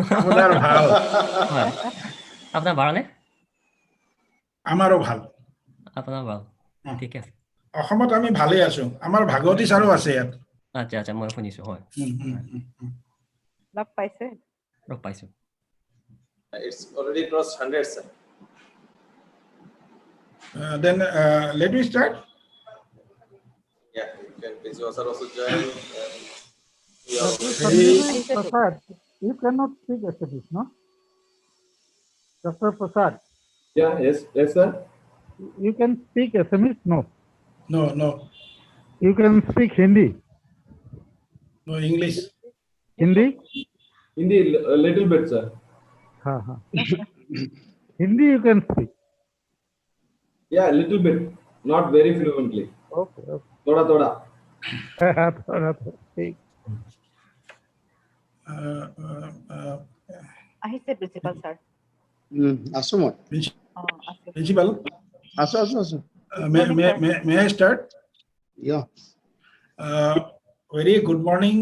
আপোনাৰ ভাল হয় আপোনাৰ ভাল নে আমাৰো ভাল আপোনাৰ ভাল ঠিক আছে অসমত আমি ভালে আছো আমাৰ ভাগৱতী ছাৰো আছে ইয়াত আচ্ছা আচ্ছা মই শুনিছো হয় লগ পাইছে লগ পাইছো It's already crossed 100, sir. Then let me start. Yeah, you can please also join. Prasad, you cannot speak Assamese, no? Dr. Prasad. Yeah, yes, sir. You can speak Assamese? No. No. You can speak Hindi? No, English. Hindi? Hindi, a little bit, sir. Hindi you can speak? Yeah, a little bit, not very fluently. Okay. Thoda. Thoda. আহিছে principal sir আছো মই Principal. আছো May I start? Yeah. Very good morning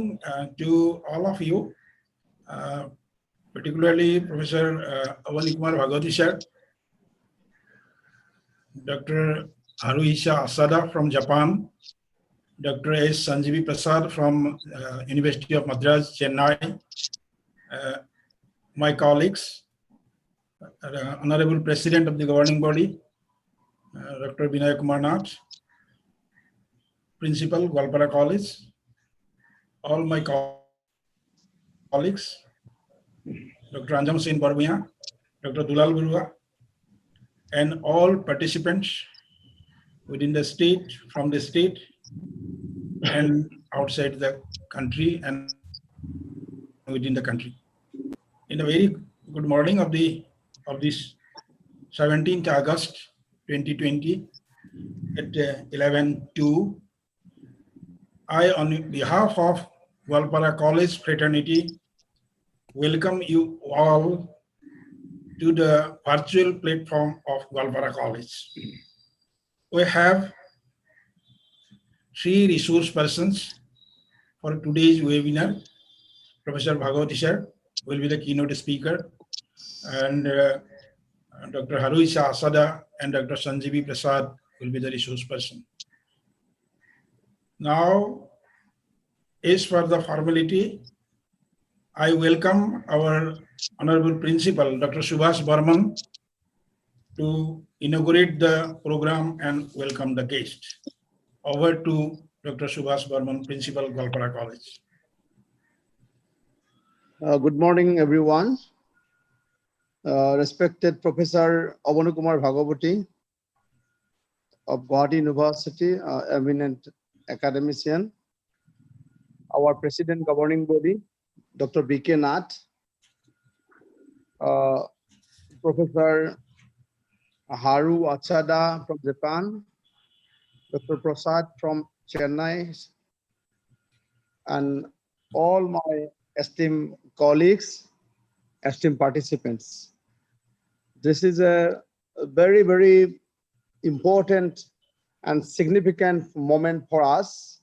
to all of you, particularly Professor Awani Kumar Bhagwati sir, Dr. Haruhisha Asada from Japan, Dr. S. Sanjeevi Prasad from University of Madras, Chennai, my colleagues, Honorable President of the governing body, Dr. Vinay Kumar Nath, Principal, Goalpara College, all my colleagues, Dr. Anjam Singh Barbuya, Dr. Dulal Burua, and all participants within the state, from the state, and outside the country and within the country. In a very good morning of this 17th August 2020 at 11:02, I, on behalf of Goalpara College fraternity, welcome you all to the virtual platform of Goalpara College. We have 3 resource persons for today's webinar. Professor Bhagwati sir will be the keynote speaker, and Dr. Haruhisha Asada and Dr. Sanjeevi Prasad will be the resource person. Now, as for the formality, I welcome our Honorable Principal, Dr. Subhash Burman, to inaugurate the program and welcome the guest. Over to Dr. Subhash Burman, Principal, Goalpara College. Good morning, everyone. Respected Professor Awani Kumar Bhagwati of Guwahati University, eminent academician, our President governing body, Dr. B.K. Nath, Professor Haru Achada from Japan, Dr. Prasad from Chennai, and all my esteemed colleagues, esteemed participants. This is a very, very important and significant moment for us.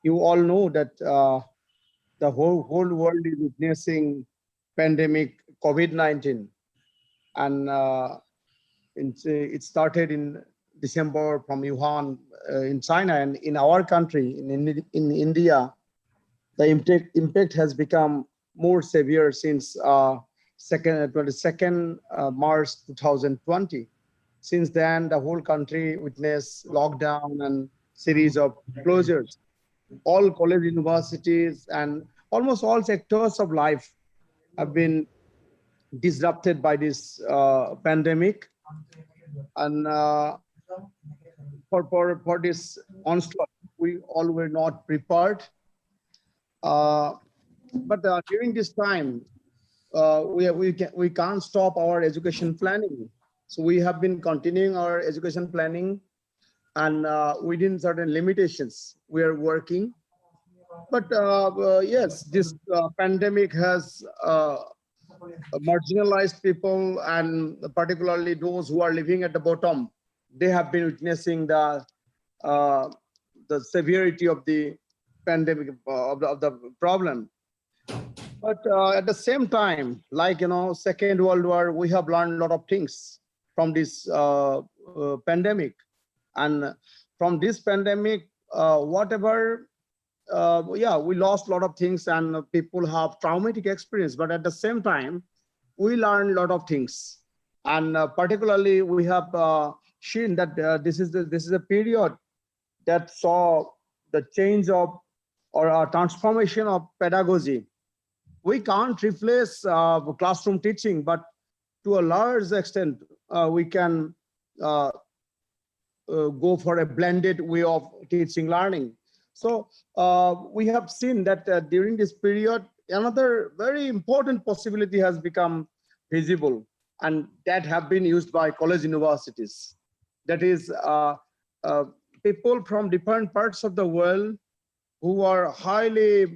You all know that the whole world is witnessing pandemic COVID-19, and it started in December from Wuhan in China, and in our country, in India, the impact has become more severe since 22nd March 2020. Since then, the whole country witnessed lockdown and series of closures. All college universities and almost all sectors of life have been disrupted by this pandemic. And for this onslaught, we all were not prepared. But during this time, we can't stop our education planning. So we have been continuing our education planning, and within certain limitations, we are working. But yes, this pandemic has marginalized people, and particularly those who are living at the bottom. They have been witnessing the severity of the pandemic, of the problem. But at the same time, like, Second World War, we have learned a lot of things from this pandemic. And from this pandemic, we lost a lot of things and people have traumatic experience. But at the same time, we learned a lot of things. And particularly, we have seen that this is a period that saw the change of or a transformation of pedagogy. We can't replace classroom teaching, but to a large extent, we can go for a blended way of teaching learning. So we have seen that during this period, another very important possibility has become visible, and that have been used by college universities. That is, people from different parts of the world who are highly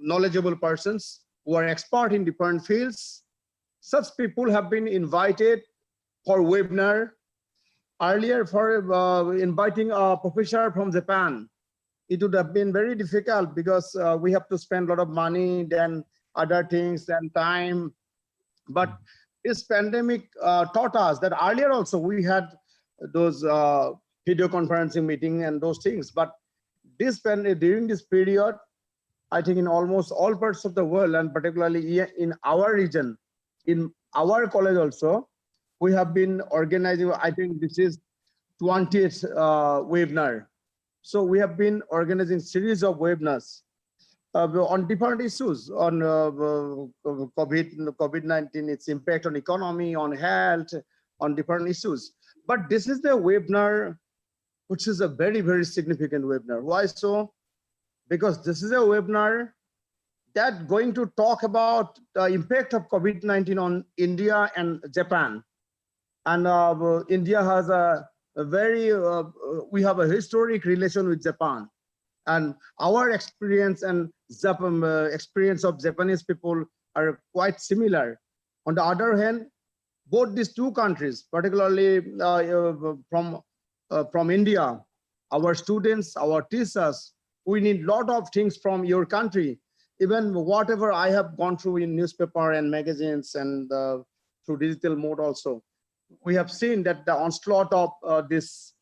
knowledgeable persons, who are expert in different fields. Such people have been invited for webinar. Earlier, for inviting a professor from Japan, it would have been very difficult because we have to spend a lot of money, then other things, and time. But this pandemic taught us that earlier also we had those video conferencing meeting and those things. But during this period, I think in almost all parts of the world, and particularly in our region, in our college also, we have been organizing, I think this is 20th webinar. So we have been organizing series of webinars on different issues on COVID-19, its impact on economy, on health, on different issues. But this is the webinar which is a very, very significant webinar. Why so? Because this is a webinar that going to talk about the impact of COVID-19 on India and Japan. And India has we have a historic relation with Japan. And our experience and experience of Japanese people are quite similar. On the other hand, both these two countries, particularly from India, our students, our teachers, we need a lot of things from your country. Even whatever I have gone through in newspaper and magazines and through digital mode also, we have seen that the onslaught of this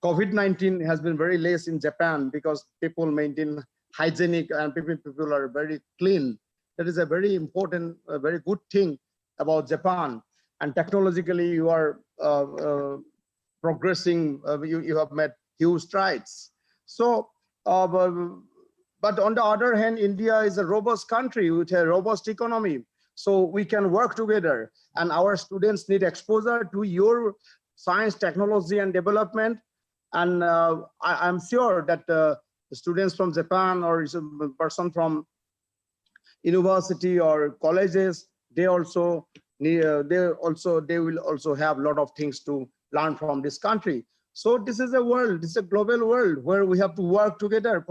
COVID-19 has been very less in Japan because people maintain hygienic and people are very clean. That is a very important, very good thing about Japan. And technologically, you are progressing. You have made huge strides. So, but on the other hand, India is a robust country with a robust economy. So we can work together, and our students need exposure to your science, technology, and development. And I'm sure that the students from Japan or some person from university or colleges, they will also have a lot of things to learn from this country. So this is a world, this is a global world where we have to work together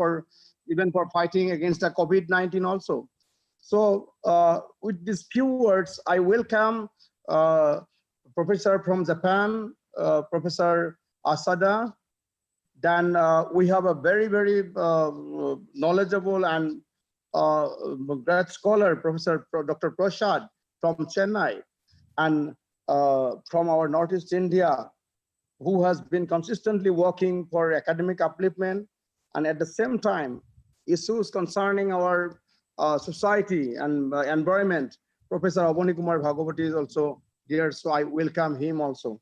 even for fighting against the COVID-19 also. So with these few words, I welcome Professor from Japan, Professor Asada. Then we have a very, very knowledgeable and grad scholar, Professor Dr. Prasad from Chennai, and from our Northeast India, who has been consistently working for academic upliftment, and at the same time, issues concerning our society and environment. Professor Abani Kumar Bhagavati is also here, so I welcome him also.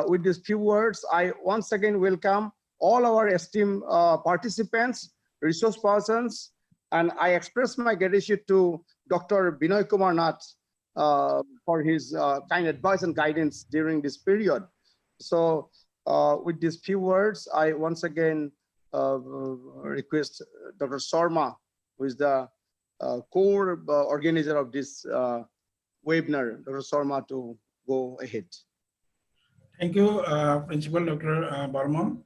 With these few words, I once again welcome all our esteemed participants, resource persons, and I express my gratitude to Dr. Binoy Kumar Nath for his kind advice and guidance during this period. So with these few words, I once again request Dr. Sharma, who is the core organizer of this webinar, Dr. Sharma, to go ahead. Thank you, Principal Dr. Barman.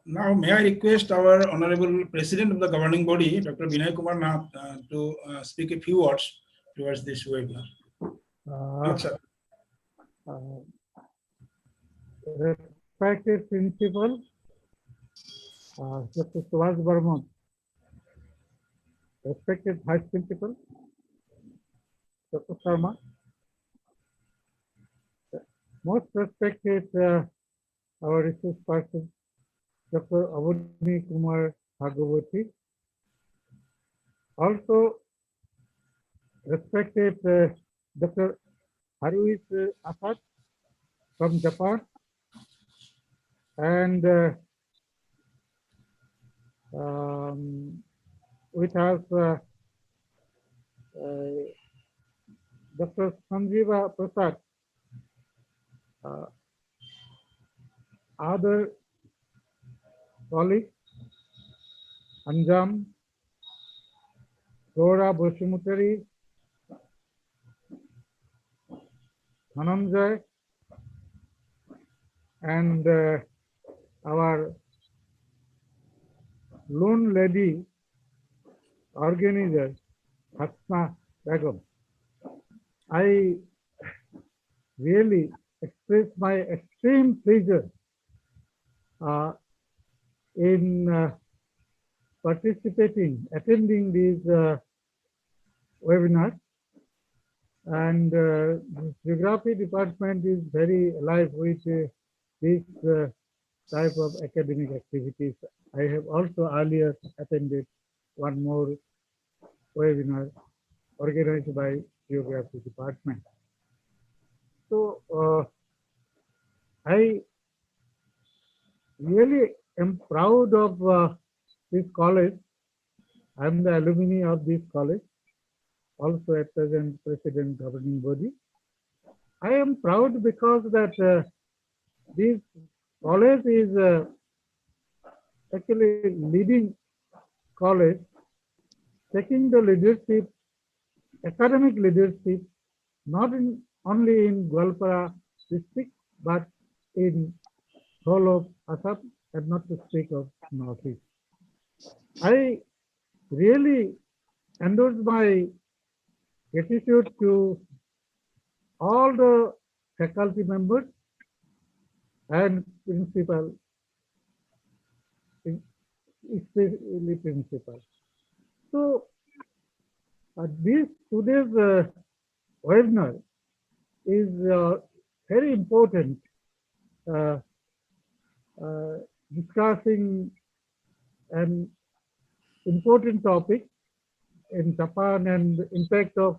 Now, may I request our Honorable President of the Governing Body, Dr. Binay Kumar Nath, to speak a few words towards this webinar. Sir. Respected Principal, Dr. Subhash Barman, respected Vice Principal, Dr. Sharma, most respected our resource person, Dr. Avani Kumar Bhagavati, also respected Dr. Haruis Asad from Japan, and with us Dr. Sanjeeva Prasad, other colleagues, Anjam, Gora Boshimutari, Dhananjay, and our lone lady organizer, Hasna Begum. I really express my extreme pleasure in attending these webinars, and the geography department is very alive with this type of academic activities. I have also earlier attended one more webinar organized by Geography Department. So I really am proud of this college. I am the alumni of this college, also at present president governing body. I am proud because that this college is actually leading college, taking the leadership, academic leadership, not only in Goalpara district, but in whole of Assam, and not to speak of Northeast. I really endorse my gratitude to all the faculty members and principal, especially principal. So this today's webinar is very important, discussing an important topic in Japan and the impact of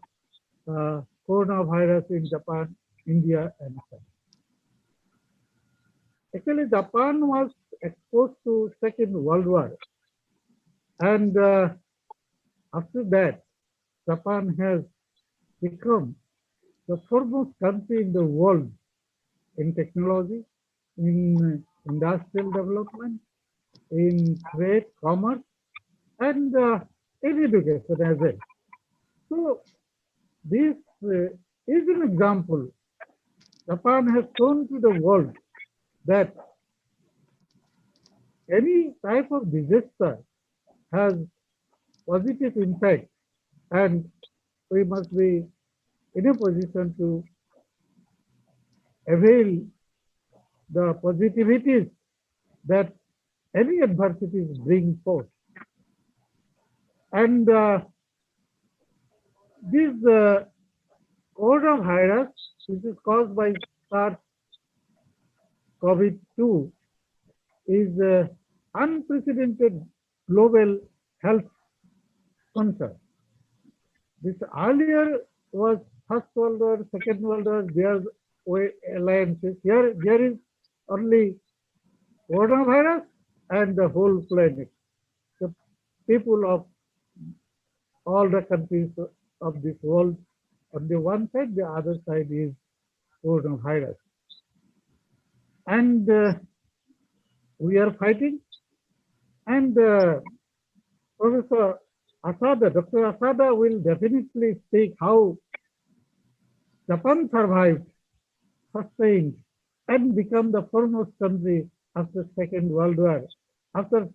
coronavirus in Japan, India, and Assam. Actually, Japan was exposed to Second World War, and after that, Japan has become the foremost country in the world in technology, in industrial development, in trade, commerce, and in education as well. So this is an example. Japan has shown to the world that any type of disaster has positive impact, and we must be in a position to avail the positivities that any adversities bring forth. And this coronavirus, which is caused by SARS-CoV-2, is unprecedented global health concern. This earlier was First World War, Second World War, there were alliances. Here there is only coronavirus and the whole planet. The people of all the countries of this world, on the one side, the other side is coronavirus. And we are fighting, and Professor Asada, Dr. Asada will definitely speak how Japan survived, sustained, and become the foremost country after Second World War, after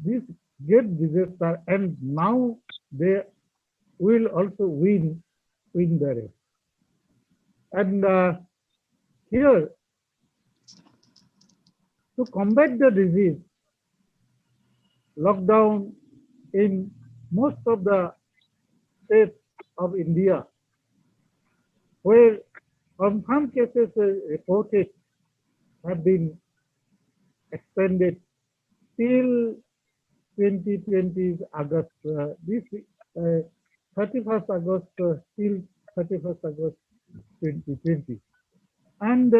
this great disaster, and now they will also win the race. And here, to combat the disease, lockdown in most of the states of India where confirmed cases reported have been expanded till 2020's August, this 31st August till 31st August 2020. And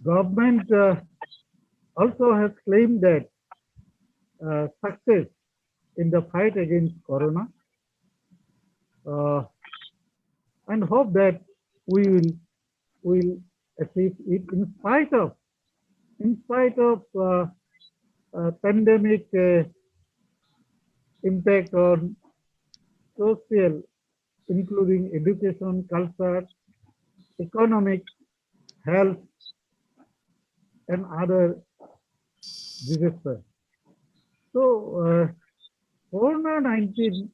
government also has claimed that success in the fight against corona, and hope that we will achieve it in spite of pandemic impact on social, including education, culture, economic, health, and other disasters. So, COVID-19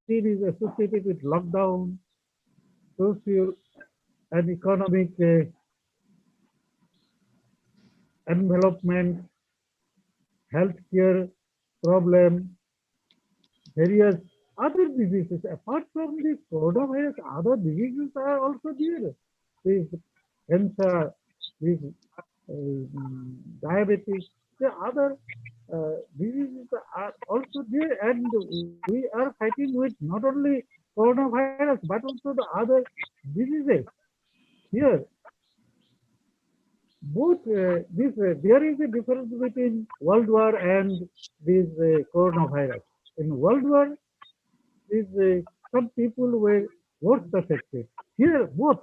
is associated with lockdown, social and economic envelopment, healthcare problem, various other diseases. Apart from this coronavirus, other diseases are also there. This cancer, this diabetes, the other diseases are also there, and we are fighting with not only coronavirus but also the other diseases. Here, both there is a difference between World War and this coronavirus. In World War, some people were worse affected. Here, both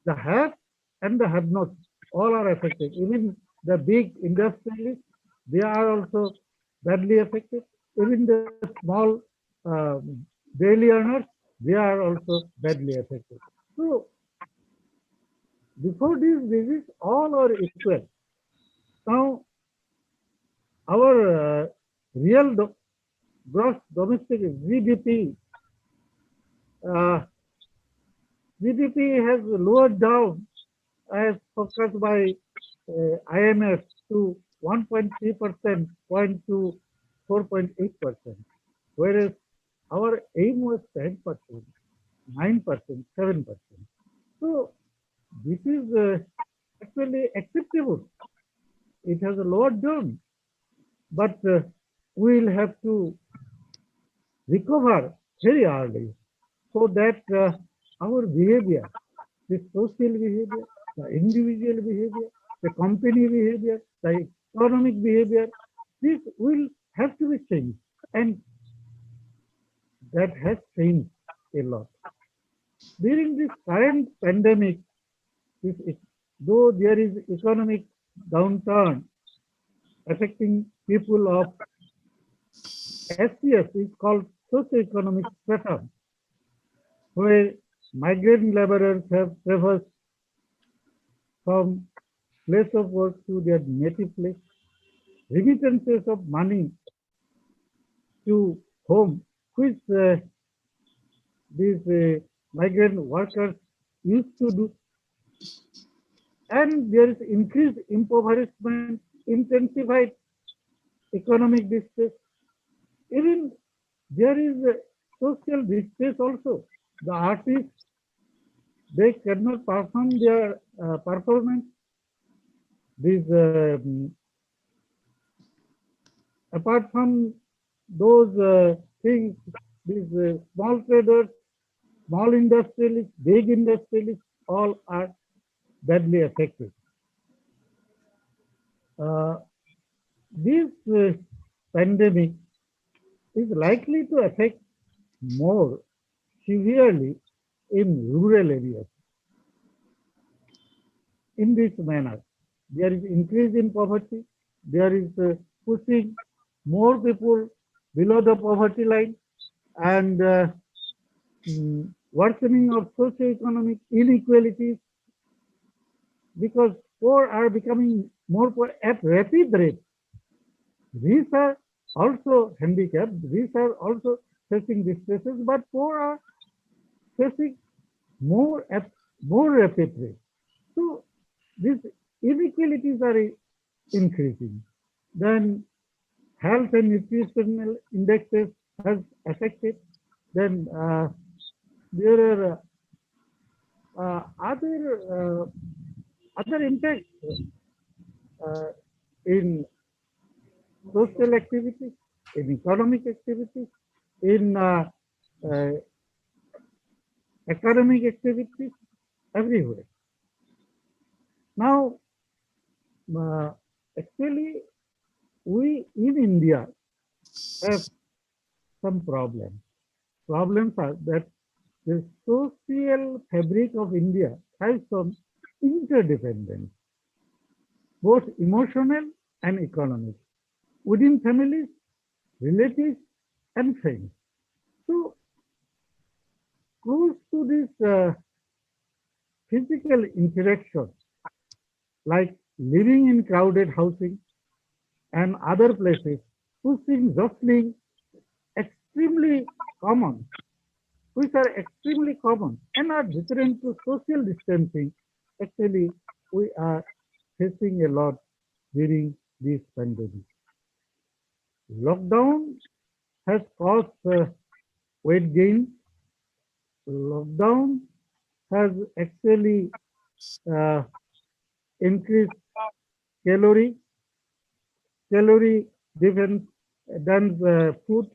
the have and the have not all are affected. Even the big industrialists, they are also badly affected. Even the small daily earners, they are also badly affected. So, before this disease, all are equal. Now, our real gross domestic GDP has lowered down as forecast by IMF to 1.3% point to 4.8%, whereas our aim was 10%, 9%, 7%. So this is actually acceptable. It has lowered down, but we will have to recover very early so that our behavior, the social behavior, the individual behavior, the company behavior, the economic behavior, this will have to be changed, and that has changed a lot. During this current pandemic, though there is economic downturn affecting people of SCS, is called socio-economic strata, where migrant laborers have traversed from place of work to their native place, remittances of money to home, which these migrant workers used to do, and there is increased impoverishment, intensified economic distress. Even there is social distress also. The artists, they cannot perform their performance. These apart from those things, these small traders, small industrialists, big industrialists, all are badly affected. This pandemic is likely to affect more severely in rural areas. In this manner, there is increase in poverty, there is pushing more people below the poverty line, and worsening of socio-economic inequalities, because poor are becoming more poor at rapid rate. These are also handicapped, these are also facing distresses, but poor are facing more at more rapid rate. So these inequalities are increasing. Then health and nutritional indexes has affected. Then there are other impacts in social activities, in economic activities, in academic activities, everywhere. Now, actually, we in India have some problems. Problems are that the social fabric of India thrives on interdependence, both emotional and economic, within families, relatives, and friends. So, close to this physical interaction, like living in crowded housing and other places, pushing, jostling, extremely common, which are extremely common and are different to social distancing. Actually, we are facing a lot during this pandemic. Lockdown has caused weight gain. Lockdown has actually increased calorie defense than food.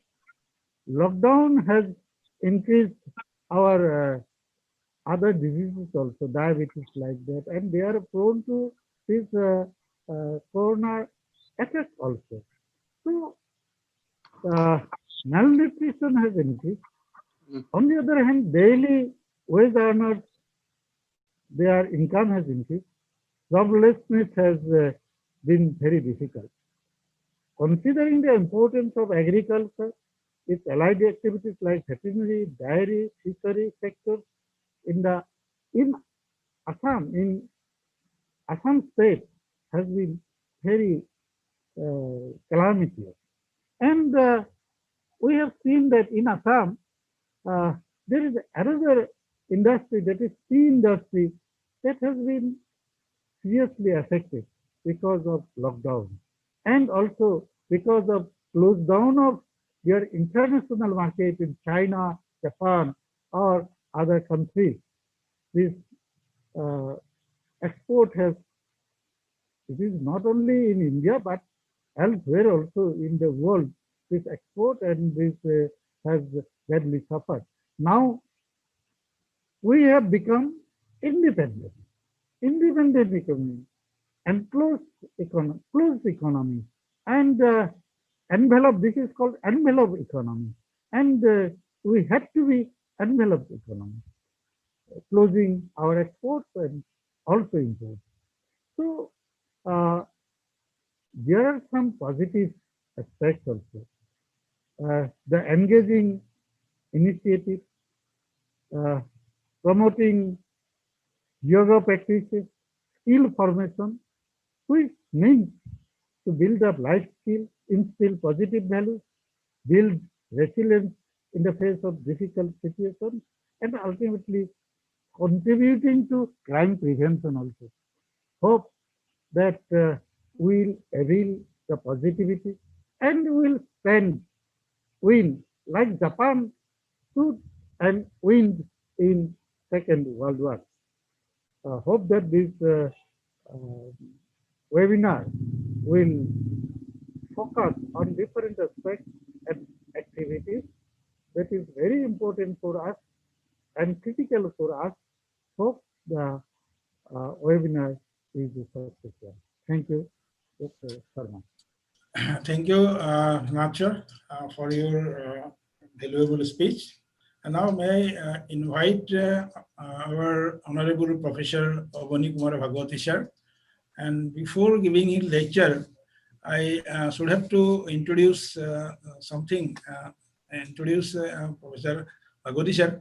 Lockdown has increased our other diseases also, diabetes like that, and they are prone to this corona attack also. So malnutrition has increased. On the other hand, daily wage earners, their income has increased. Joblessness has been very difficult. Considering the importance of agriculture, its allied activities like veterinary, dairy, fishery sectors in Assam state has been very calamitous. And we have seen that in Assam, there is another industry, that is tea industry, that has been seriously affected because of lockdown, and also because of close down of their international market in China, Japan, or other countries. This export has, it is not only in India, but elsewhere also in the world, this export and this has badly suffered. Now, we have become independent economy and closed economy, and envelope, this is called envelope economy, and we had to be envelope economy, closing our exports and also imports. So there are some positive aspects also. The engaging initiative, promoting yoga practices, skill formation, which means to build up life skills, instill positive values, build resilience in the face of difficult situations, and ultimately contributing to crime prevention also. Hope that we'll avail the positivity and will win like Japan stood and win in Second World War. Hope that this webinar will focus on different aspects and activities that is very important for us and critical for us. Hope the webinar is successful. Thank you, Dr. Sharma. Thank you, Nacho, for your valuable speech. And now may I invite our Honorable Professor Avani Kumar Bhagwati sir. And before giving his lecture, I should have to introduce something. Introduce Professor Bhagwati sir.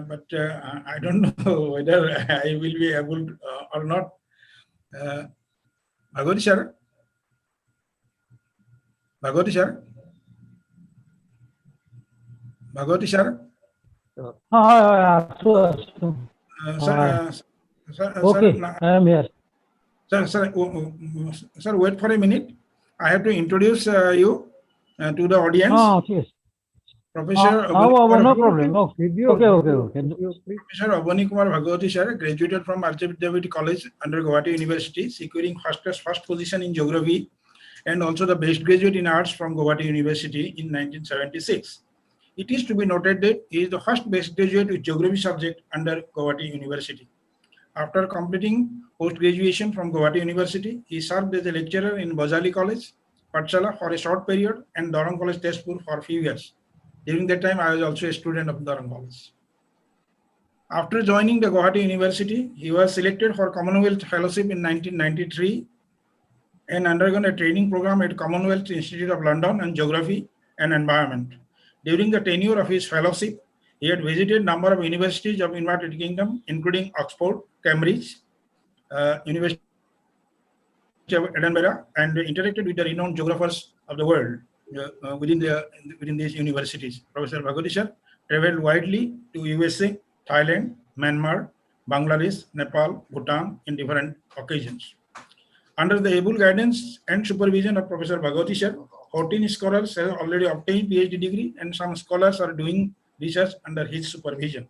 But I don't know whether I will be able or not. Bhagwati sir? Bhagwati sir? Bhagwati sir? Okay, I am here. Sir, wait for a minute. I have to introduce you to the audience. Oh, yes. Professor No problem. Okay, Video, okay. video, please. Professor Abani Kumar Bhagwati sir graduated from Archbishop College under Guwahati University, securing first position in geography and also the best graduate in arts from Guwahati University in 1976. It is to be noted that he is the first best graduate with geography subject under Guwahati University. After completing post-graduation from Guwahati University, he served as a lecturer in Bajali College, Pathshala for a short period and Durham College, Tezpur for a few years. During that time, I was also a student of Durham College. After joining the Guwahati University, he was selected for Commonwealth Fellowship in 1993 and undergone a training program at Commonwealth Institute of London on Geography and Environment. During the tenure of his fellowship, he had visited a number of universities of United Kingdom, including Oxford, Cambridge, University of Edinburgh, and interacted with the renowned geographers of the world within these universities. Professor Bhagwati sir traveled widely to USA, Thailand, Myanmar, Bangladesh, Nepal, Bhutan in different occasions. Under the able guidance and supervision of Professor Bhagwati sir, 14 scholars have already obtained PhD degree and some scholars are doing research under his supervision.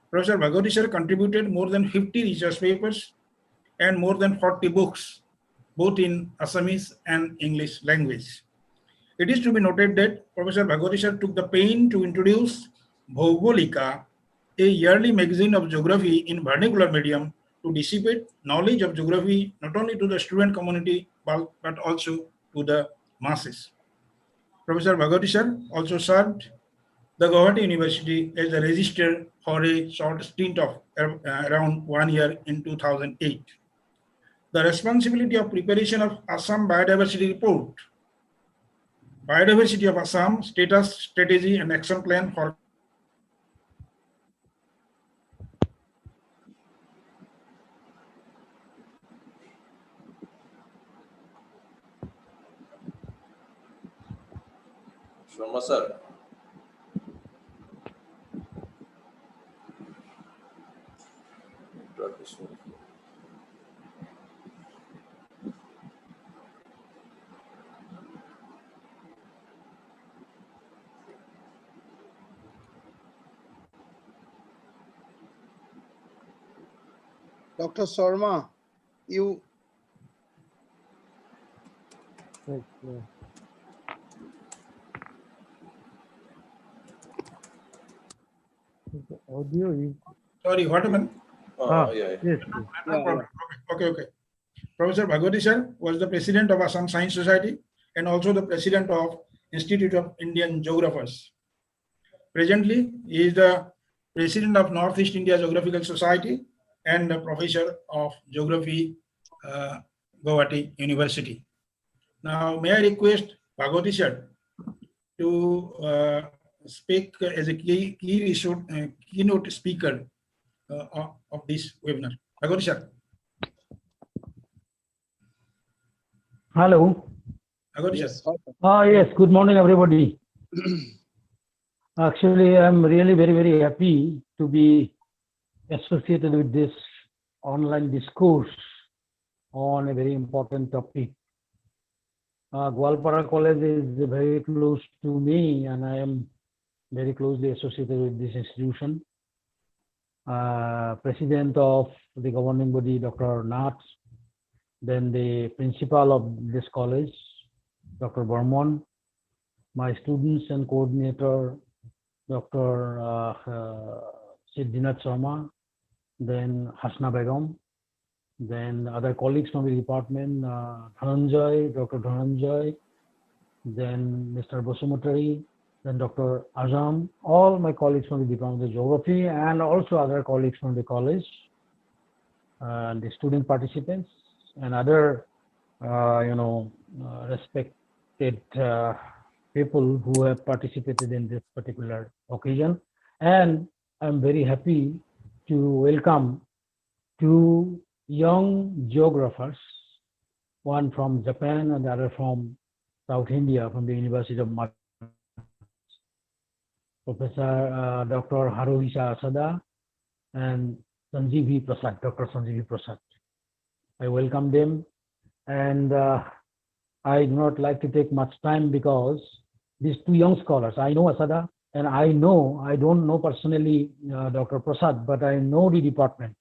Professor Bhagwati sir contributed more than 50 research papers and more than 40 books, both in Assamese and English language. It is to be noted that Professor Bhagwati sir took the pain to introduce Bhaugolika, a yearly magazine of geography in vernacular medium, to dissipate knowledge of geography not only to the student community but also to the masses. Professor Bhagwati sir also served the Guwahati University as a registrar for a short stint of around 1 year in 2008. The responsibility of preparation of Assam Biodiversity Report, Biodiversity of Assam, Status, Strategy and Action Plan for Sharma sir. Dr. Sharma, you Right, the audio is. sorry, what happened? Yeah. Yes. No problem. Okay. Professor Bhagwati sir was the president of Assam Science Society and also the president of Institute of Indian Geographers. Presently, he is the president of Northeast India Geographical Society and the professor of geography, Guwahati University. Now, may I request Bhagwati sir to speak as a keynote speaker of this webinar. Bhagwati sir. Hello. Bhagwati sir. Yes, good morning, everybody. Actually, I'm really very, very happy to be associated with this online discourse on a very important topic. Goalpara College is very close to me, and I am very closely associated with this institution. President of the governing body, Dr. Nath, then the principal of this college, Dr. Burman, my students and coordinator, Dr. Siddhinath Sharma, then Hasna Begum, then other colleagues from the department, Dhananjay, Dr. Dhananjay, then Mr. Basumatari, then Dr. Azam, all my colleagues from the Department of Geography, and also other colleagues from the college, the student participants, and other, respected people who have participated in this particular occasion. And I'm very happy to welcome two young geographers, one from Japan and the other from South India, from the University of Madras. Professor Dr. Haruhisha Asada and Sanjeevi Prasad, Dr. Sanjeevi Prasad. I welcome them, and I I do not like to take much time because these two young scholars, I know Asada, and I don't know personally Dr. Prasad, but I know the department.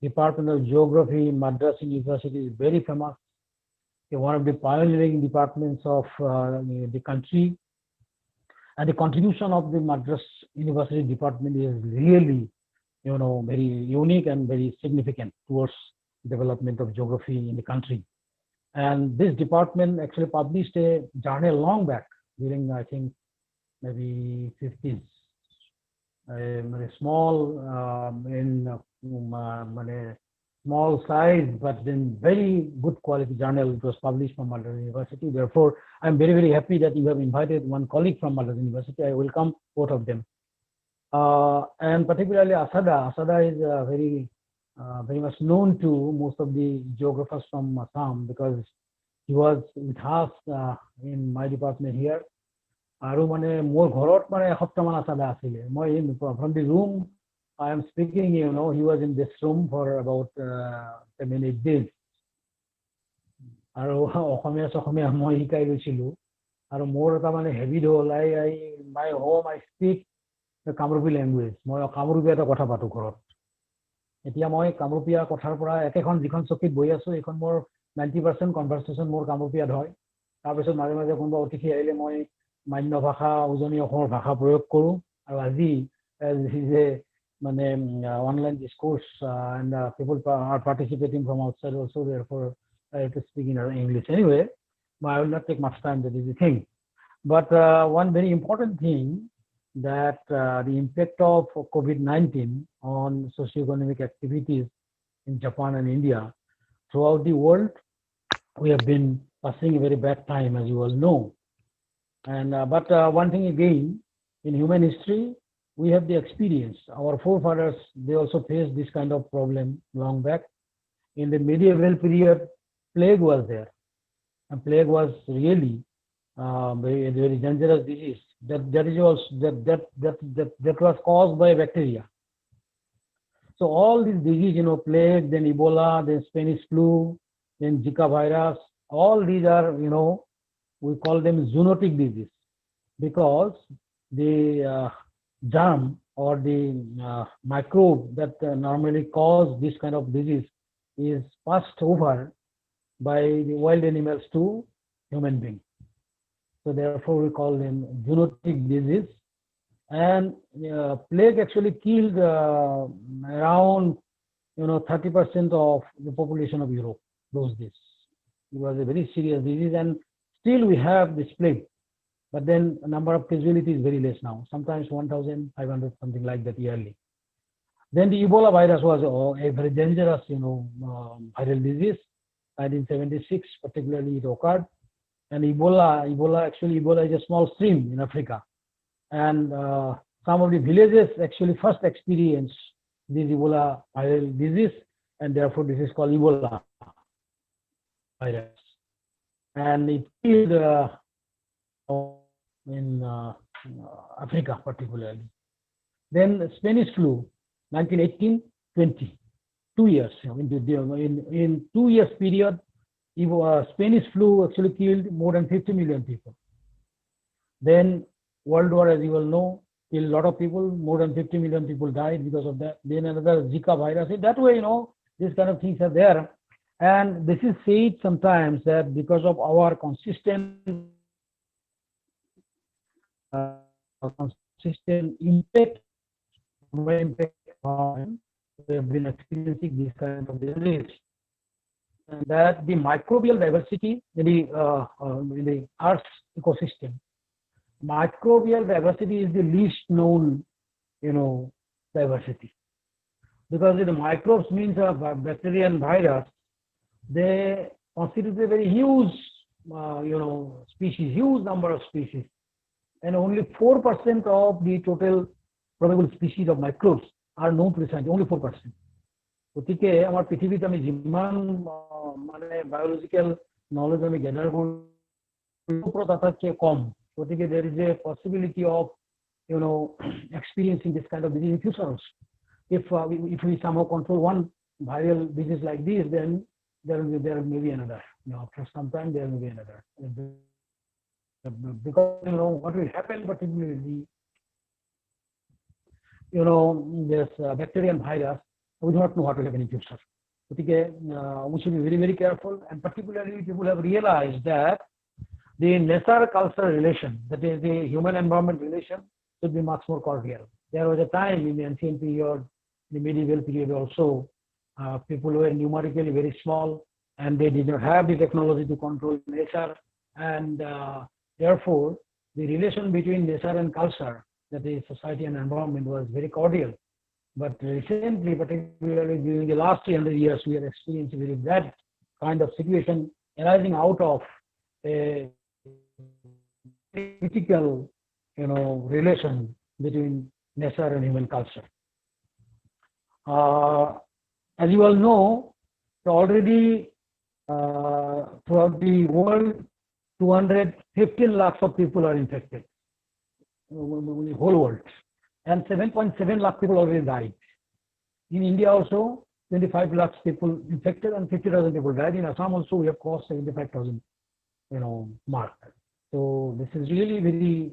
Department of Geography, Madras University is very famous. One of the pioneering departments of the country. And the contribution of the Madras University department is really, very unique and very significant towards development of geography in the country. And this department actually published a journal long back during, I think, maybe 50s. A small small size, but then very good quality journal. It was published from Madras University. Therefore, I'm very, very happy that you have invited one colleague from Madras University. I welcome both of them. And particularly Asada. Asada is very much known to most of the geographers from Assam because he was with us in my department here. আৰু মানে মোৰ ঘৰত মানে এসপ্তাহমান আছাদা আছিলে মই from the room I am speaking, he was in this room for about 7-8 days. আৰু অসমীয়া মই শিকাই গৈছিলো আৰু মোৰ এটা মানে হেবিট হ'ল my home I speak the Kamrupi language মই কামৰূপী এটা কথা পাতো ঘৰত এতিয়া মই কামৰূপীয়া কথাৰ পৰা একেখন যিখন চকীত বহি আছো এখন মোৰ 90% কনভাৰসেচন মোৰ কামৰূপীয়াত হয় তাৰ পিছত মাজে মাজে কোনোবা অতিথি আহিলে মই মান্য ভাষা উজনি অসমৰ ভাষা প্ৰয়োগ কৰো আৰু আজি this is a online discourse and people are participating from outside also, therefore I have to speak in English anyway. I will not take much time, that is the thing. But one very important thing that the impact of COVID-19 on socioeconomic activities in Japan and India throughout the world, we have been passing a very bad time, as you all know. And but one thing again, in human history, we have the experience. Our forefathers, they also faced this kind of problem long back. In the medieval period, plague was there. And plague was really very dangerous disease. That was caused by bacteria. So all these diseases, plague, then Ebola, then Spanish flu, then Zika virus, all these are, we call them zoonotic disease because the germ or the microbe that normally cause this kind of disease is passed over by the wild animals to human beings. So therefore we call them zoonotic disease. And plague actually killed around 30% of the population of Europe those days. It was a very serious disease, and still we have this plague. But then the number of casualties is very less now, sometimes 1,500, something like that yearly. Then the Ebola virus was a very dangerous, viral disease. 1976, particularly it occurred. And Ebola is a small stream in Africa. And some of the villages actually first experienced this Ebola viral disease, and therefore this is called Ebola virus. And it killed in Africa particularly. Then Spanish flu, 1918-20, 2 years. In 2 years period, Spanish flu actually killed more than 50 million people. Then World War, as you all know, killed a lot of people. More than 50 million people died because of that. Then another Zika virus. In that way, these kind of things are there. And this is said sometimes that because of our consistent impact, we have been experiencing this kind of disease. And that the microbial diversity in the Earth's ecosystem, microbial diversity is the least known, diversity. Because the microbes means bacteria and virus, they constitute a very huge, species, huge number of species. And only 4% of the total probable species of microbes are known precisely, only 4%. গতিকে আমাৰ পৃথিৱীত আমি যিমান biological knowledge আমি gather কৰোঁ তাতকৈ কম গতিকে there is a possibility of experiencing this kind of disease in future also. If we somehow control one viral disease like this, then there may be another. after some time there may be another. Because what will happen particularly, this bacteria and virus, we do not know what will happen in future. We should be very, very careful, and particularly people have realized that the nature-culture relation, that is the human-environment relation, should be much more cordial. There was a time in the ancient period, the medieval period also, people were numerically very small, and they did not have the technology to control nature, and therefore, the relation between nature and culture, that is society and environment, was very cordial. But recently, particularly during the last 300 years, we are experiencing very bad kind of situation arising out of a critical, relation between nature and human culture. As you all know, already throughout the world, 215 lakhs of people are infected, in the whole world, and 7.7 lakh people already died. In India also, 25 lakhs people infected and 50,000 people died. In Assam also, we have crossed 75,000, mark. So this is really very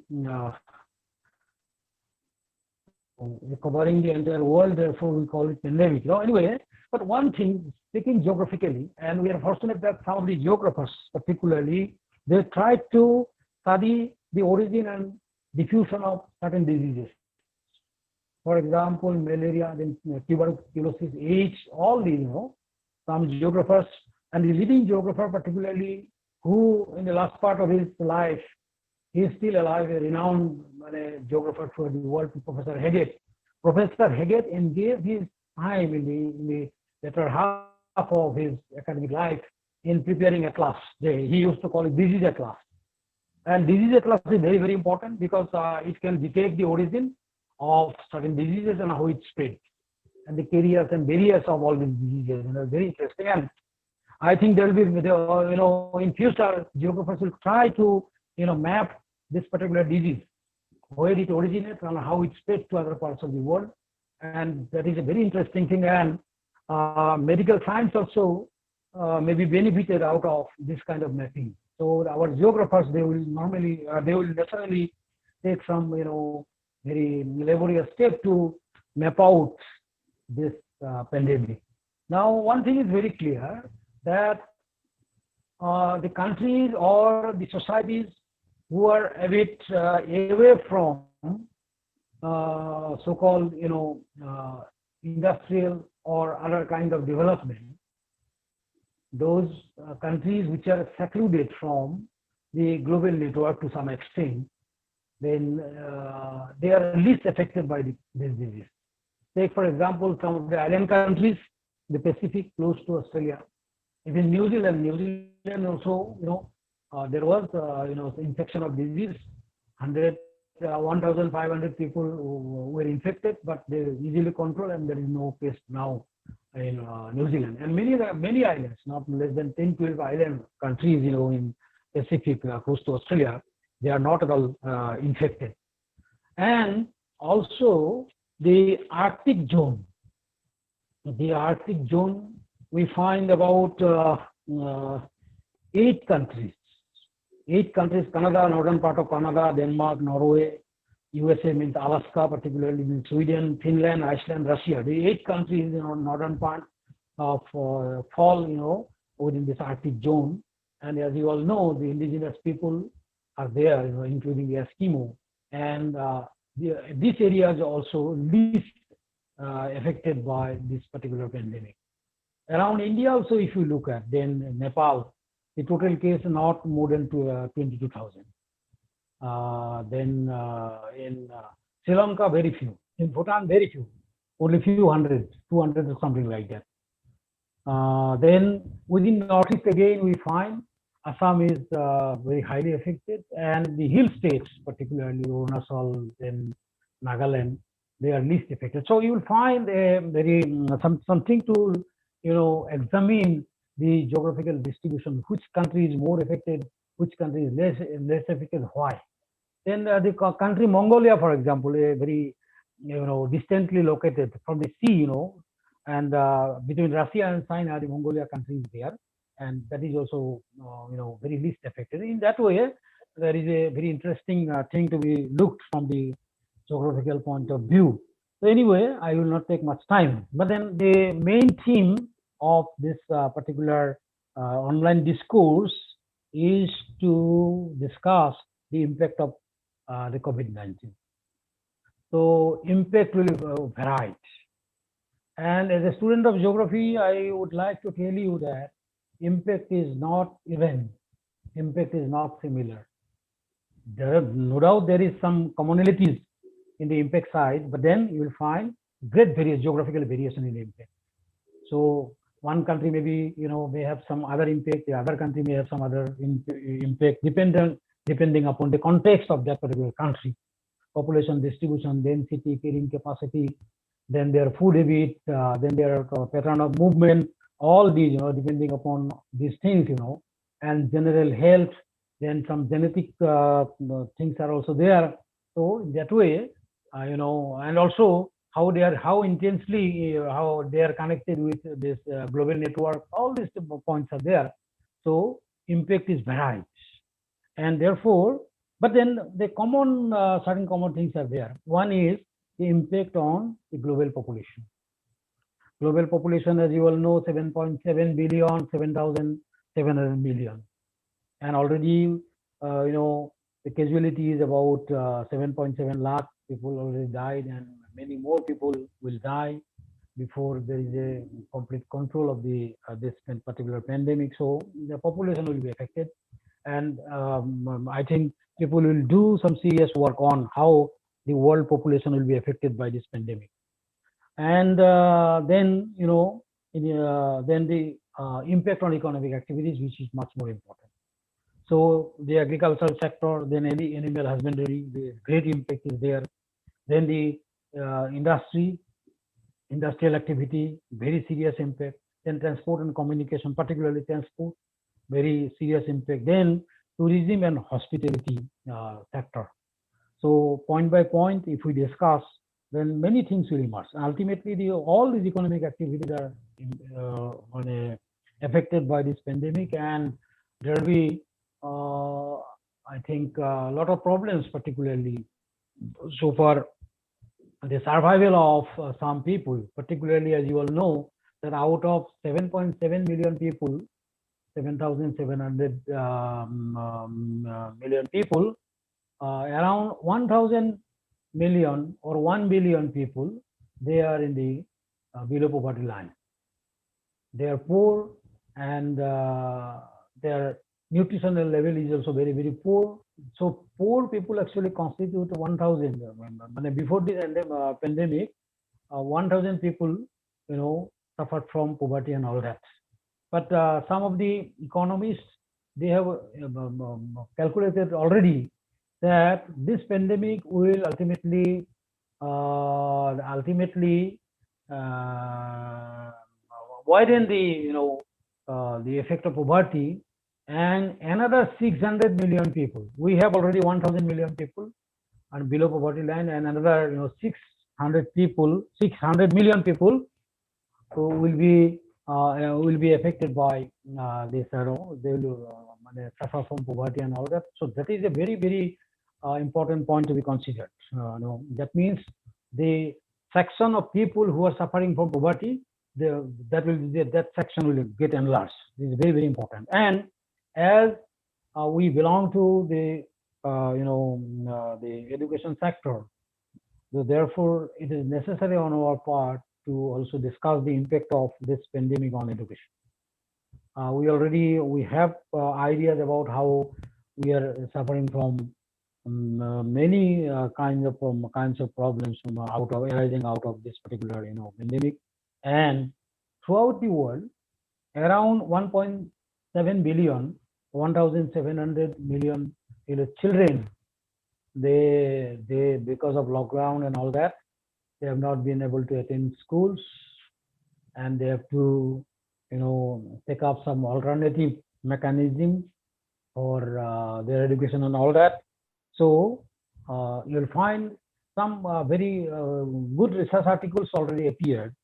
covering the entire world. Therefore, we call it pandemic. Anyway, but one thing, speaking geographically, and we are fortunate that some of the geographers, particularly, they tried to study the origin and diffusion of certain diseases. For example, malaria, then tuberculosis, AIDS, all these, some geographers, and the leading geographer, particularly, who in the last part of his life, he is still alive, a renowned geographer for the world, Professor Haggett. Professor Haggett engaged his time in the latter half of his academic life in preparing atlas. He used to call it disease atlas. And disease atlas is very, very important because it can detect the origin of certain diseases and how it spreads, and the carriers and barriers of all these diseases. Very interesting. And I think there will be, in future, geographers will try to, map this particular disease, where it originates and how it spreads to other parts of the world. And that is a very interesting thing. And medical science also may be benefited out of this kind of mapping. So our geographers, they will necessarily take some, very laborious step to map out this pandemic. Now, one thing is very clear, that the countries or the societies who are a bit away from so-called, industrial or other kind of development, those countries which are secluded from the global network to some extent, then they are least affected by this disease. Take, for example, some of the island countries, the Pacific, close to Australia. Even New Zealand also, there was, infection of disease. 1,500 people were infected, but they easily controlled, and there is no case now in New Zealand. And many islands, not less than 10, 12 island countries, in Pacific, close to Australia, they are not at all infected. And also the Arctic zone. The Arctic zone, we find about 8 countries. 8 countries: Canada, northern part of Canada, Denmark, Norway, USA means Alaska, particularly means Sweden, Finland, Iceland, Russia. The 8 countries in the northern part of fall, within this Arctic zone. And as you all know, the indigenous people are there, including the Eskimo. And this area is also least affected by this particular pandemic. Around India also, if you look at, then Nepal, the total case not more than 22,000. Then in Sri Lanka, very few. In Bhutan, very few. Only few hundred, 200 or something like that. Then within Northeast again, we find Assam is very highly affected, and the hill states, particularly Arunachal and Nagaland, they are least affected. So you will find a very something to examine the geographical distribution. Which country is more affected? Which country is less affected? Why? Then the country Mongolia, for example, a very distantly located from the sea, and between Russia and China, the Mongolia country is there. and that is also very least affected. In that way, there is a very interesting thing to be looked from the geographical point of view. So anyway, I will not take much time, but then the main theme of this particular online discourse is to discuss the impact of the COVID-19. So impact will vary. And as a student of geography, I would like to tell you that impact is not even, impact is not similar. There are no doubt there is some commonalities in the impact side, but then you will find great geographical variation in impact. So one country maybe may have some other impact, the other country may have some other impact, depending upon the context of that particular country, population distribution, density, carrying capacity, then their food habit, then their pattern of movement, all these, depending upon these things, and general health, then some genetic things are also there. So that way, and also how intensely how they are connected with this global network, all these points are there. So impact is varied, and therefore, but then the common certain common things are there. One is the impact on the global population. Global population, as you all know, 7.7 billion, 7,700 million, and already the casualty is about 7.7 lakh people already died, and many more people will die before there is a complete control of the this particular pandemic. So the population will be affected, and I think people will do some serious work on how the world population will be affected by this pandemic. And then then the impact on economic activities, which is much more important. So the agricultural sector, then any animal husbandry, the great impact is there. Then the industrial activity, very serious impact. Then transport and communication, particularly transport, very serious impact. Then tourism and hospitality sector. So point by point, if we discuss, then many things will emerge. Ultimately, all these economic activities are affected by this pandemic, and there will be, I think, a lot of problems, particularly so far the survival of some people, particularly as you all know, that out of 7.7 million people, 7,700 million people, around 1,000 million or 1 billion people, they are in the below poverty line. They are poor, and their nutritional level is also very, very poor. So poor people actually constitute 1,000. Before the pandemic, 1,000 people, suffered from poverty and all that. But some of the economists, they have calculated already that this pandemic will ultimately widen the effect of poverty, and another 600 million people. We have already 1,000 million people and below poverty line, and another 600 million people who will be affected by this. They will suffer from poverty and all that. So that is a very, very important point to be considered. That means the section of people who are suffering from poverty, that section will get enlarged. This is very, very important. And as we belong to the the education sector, so therefore it is necessary on our part to also discuss the impact of this pandemic on education. We have ideas about how we are suffering from many kinds of problems arising out of this particular pandemic, and throughout the world, around 1.7 billion, 1,700 million children, they because of lockdown and all that, they have not been able to attend schools, and they have to take up some alternative mechanism for their education and all that. So you'll find some very good research articles already appeared.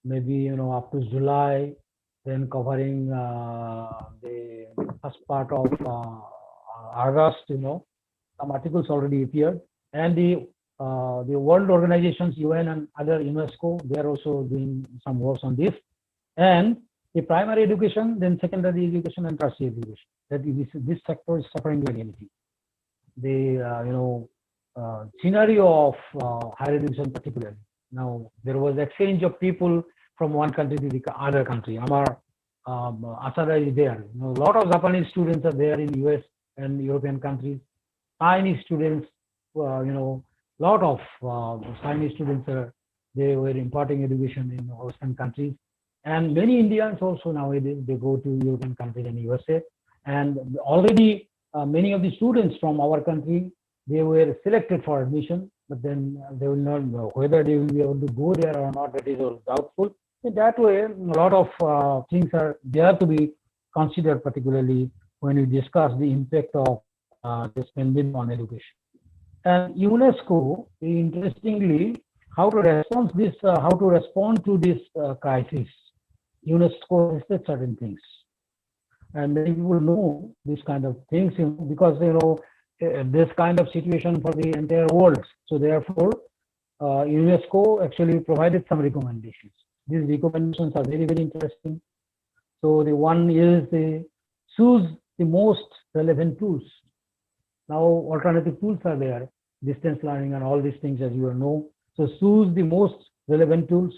Maybe up to July, then covering the first part of August, some articles already appeared, and the world organizations, UN and other UNESCO, they are also doing some works on this, and the primary education, then secondary education and tertiary education. That this sector is suffering like anything. The scenario of higher education particularly. Now there was exchange of people from one country to the other country. Our Asada is there. A lot of Japanese students are there in US and European countries. Chinese students, lot of Chinese students they were imparting education in Western countries, and many Indians also nowadays they go to European countries and USA, and already many of the students from our country they were selected for admission, but then they will not know whether they will be able to go there or not. That is doubtful. In that way, a lot of things are there to be considered, particularly when we discuss the impact of this pandemic on education. And UNESCO, interestingly, how to respond to this crisis. UNESCO has said certain things, and many people know this kind of things because this kind of situation for the entire world. So therefore, UNESCO actually provided some recommendations. These recommendations are very, very interesting. So the one is choose the most relevant tools. Now alternative tools are there, distance learning and all these things, as you all know. So choose the most relevant tools.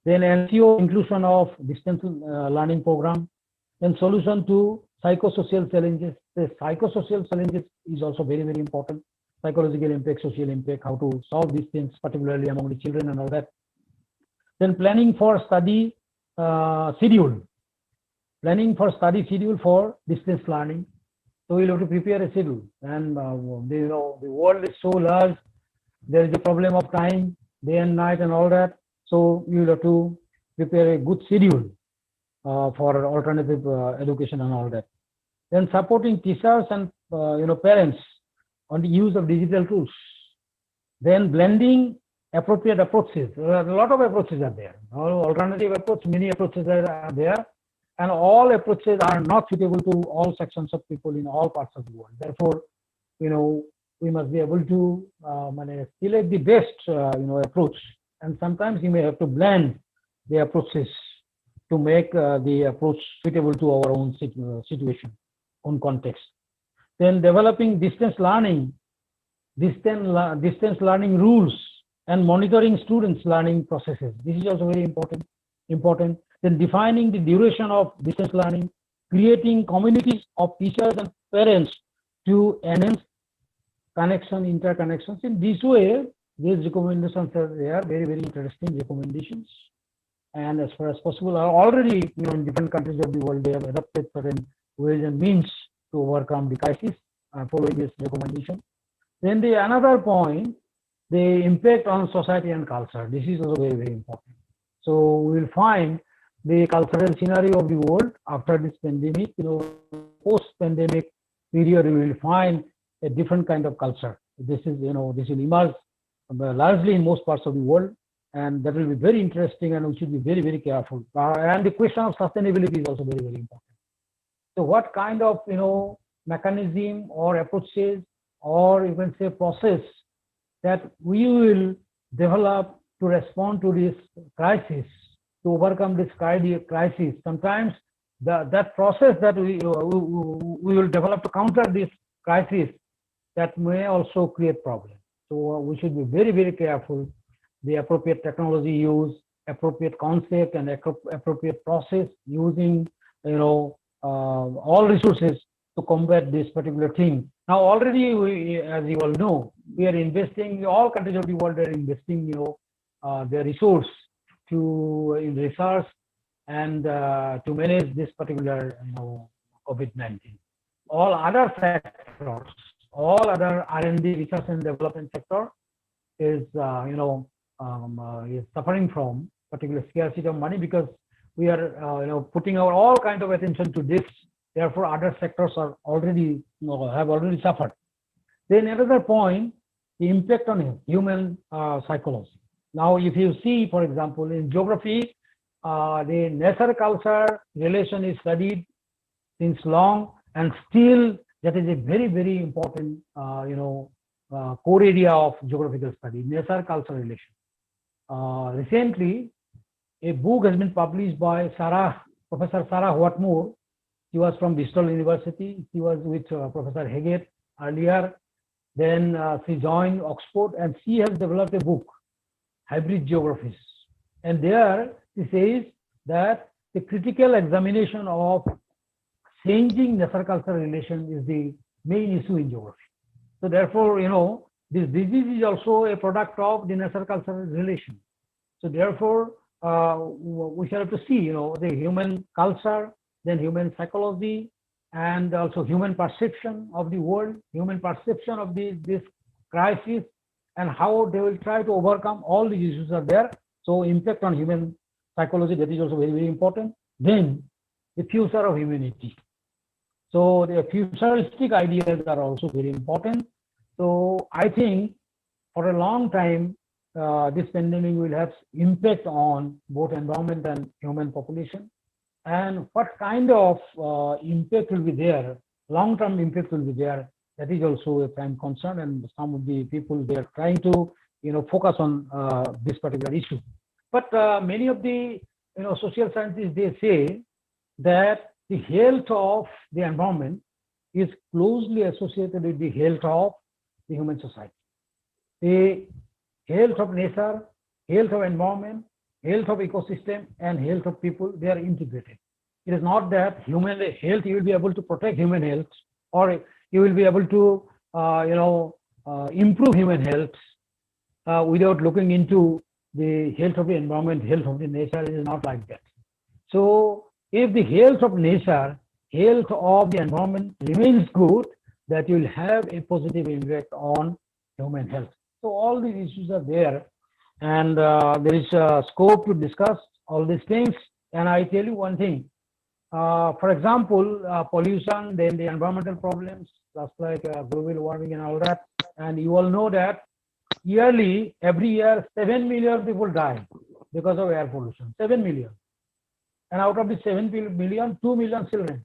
Then ensure inclusion of distance learning program. Then solution to psychosocial challenges. The psychosocial challenges is also very, very important. Psychological impact, social impact, how to solve these things, particularly among the children and all that. Then planning for study schedule. Planning for study schedule for distance learning. So we'll have to prepare a schedule. And the world is so large. There is a problem of time, day and night and all that. So you will have to prepare a good schedule for alternative education and all that. Then supporting teachers and parents on the use of digital tools. Then blending appropriate approaches. A lot of approaches are there. Alternative approach, many approaches are there, and all approaches are not suitable to all sections of people in all parts of the world. Therefore, we must be able to select the best approach, and sometimes you may have to blend the approaches to make the approach suitable to our own situation, own context. Then developing distance learning rules and monitoring students' learning processes. This is also very important. Then defining the duration of distance learning, creating communities of teachers and parents to enhance interconnections. In this way, these recommendations are there, very, very interesting recommendations. And as far as possible, are already in different countries of the world, they have adopted certain ways and means to overcome the crisis following this recommendation. Then another point, the impact on society and culture. This is also very, very important. So we will find the cultural scenario of the world after this pandemic, post-pandemic period, we will find a different kind of culture. This is, this will emerge largely in most parts of the world, and that will be very interesting, and we should be very, very careful. And the question of sustainability is also very, very important. So what kind of, mechanism or approaches, or you can say process, that we will develop to respond to this crisis, to overcome this crisis. Sometimes that process that we will develop to counter this crisis, that may also create problems. So we should be very, very careful. The appropriate technology use, appropriate concept, and appropriate process using, all resources to combat this particular thing. Now, already, as you all know, we are investing. All countries of the world are investing, their resource in research and to manage this particular, COVID-19. All other sectors, all other R&D, research and development sector is, is suffering from particular scarcity of money, because we are, putting our all kind of attention to this. Therefore, other sectors are already, have already suffered. Then another point, the impact on human psychology. Now, if you see, for example, in geography, the nature culture relation is studied since long, and still that is a very, very important, core area of geographical study, nature culture relation. Recently, a book has been published by Professor Sarah Whatmore. She was from Bristol University. She was with Professor Haggett earlier. Then she joined Oxford, and she has developed a book, Hybrid Geographies. And there she says that the critical examination of changing nature-culture relation is the main issue in geography. So therefore, this disease is also a product of the nature-culture relation. So therefore, we shall have to see, the human culture, then human psychology, and also human perception of the world, human perception of this crisis, and how they will try to overcome all these issues are there. So impact on human psychology, that is also very, very important. Then the future of humanity. So the futuristic ideas are also very important. So I think for a long time, this pandemic will have impact on both environment and human population. And what kind of impact will be there, long-term impact will be there, that is also a prime concern. And some of the people, they are trying to focus on this particular issue. But many of the social scientists, they say that the health of the environment is closely associated with the health of the human society. The health of nature, health of environment, health of ecosystem, and health of people, they are integrated. It is not that human health, you will be able to protect human health, or you will be able to improve human health without looking into the health of the environment, health of the nature. It is not like that. So if the health of nature, health of the environment remains good, that will have a positive impact on human health. So all these issues are there, and there is scope to discuss all these things. And I tell you one thing, for example, pollution, then the environmental problems, just like global warming and all that. And you all know that every year, 7 million people die because of air pollution, 7 million. And out of the 7 million, 2 million children.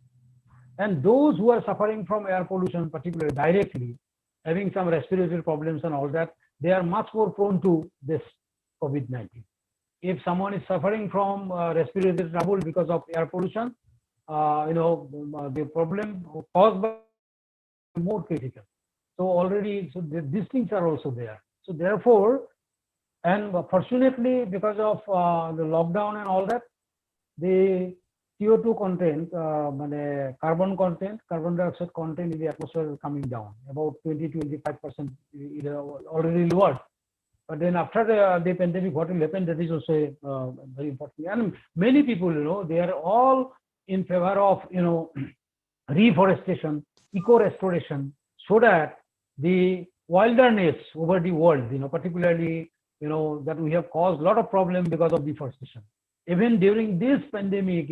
And those who are suffering from air pollution, particularly directly, having some respiratory problems and all that, they are much more prone to this COVID-19. If someone is suffering from respiratory trouble because of air pollution, the problem caused by more critical. So already, these things are also there. So therefore, and fortunately, because of the lockdown and all that, the CO2 content, carbon dioxide content in the atmosphere is coming down, about 20-25%, already lowered. But then after the pandemic, what will happen, that is also very important. And many people, they are all in favor of, reforestation, eco-restoration, so that the wilderness over the world, particularly, that we have caused a lot of problems because of deforestation. Even during this pandemic,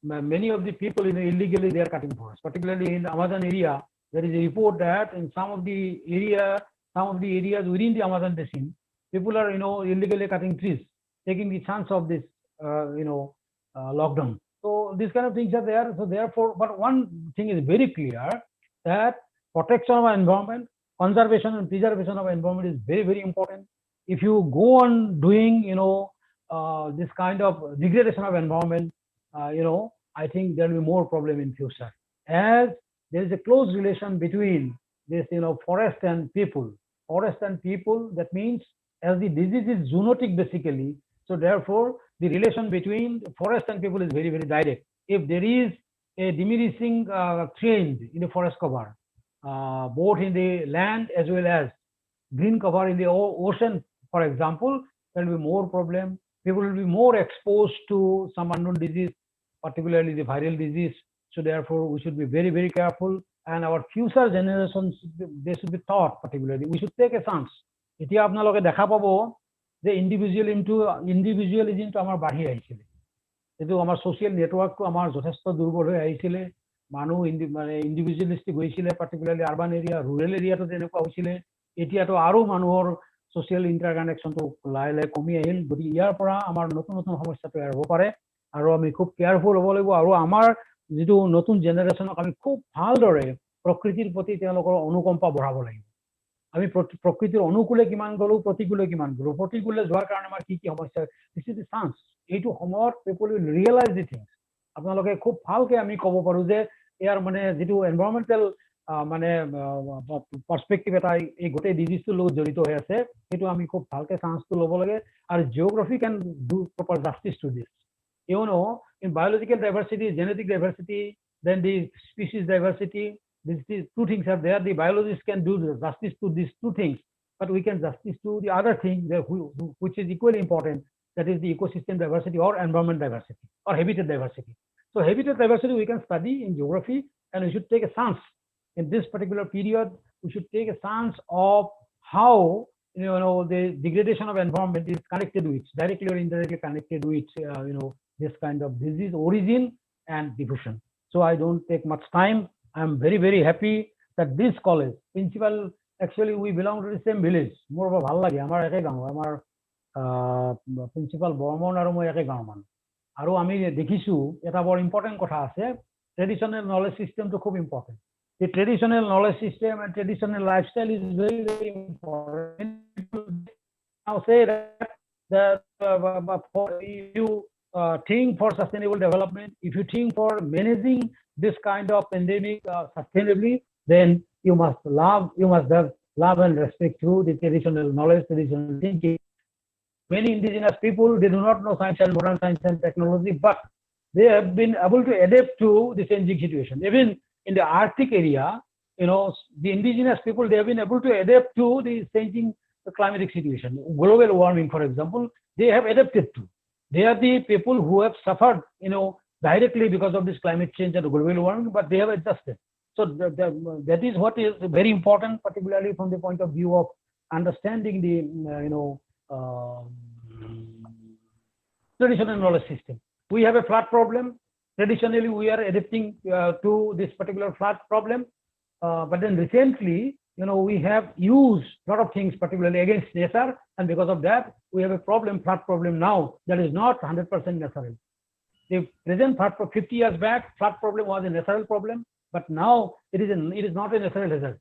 many of the people illegally they are cutting forests, particularly in the Amazon area. There is a report that in some of the areas within the Amazon basin, people are illegally cutting trees, taking the chance of this lockdown. So these kind of things are there. So therefore, but one thing is very clear, that protection of our environment, conservation and preservation of environment is very, very important. If you go on doing this kind of degradation of environment, I think there will be more problem in future, as there is a close relation between this, forest and people. Forest and people, that means as the disease is zoonotic basically, so therefore the relation between forest and people is very, very direct. If there is a diminishing trend in the forest cover, both in the land as well as green cover in the ocean, for example, there will be more problem. People will be more exposed to some unknown disease, particularly the viral disease. So therefore, we should be very, very careful. And our future generations, they should be taught, particularly. We should take a chance. এতিয়া আপোনালোকে দেখা পাব যে ইণ্ডিভিজুৱেলিজিমটো আমাৰ বাঢ়ি আহিছিলে, কিন্তু আমাৰ ছ'চিয়েল নেটৱৰ্কটো আমাৰ যথেষ্ট দুৰ্বল হৈ আহিছিলে, মানুহ ইণ্ডিভিজুৱেলিষ্টিক হৈছিলে, পাৰ্টিকুলাৰলি আৰ্বান এৰিয়া, ৰুৰেল এৰিয়াটো তেনেকুৱা হৈছিলে। এতিয়াতো আৰু মানুহৰ social interconnection to লাহে কমি আহিল গতি ইয়াৰ পৰা আমাৰ নতুন নতুন সমস্যা তৈয়াৰ হ'ব পাৰে আৰু আমি খুব কেয়াৰফুল হ'ব লাগিব আৰু আমাৰ যেটো নতুন জেনাৰেশনক আমি খুব ভালদৰে প্ৰকৃতিৰ প্ৰতি তেওঁলোকৰ অনুকম্পা বঢ়াব লাগিব আমি প্ৰকৃতিৰ অনুকূলে কিমান গলো প্ৰতিকূলে কিমান গলো প্ৰতিকূলে যোৱাৰ কাৰণে আমাৰ কি সমস্যা দিস ইজ দ্য চান্স এইটো সময়ত people will realise the things আপোনালোকে খুব ভালকে আমি ক'ব পাৰো যে ইয়াৰ মানে যেটো এনভাইৰনমেন্টাল মানে পার্সপেক্টিভ এটা এই গোটেই ডিজিজটোৰ লগত জড়িত হৈ আছে সেইটো আমি খুব ভালকে চান্সটো ল'ব লাগে আৰু geography can do proper justice to this you know in biological diversity genetic diversity then the species diversity these two things are there the biologists can do justice to these two things but we can justice to the other thing which is equally important that is the ecosystem diversity or environment diversity or habitat diversity so habitat diversity we can study in geography and we should take a chance in this particular period we should take a chance of how the degradation of environment is connected with directly or indirectly connected with this kind of disease origin and diffusion so I don't take much time I am very very happy that this college principal actually we belong to the same village more of a ভাল লাগে আমাৰ একে গাঁও আমাৰ principal Barman আৰু মই একে গাঁও মানুহ আৰু আমি দেখিছো এটা বৰ ইম্পৰ্টেন্ট কথা আছে ট্ৰেডিশনাল নলেজ সিস্টেমটো খুব important the traditional knowledge system and traditional lifestyle is very very important now say that for you think for sustainable development if you think for managing this kind of pandemic sustainably then you must have love and respect to the traditional knowledge traditional thinking many indigenous people they do not know science and modern science and technology but they have been able to adapt to the changing situation even in the Arctic area the indigenous people they have been able to adapt to the changing climatic situation global warming for example they have adapted to they are the people who have suffered directly because of this climate change and global warming but they have adjusted so that is what is very important particularly from the point of view of understanding the traditional knowledge system we have a flood problem traditionally we are adapting to this particular flood problem but then recently we have used a lot of things particularly against nature and because of that we have a flood problem now that is not 100% natural the present flood 50 years back flood problem was a natural problem but now it is not a natural result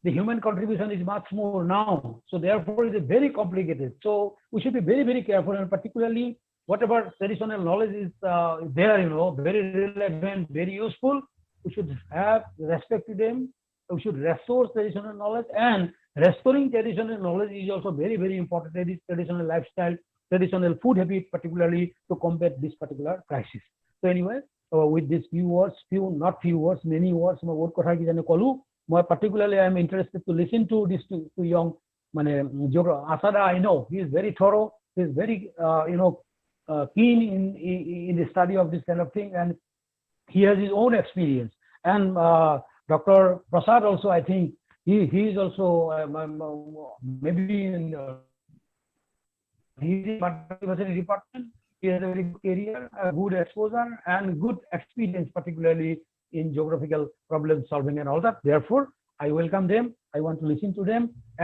the human contribution is much more now so therefore it is very complicated so we should be very very careful and particularly whatever traditional knowledge is there very relevant very useful we should have respect to them we should restore traditional knowledge and restoring traditional knowledge is also very very important that is traditional lifestyle traditional food habit particularly to combat this particular crisis so anyway with these few words many words my word kotha ki jane kolu moi particularly I am interested to listen to this to young mane Asada I know he is very thorough he is very keen in the study of this kind of thing and he has his own experience and Dr. Prasad also I think he is also maybe in he is in biodiversity department he has a very good career a good exposure and good experience particularly in geographical problem solving and all that therefore I welcome them I want to listen to them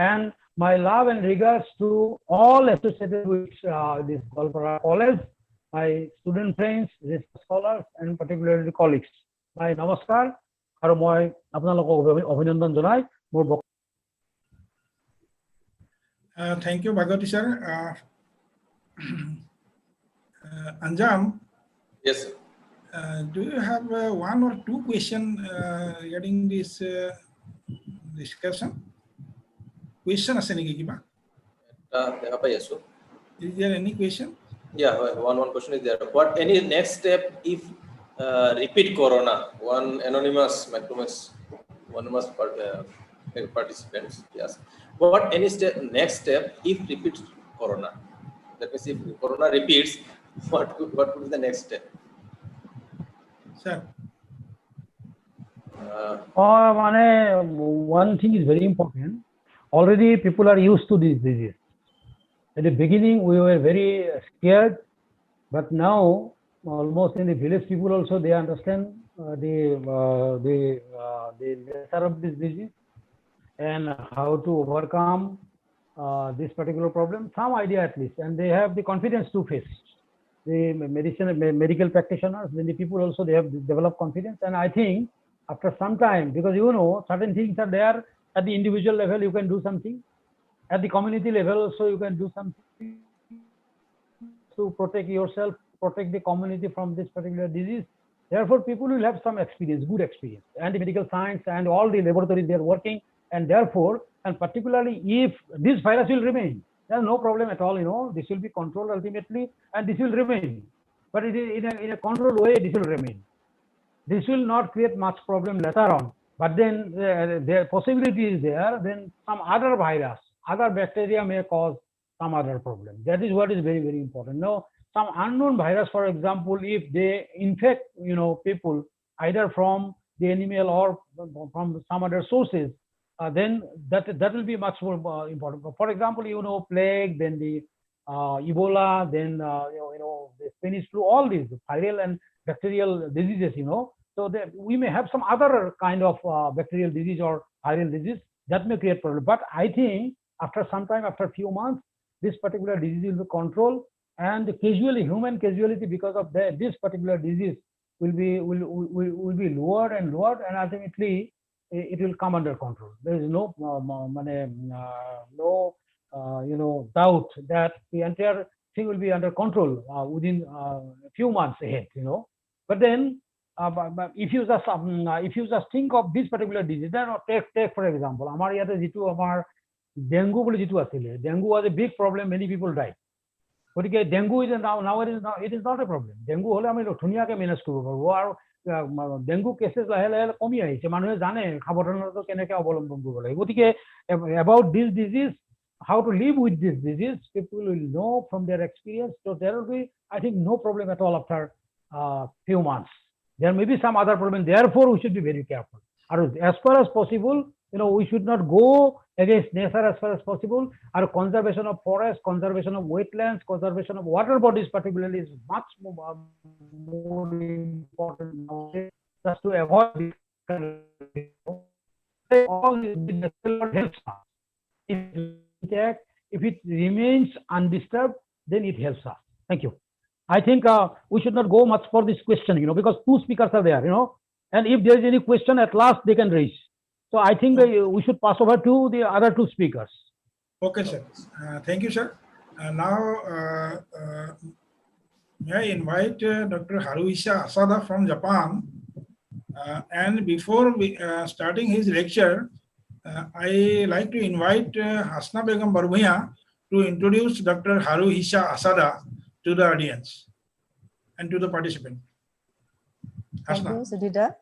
and my love and regards to all associated with this Goalpara college, my student friends, research scholars, and particularly colleagues. My namaskar, and I abhinandan janai. Thank you, Bhagwati sir. Anjam. Yes, sir. Do you have one or two questions regarding this discussion? Question আছে নেকি কিবা? দেখা পাই আছো. Is there any question? Yeah, one question is there. What any next step if repeat corona? One anonymous participants. Yes. What any next step if repeat corona? That means if corona repeats, what would be the next step? Sir. One thing is very important. Already people are used to this disease. At the beginning, we were very scared, but now almost in the village people also they understand the nature of this disease and how to overcome this particular problem, some idea at least, and they have the confidence to face. The medical practitioners, then the people also, they have developed confidence. And I think after some time, because certain things are there at the individual level, you can do something. At the community level also, you can do something to protect yourself, protect the community from this particular disease. Therefore, people will have some experience, good experience, and the medical science and all the laboratories they are working. And therefore, and particularly if this virus will remain, there's no problem at all. This will be controlled ultimately, and this will remain. But it is in a controlled way, this will remain. This will not create much problem later on. But then the possibility is there. Then some other virus, other bacteria may cause some other problem. That is what is very, very important. Now, some unknown virus, for example, if they infect, people either from the animal or from some other sources, then that will be much more important. For example, plague, then the Ebola, then the Spanish flu, all these viral and bacterial diseases. So that we may have some other kind of bacterial disease or viral disease that may create problem. But I think after some time, after a few months, this particular disease will be controlled, and the human casualty because of this particular disease will be lowered and lowered, and ultimately it will come under control. There is no doubt that the entire thing will be under control within a few months ahead. But then if you just think of this particular disease, then take for example, our dengue dengue was a big problem. Many people died. But dengue is now it is not a problem. Dengue hole আমি ধুনিয়াকে manage কৰিব পাৰো আৰু dengue কেसेছ লাহে লাহে কমি আহিছে মানুহে জানে সাৱধানতা কেনেকৈ অৱলম্বন কৰিব লাগে গতিকে about this disease, how to live with this disease, people will know from their experience. So there will be, I think, no problem at all after few months. There may be some other problem. Therefore, we should be very careful. As far as possible, we should not go against nature as far as possible. Our conservation of forest, conservation of wetlands, conservation of water bodies particularly is much more important nowadays, just to avoid all this helps us. If it remains undisturbed, then it helps us. Thank you. I think we should not go much for this question, because two speakers are there, and if there is any question at last, they can raise. So I think we should pass over to the other two speakers. Okay, sir. Thank you, sir. Now, may I invite Dr. Haruhisa Asada from Japan. And before starting his lecture, I like to invite Hasna Begum Barbuya to introduce Dr. Haruhisa Asada to the audience and to the participant. Hasna. Thank you, Sudhita.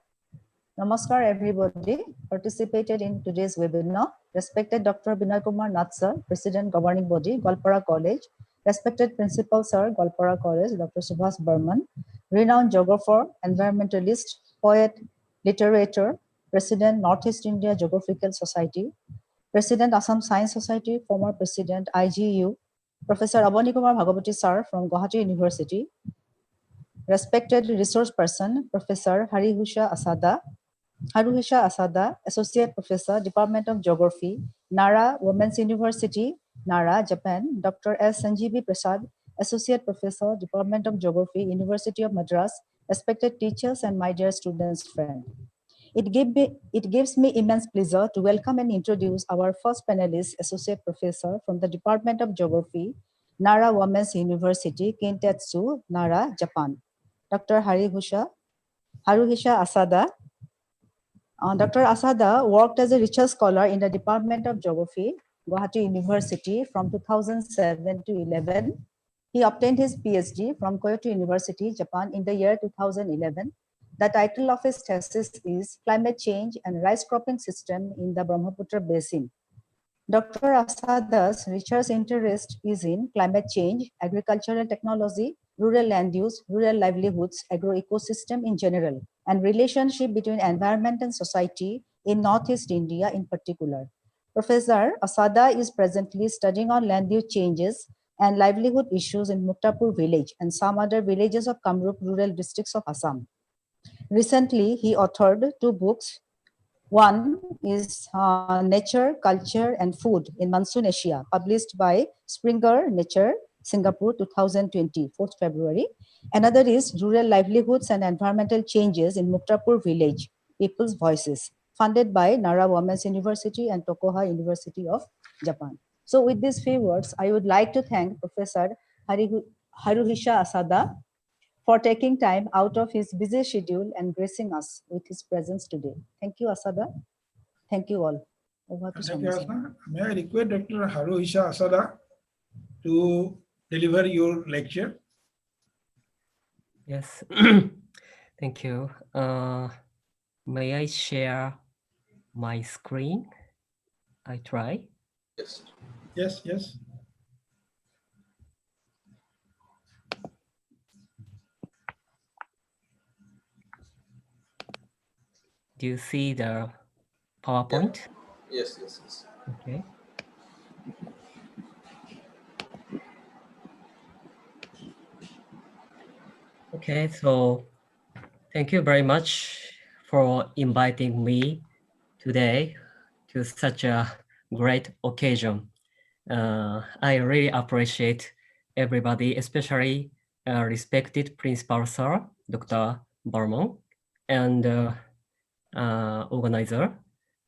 Namaskar, everybody participated in today's webinar. Respected Dr. Binay Kumar Nath sir, President Governing Body, Goalpara College. Respected Principal Sir, Goalpara College, Dr. Subhas Burman. Renowned geographer, environmentalist, poet, literator, President Northeast India Geographical Society, President Assam Science Society, former President IGU, Professor Abani Kumar Bhagavati sir from Guwahati University. Respected resource person, Professor Haruhisa Asada, Associate Professor, Department of Geography, Nara Women's University, Nara, Japan. Dr. S. Sanjeevi Prasad, Associate Professor, Department of Geography, University of Madras. Respected teachers and my dear students, friend. It gives me immense pleasure to welcome and introduce our first panelist, Associate Professor from the Department of Geography, Nara Women's University, Kintetsu, Nara, Japan. Dr. Haruhisa Asada. Dr. Asada worked as a research scholar in the Department of Geography, Guwahati University from 2007 to 11. He obtained his PhD from Kyoto University, Japan in the year 2011. The title of his thesis is Climate Change and Rice Cropping System in the Brahmaputra Basin. Dr. Asada's research interest is in climate change, agricultural technology, rural land use, rural livelihoods, agro-ecosystem in general, and relationship between environment and society in Northeast India in particular. Professor Asada is presently studying on land use changes and livelihood issues in Muktapur village and some other villages of Kamrup rural districts of Assam. Recently, he authored 2 books, One is Nature, Culture and Food in Monsoon Asia, published by Springer Nature, Singapore, 2020, 4th February. Another is Rural Livelihoods and Environmental Changes in Muktapur Village, People's Voices, funded by Nara Women's University and Tokuha University of Japan. So with these few words, I would like to thank Professor Haruhisha Asada for taking time out of his busy schedule and gracing us with his presence today. Thank you, Asada. Thank you all. Over to Thank you, Swami. Asma. May I request Dr. Haruhisha Asada to deliver your lecture? Yes. Thank you. May I share my screen? I try. Yes. Yes, yes. Do you see the PowerPoint? Yes, yes, yes. Okay. Okay, so thank you very much for inviting me today to such a great occasion. I really appreciate everybody, especially respected Principal Sir, Dr. Barmon, and organizer,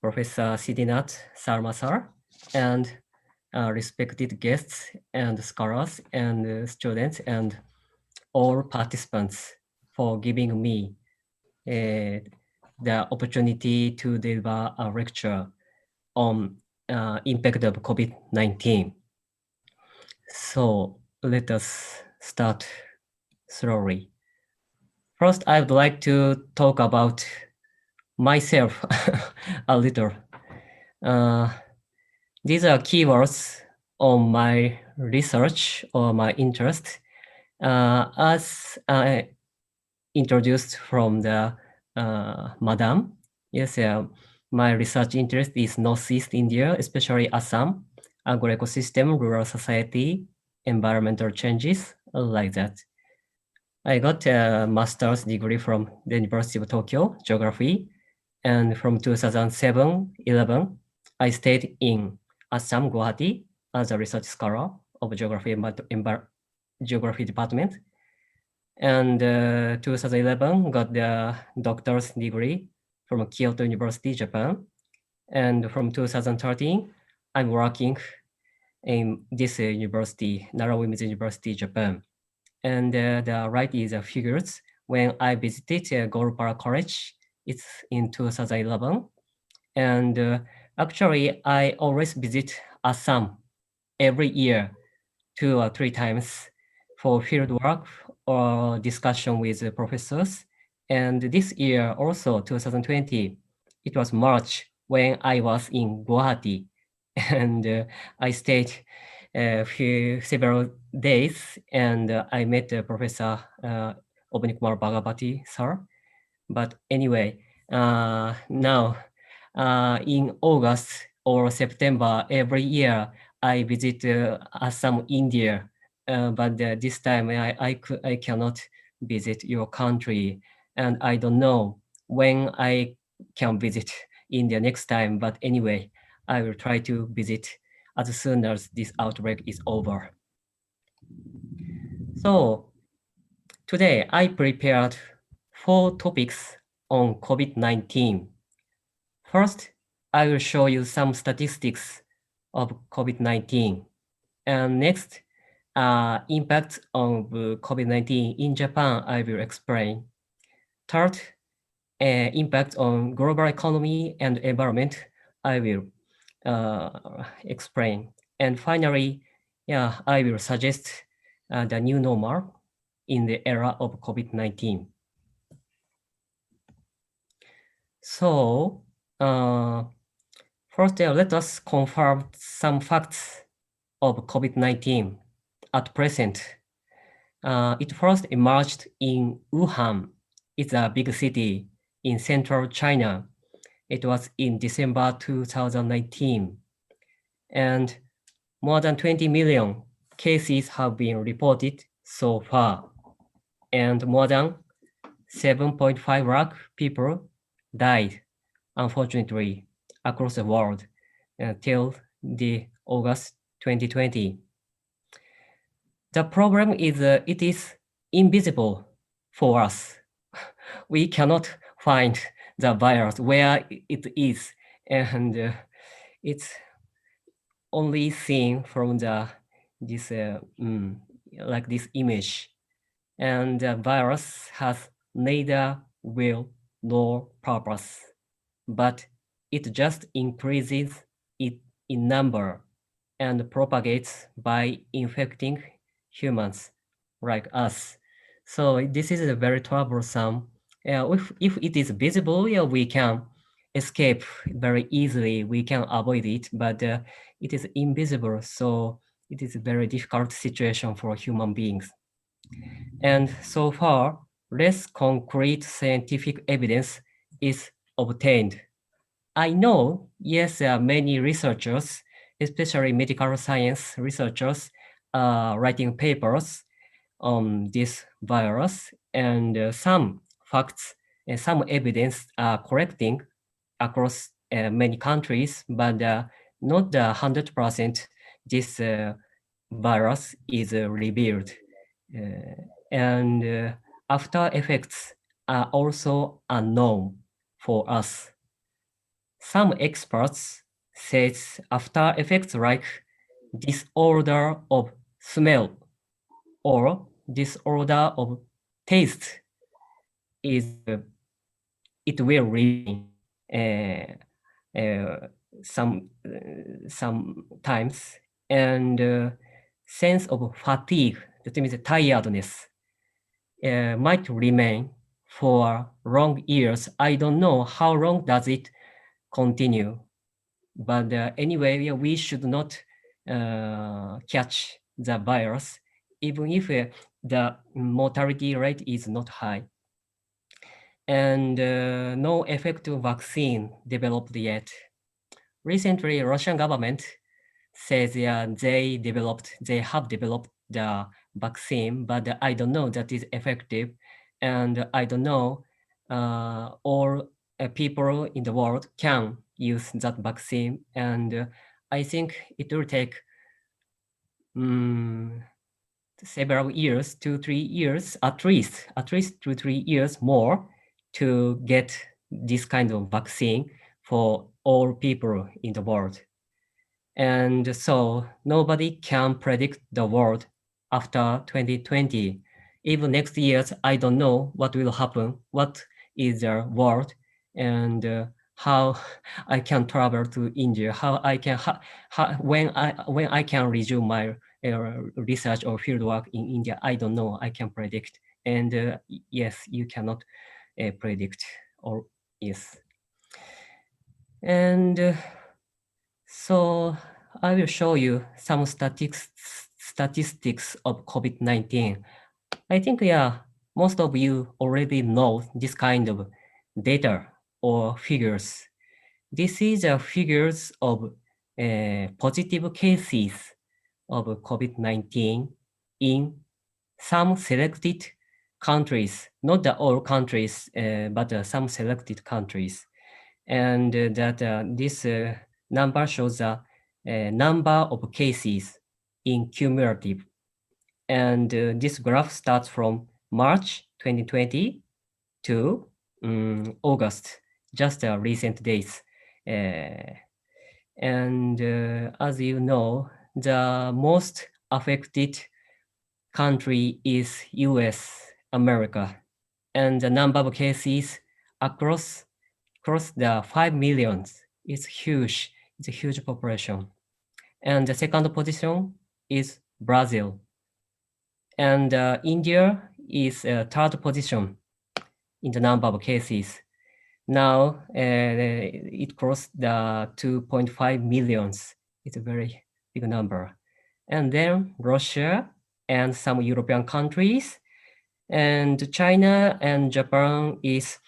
Professor Sidinath Sarma Sir, and respected guests and scholars and students and all participants for giving me the opportunity to deliver a lecture on impact of COVID-19. So let us start slowly. First, I would like to talk about myself a little. These are keywords on my research or my interest. As introduced from the Madam, yes, my research interest is Northeast India, especially Assam, agroecosystem, rural society, environmental changes, like that. I got a master's degree from the University of Tokyo, geography, and from 2007-11, I stayed in Assam, Guwahati, as a research scholar of geography geography department. And 2011, got the doctor's degree from Kyoto University, Japan. And from 2013, I'm working in this university, Nara Women's University, Japan. And the right is figures. When I visited Goalpara College, it's in 2011. And actually, I always visit Assam every year, 2 or 3 times for field work or discussion with the professors. And this year also, 2020, it was March when I was in Guwahati, and I stayed several days, and I met Professor Obanikumar Bhagavati sir. But anyway, now in August or September every year, I visit Assam, India. But this time I cannot visit your country, and I don't know when I can visit India next time. But anyway, I will try to visit as soon as this outbreak is over. So today I prepared 4 topics on COVID-19. First, I will show you some statistics of COVID-19. And next, impact of COVID-19 in Japan, I will explain. Third, impact on global economy and environment, I will explain. And finally, I will suggest the new normal in the era of COVID-19. So first, let us confirm some facts of COVID-19 at present. It first emerged in Wuhan. It's a big city in central China. It was in December 2019. And more than 20 million cases have been reported so far. And more than 7.5 lakh people died unfortunately, across the world till the August 2020. The problem is it is invisible for us. We cannot find the virus where it is, and it's only seen from this like this image. And the virus has neither will nor purpose, but it just increases it in number and propagates by infecting humans like us. So this is a very troublesome. If it is visible, yeah, we can escape very easily. We can avoid it, but it is invisible, so it is a very difficult situation for human beings. And so far, less concrete scientific evidence is obtained. I know, yes, there are many researchers, especially medical science researchers, writing papers on this virus, and some facts and some evidence are collecting across many countries, but not the 100% this virus is revealed. And after effects are also unknown for us. Some experts say after effects like disorder of smell or disorder of taste is it will remain sometimes, and sense of fatigue, that means tiredness, might remain for long years. I don't know how long does it continue, but anyway, we should not catch the virus, even if the mortality rate is not high. And no effective vaccine developed yet. Recently, Russian government says they have developed the vaccine, but I don't know that is effective, and I don't know all people in the world can use that vaccine, and I think it will take several years, 2-3 years, at least 2-3 years more to get this kind of vaccine for all people in the world. And so nobody can predict the world after 2020. Even next year, I don't know what will happen, what is the world, and how I can travel to India, how I can when I can resume my research or fieldwork in India. I don't know. I can predict, and yes, you cannot predict, or yes. And so I will show you some statistics of COVID-19. I think, yeah, most of you already know this kind of data or figures. This is the figures of positive cases of COVID-19 in some selected countries, not the all countries, but some selected countries. And that this number shows the number of cases in cumulative. And this graph starts from March 2020 to August, just recent days. And as you know, the most affected country is US, America. And the number of cases across the 5 million is huge. It's a huge population. And the second position is Brazil. And India is third position in the number of cases. Now it crossed the 2.5 millions. It's a very big number. And then Russia and some European countries, and China and Japan is,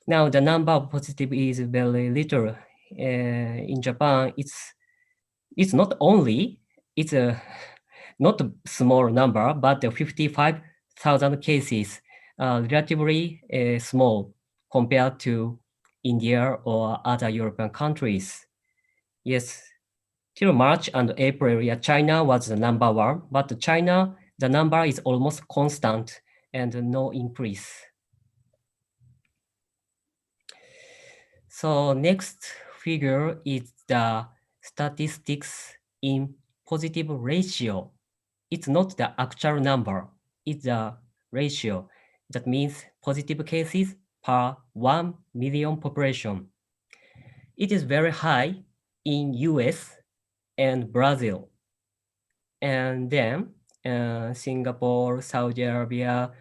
now the number of positive is very little. In Japan, it's not only, it's a not a small number, but 55,000 cases, relatively small compared to India or other European countries. Yes, till March and April, yeah, China was the number one, but China, the number is almost constant and no increase. So next figure is the statistics in positive ratio. It's not the actual number, it's the ratio. That means positive cases per 1 million population. It is very high in US and Brazil. And then Singapore, Saudi Arabia,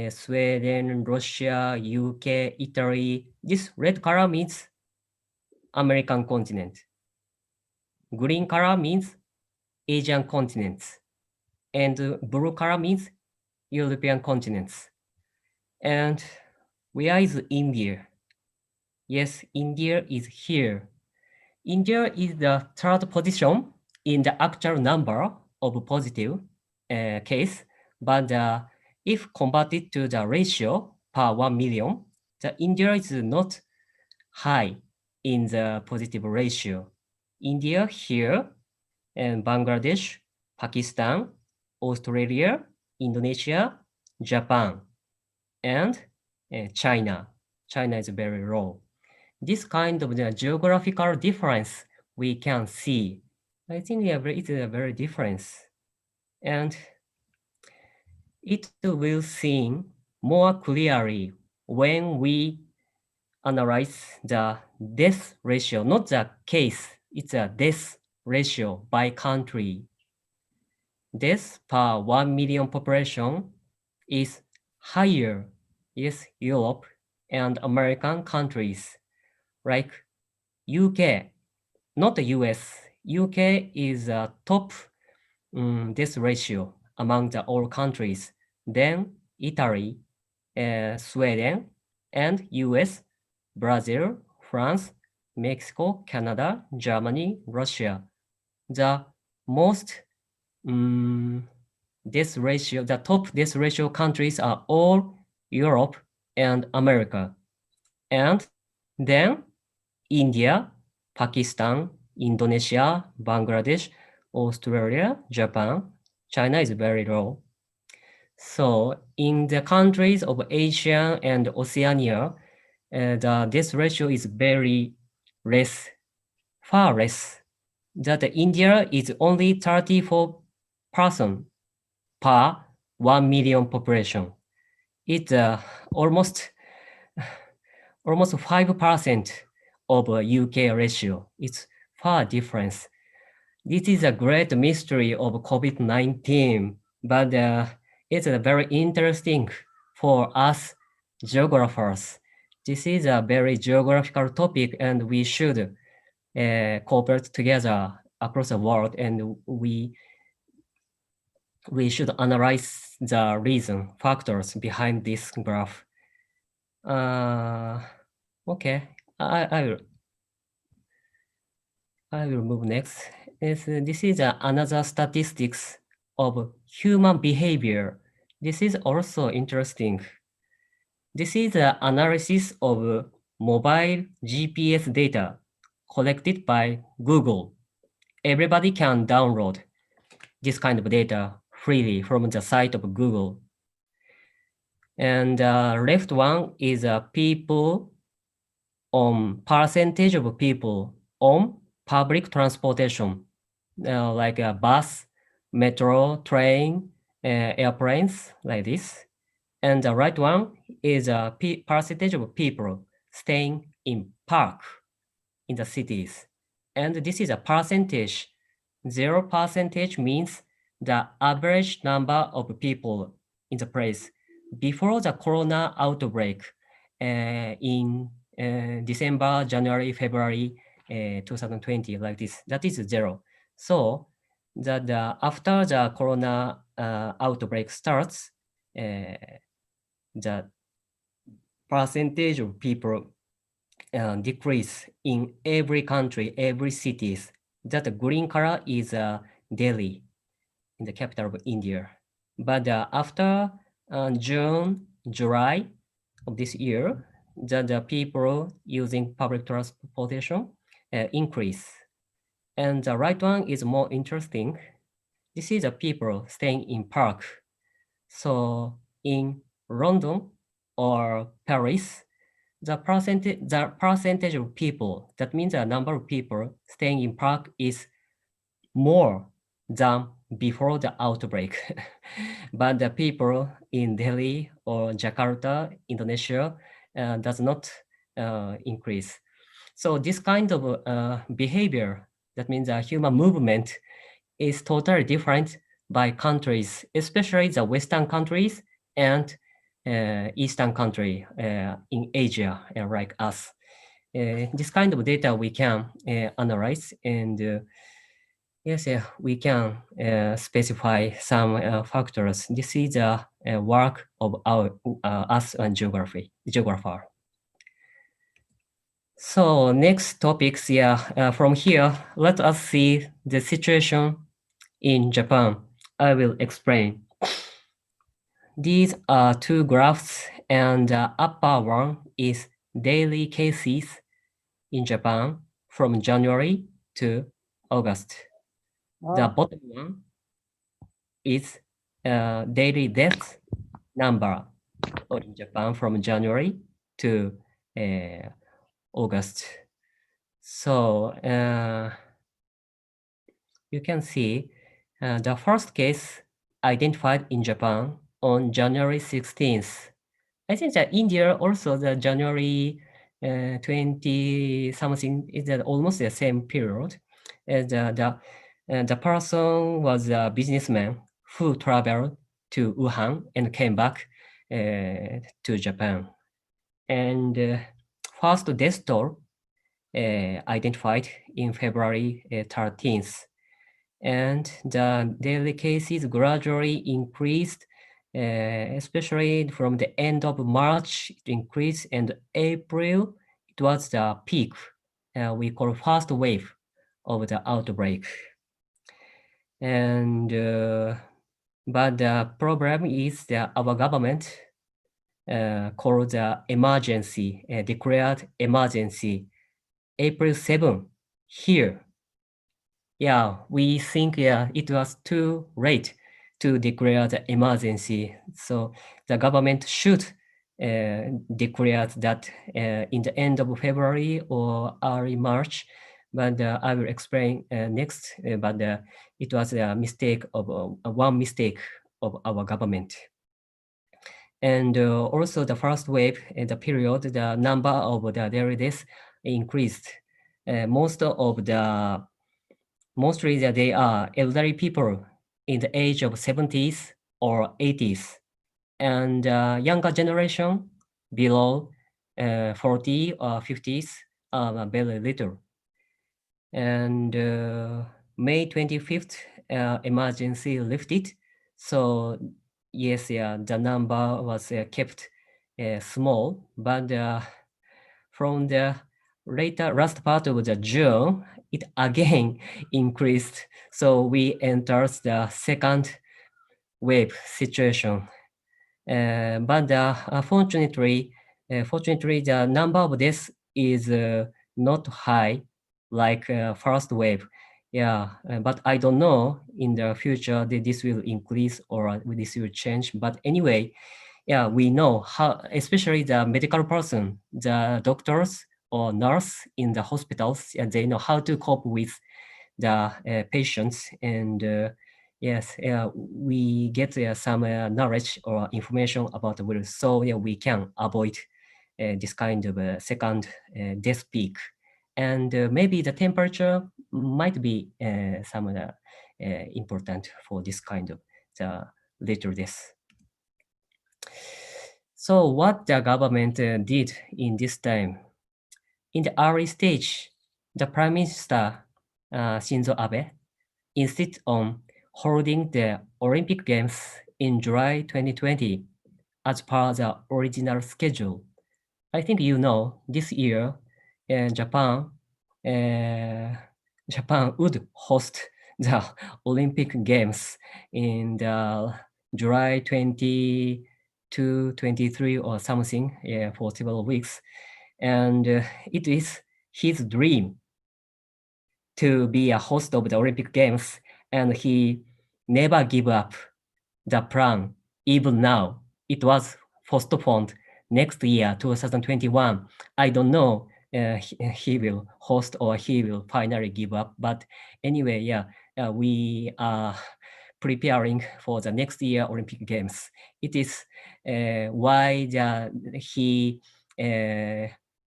Sweden, Russia, UK, Italy. This red color means American continent. Green color means Asian continents. And blue color means European continents. And where is India? Yes, India is here. India is the third position in the actual number of positive case, but if converted to the ratio per 1 million, the India is not high in the positive ratio. India here, and Bangladesh, Pakistan, Australia, Indonesia, Japan, and China. China is very low. This kind of the geographical difference we can see. I think it's a very difference. And it will seem more clearly when we analyze the death ratio, not the case, it's a death ratio by country. Death per 1 million population is higher, yes, Europe and American countries, like UK, not the US. UK is a top death ratio among the all countries. Then Italy, Sweden, and US, Brazil, France, Mexico, Canada, Germany, Russia. The most death ratio, the top death ratio countries are all Europe and America. And then India, Pakistan, Indonesia, Bangladesh, Australia, Japan, China is very low. So in the countries of Asia and Oceania, the death ratio is very less, far less. That India is only 34 person per 1 million population. It's almost 5% of UK ratio. It's far difference. This is a great mystery of COVID-19, but it's very interesting for us geographers. This is a very geographical topic, and we should cooperate together across the world, and we should analyze the reason, factors behind this graph. Okay, I will move next. This is another statistics of human behavior. This is also interesting. This is an analysis of mobile GPS data collected by Google. Everybody can download this kind of data freely from the site of Google. And left one is people on percentage of people on public transportation, like a bus, metro, train, airplanes, like this. And the right one is a percentage of people staying in park in the cities. And this is a percentage. 0% means the average number of people in the place before the corona outbreak in December, January, February 2020, like this. That is 0. So that after the corona outbreak starts, the percentage of people decrease in every country, every cities. That green color is Delhi, in the capital of India. But after June, July of this year, the people using public transportation increase. And the right one is more interesting. This is the people staying in park. So in London or Paris, the percentage of people, that means the number of people staying in park is more than before the outbreak. But the people in Delhi or Jakarta, Indonesia, does not increase. So this kind of behavior, that means a human movement, is totally different by countries, especially the Western countries and Eastern country in Asia, like us. This kind of data we can analyze, and yes, we can specify some factors. This is the work of our us and geographer. So next topics, from here, let us see the situation in Japan. I will explain. These are two graphs, and the upper one is daily cases in Japan from January to August. The bottom one is daily death number in Japan from January to August. So you can see the first case identified in Japan on January 16th. I think that India also the January 20 something is almost the same period. And the person was a businessman who traveled to Wuhan and came back to Japan. And first death toll identified in February 13th. And the daily cases gradually increased, especially from the end of March, it increased, and April, it was the peak. We call first wave of the outbreak. And but the problem is that our government called the emergency, declared emergency, April 7 here. Yeah, we think it was too late to declare the emergency. So the government should declare that in the end of February or early March. But I will explain next. But it was a mistake of one mistake of our government. And also the first wave in the period, the number of the daily deaths increased. Mostly they are elderly people in the age of 70s or 80s, and younger generation below 40 or 50s are very little. And May 25th, emergency lifted. So yes, the number was kept small, but from the last part of the June, it again increased. So we entered the second wave situation. But fortunately, the number of deaths is not high like first wave. But I don't know in the future that this will increase or this will change. But anyway, we know how, especially the medical person, the doctors or nurse in the hospitals, they know how to cope with the patients. And yes, we get some knowledge or information about the virus, so we can avoid this kind of second death peak. And maybe the temperature might be some important for this kind of the later death. So what the government did in this time? In the early stage, the Prime Minister Shinzo Abe insisted on holding the Olympic Games in July 2020 as per the original schedule. I think you know this year Japan would host the Olympic Games in the July 2021 223 or something for several weeks. And it is his dream to be a host of the Olympic Games, and he never give up the plan. Even now, it was postponed next year, 2021. I don't know he will host or he will finally give up. But anyway, yeah, we are preparing for the next year Olympic Games. It is why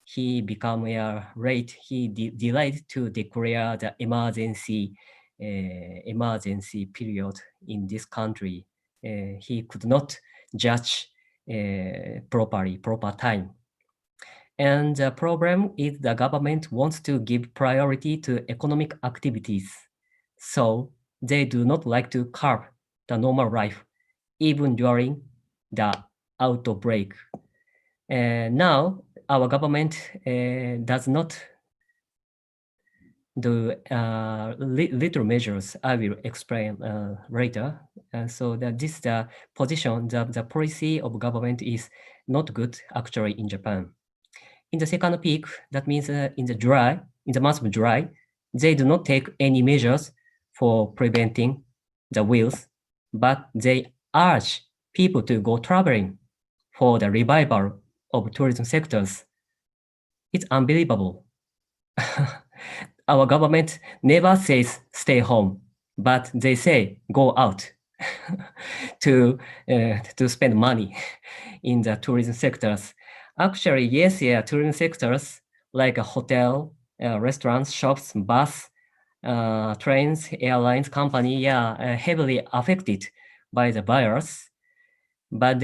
he become late. He delayed to declare the emergency period in this country. He could not judge proper time. And the problem is the government wants to give priority to economic activities. So they do not like to curb the normal life, even during the outbreak. Now, our government does not do little measures. I will explain later. So that this the position, the policy of government is not good actually in Japan. In the second peak, that means in the month of July, they do not take any measures for preventing the wheels, but they urge people to go traveling for the revival of tourism sectors. It's unbelievable. Our government never says stay home, but they say go out to spend money in the tourism sectors. Actually, yes, tourism sectors like a hotel, restaurants, shops, bus, trains, airlines, company, heavily affected by the virus. But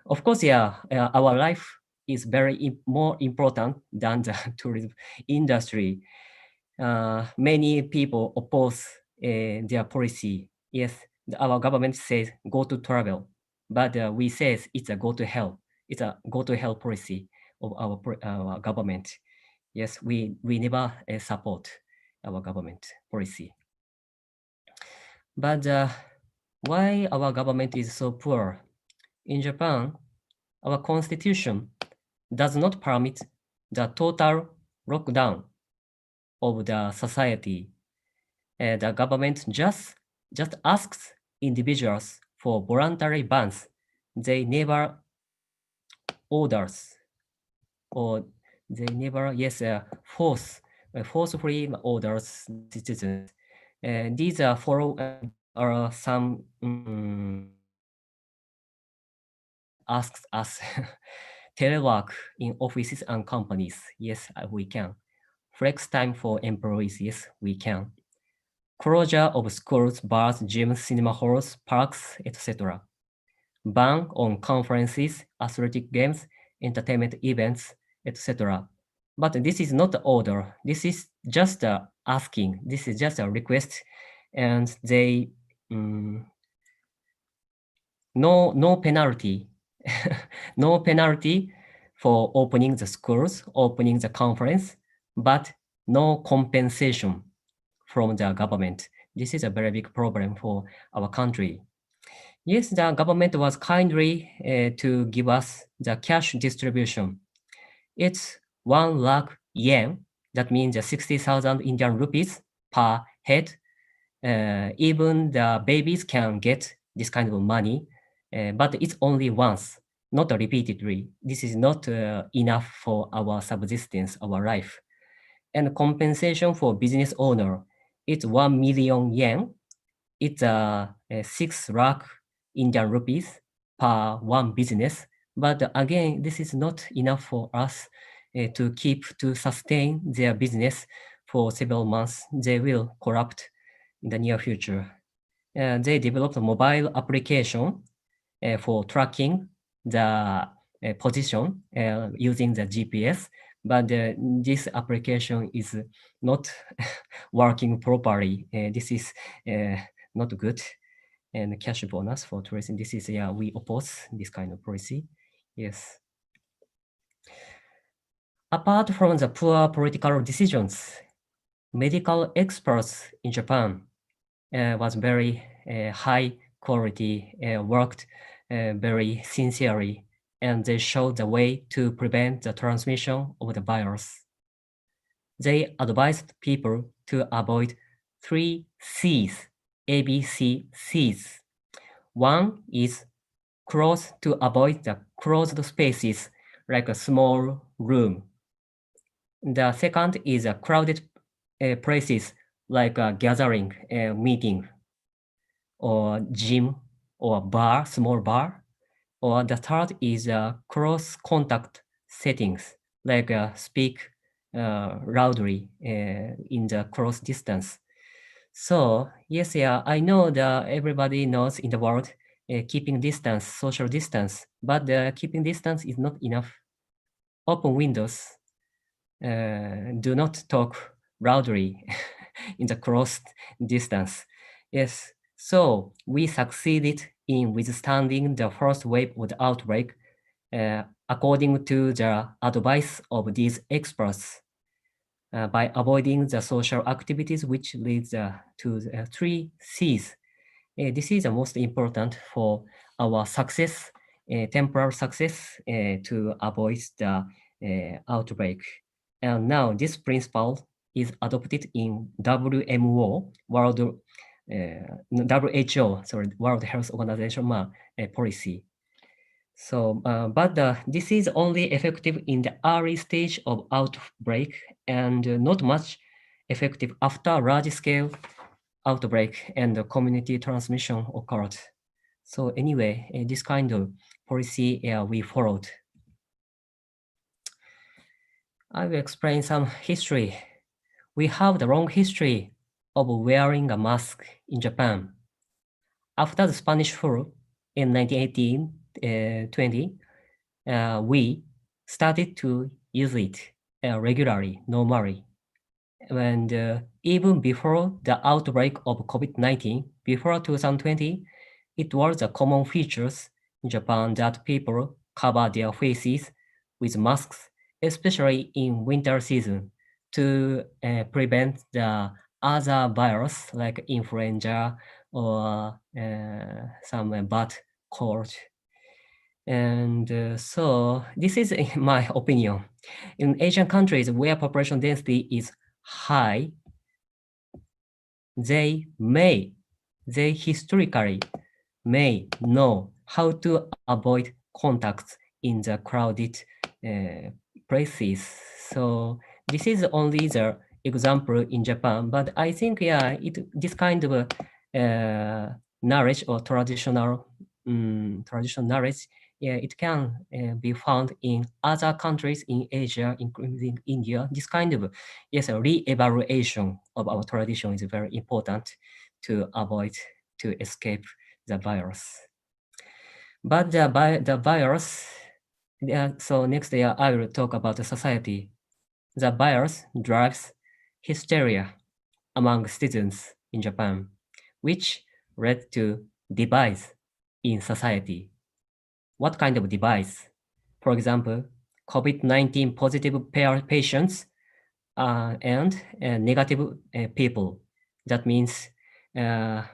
of course, our life is very more important than the tourism industry. Many people oppose their policy. Yes, our government says go to travel, but we say it's a go to hell. It's a go to hell policy of our government. Yes, we never support our government policy. But why our government is so poor? In Japan, our constitution does not permit the total lockdown of the society. The government just asks individuals for voluntary bans. They never orders, or they never forcefully orders citizens. These are some asks us telework in offices and companies. Yes, we can. Flex time for employees. Yes, we can. Closure of schools, bars, gyms, cinema halls, parks, etc. Ban on conferences, athletic games, entertainment events, etc. But this is not the order. This is just asking. This is just a request, and they no penalty, no penalty for opening the schools, opening the conference, but no compensation from the government. This is a very big problem for our country. Yes, the government was kindly to give us the cash distribution. It's 1 lakh yen. That means 60,000 Indian rupees per head. Even the babies can get this kind of money, but it's only once, not repeatedly. This is not enough for our subsistence, our life. And compensation for business owner, it's 1 million yen. It's 6 lakh Indian rupees per one business. But again, this is not enough for us to sustain their business for several months. They will corrupt in the near future. They developed a mobile application for tracking the position using the GPS, but this application is not working properly. This is not good. And cash bonus for tourism. This is, we oppose this kind of policy. Yes. Apart from the poor political decisions, medical experts in Japan was very high quality, worked very sincerely, and they show the way to prevent the transmission of the virus. They advised people to avoid 3 C's, ABC C's. One is close to avoid the closed spaces like a small room. The second is crowded places like a gathering, meeting, or gym, or bar, small bar. Or the third is close contact settings, like speak loudly in the close distance. So yes, yeah, I know that everybody knows in the world keeping distance, social distance, but keeping distance is not enough. Open windows, do not talk loudly in the close distance. Yes, so we succeeded in withstanding the first wave of the outbreak according to the advice of these experts by avoiding the social activities which leads to the 3 C's. This is the most important for our success, temporal success to avoid the outbreak. And now this principle is adopted in WHO, WHO, sorry, World Health Organization policy. So, but this is only effective in the early stage of outbreak and not much effective after large-scale outbreak and community transmission occurred. So anyway, this kind of policy we followed. I will explain some history. We have the long history of wearing a mask in Japan. After the Spanish flu in 1918-20, we started to use it regularly, normally. And even before the outbreak of COVID-19, before 2020, it was a common features in Japan that people cover their faces with masks, especially in winter season, to prevent the other virus like influenza or some bad cold. And so this is my opinion. In Asian countries where population density is high, they historically may know how to avoid contacts in the crowded places. So this is only the example in Japan, but I think, yeah, this kind of knowledge or traditional knowledge, yeah, it can be found in other countries in Asia, including India. This kind of, yes, a re-evaluation of our tradition is very important to avoid, to escape the virus. But the virus, so next year I will talk about the society. The virus drives hysteria among citizens in Japan, which led to divides in society. What kind of device? For example, COVID-19 positive patients and negative people. That means it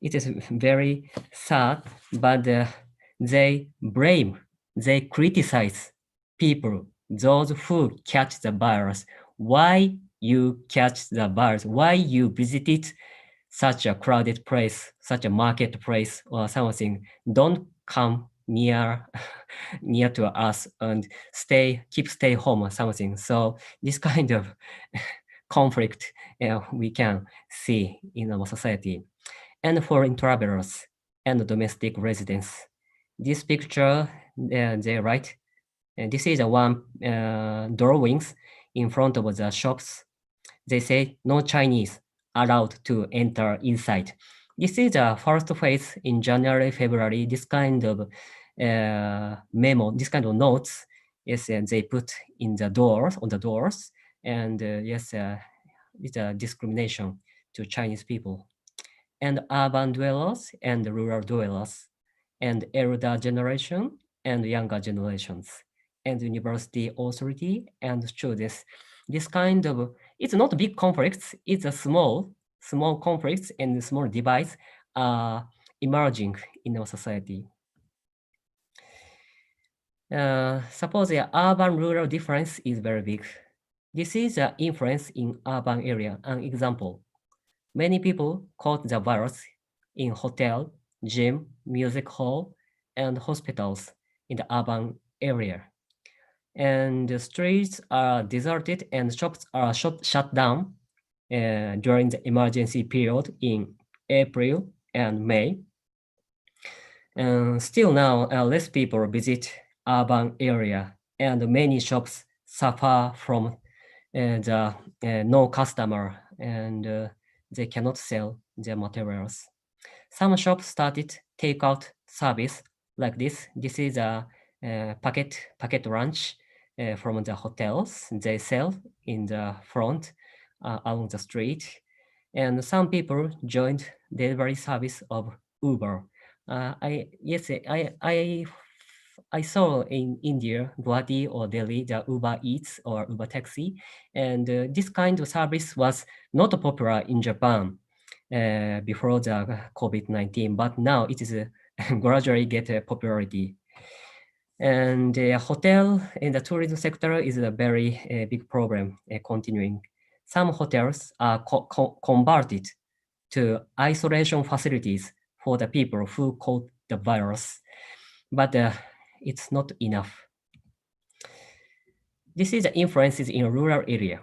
is very sad, but they criticize people, those who catch the virus. Why you catch the virus? Why you visited such a crowded place, such a marketplace or something? Don't come near to us and stay home or something. So this kind of conflict we can see in our society. And foreign travelers and domestic residents. This picture they write, this is one drawings in front of the shops. They say no Chinese allowed to enter inside. This is the first phase in January, February. This kind of memo, this kind of notes, yes, and they put in the doors, on the doors, and yes, it's a discrimination to Chinese people, and urban dwellers and rural dwellers, and elder generation and younger generations, and university authority and students. This kind of, it's not big conflicts, it's a small conflicts and small divides emerging in our society. Suppose the urban-rural difference is very big. This is the influence in urban area. An example, many people caught the virus in hotel, gym, music hall, and hospitals in the urban area. And the streets are deserted and shops are shut down during the emergency period in April and May. And still now, less people visit urban area, and many shops suffer from the no customer, and they cannot sell their materials. Some shops started takeout service like this. This is a packet lunch from the hotels. They sell in the front along the street, and some people joined delivery service of Uber. I saw in India, Guwahati or Delhi, the Uber Eats or Uber Taxi, and this kind of service was not popular in Japan before the COVID-19, but now it is gradually get popularity. And the hotel in the tourism sector is a very big problem continuing. Some hotels are converted to isolation facilities for the people who caught the virus, but it's not enough. This is the influences in rural area.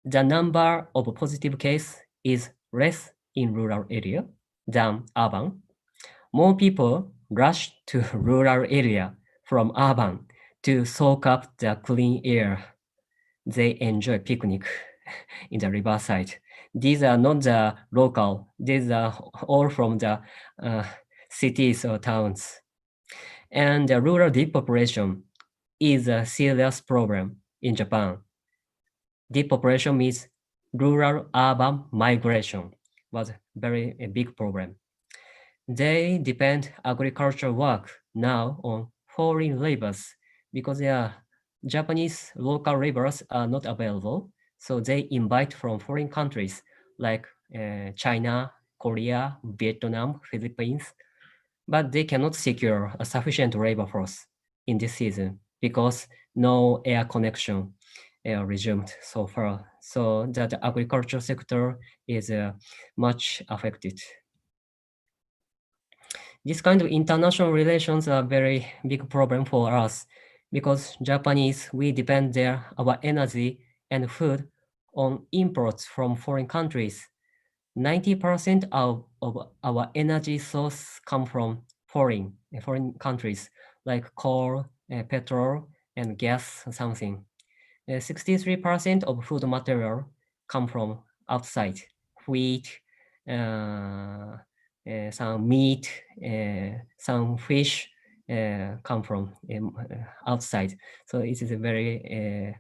The number of positive cases is less in rural area than urban. More people rush to rural area from urban to soak up the clean air. They enjoy picnic in the riverside. These are not the local, these are all from the cities or towns. And the rural depopulation is a serious problem in Japan. Depopulation means rural-urban migration was a very big problem. They depend agricultural work now on foreign laborers because Japanese local laborers are not available. So they invite from foreign countries like China, Korea, Vietnam, Philippines, but they cannot secure a sufficient labor force in this season because no air connection resumed so far. So that the agricultural sector is much affected. This kind of international relations are a very big problem for us because Japanese, we depend our energy and food on imports from foreign countries. 90% of our energy source come from foreign countries like coal, petrol, and gas, something. 63% of food material come from outside. Wheat, some meat, some fish come from outside. So it is a very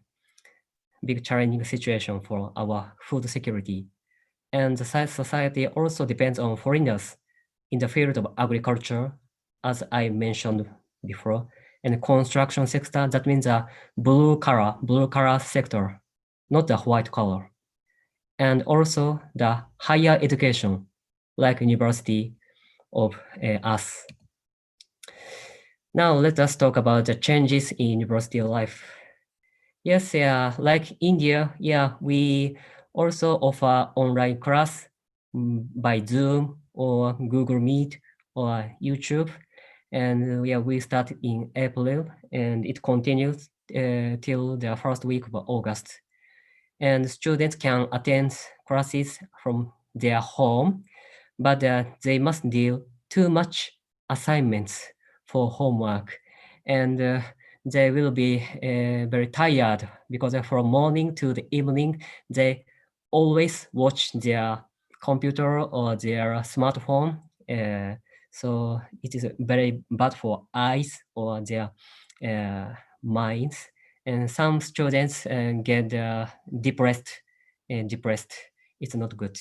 big challenging situation for our food security. And the society also depends on foreigners in the field of agriculture, as I mentioned before, and construction sector, that means a blue collar sector, not the white collar. And also the higher education, like University of us. Now let us talk about the changes in university life. Yes, like India, we also offer online class by Zoom or Google Meet or YouTube. And we started in April and it continues till the first week of August. And students can attend classes from their home, but they must deal too much assignments for homework. And they will be very tired because from morning to the evening, they always watch their computer or their smartphone. So it is very bad for eyes or their minds. And some students get depressed. It's not good.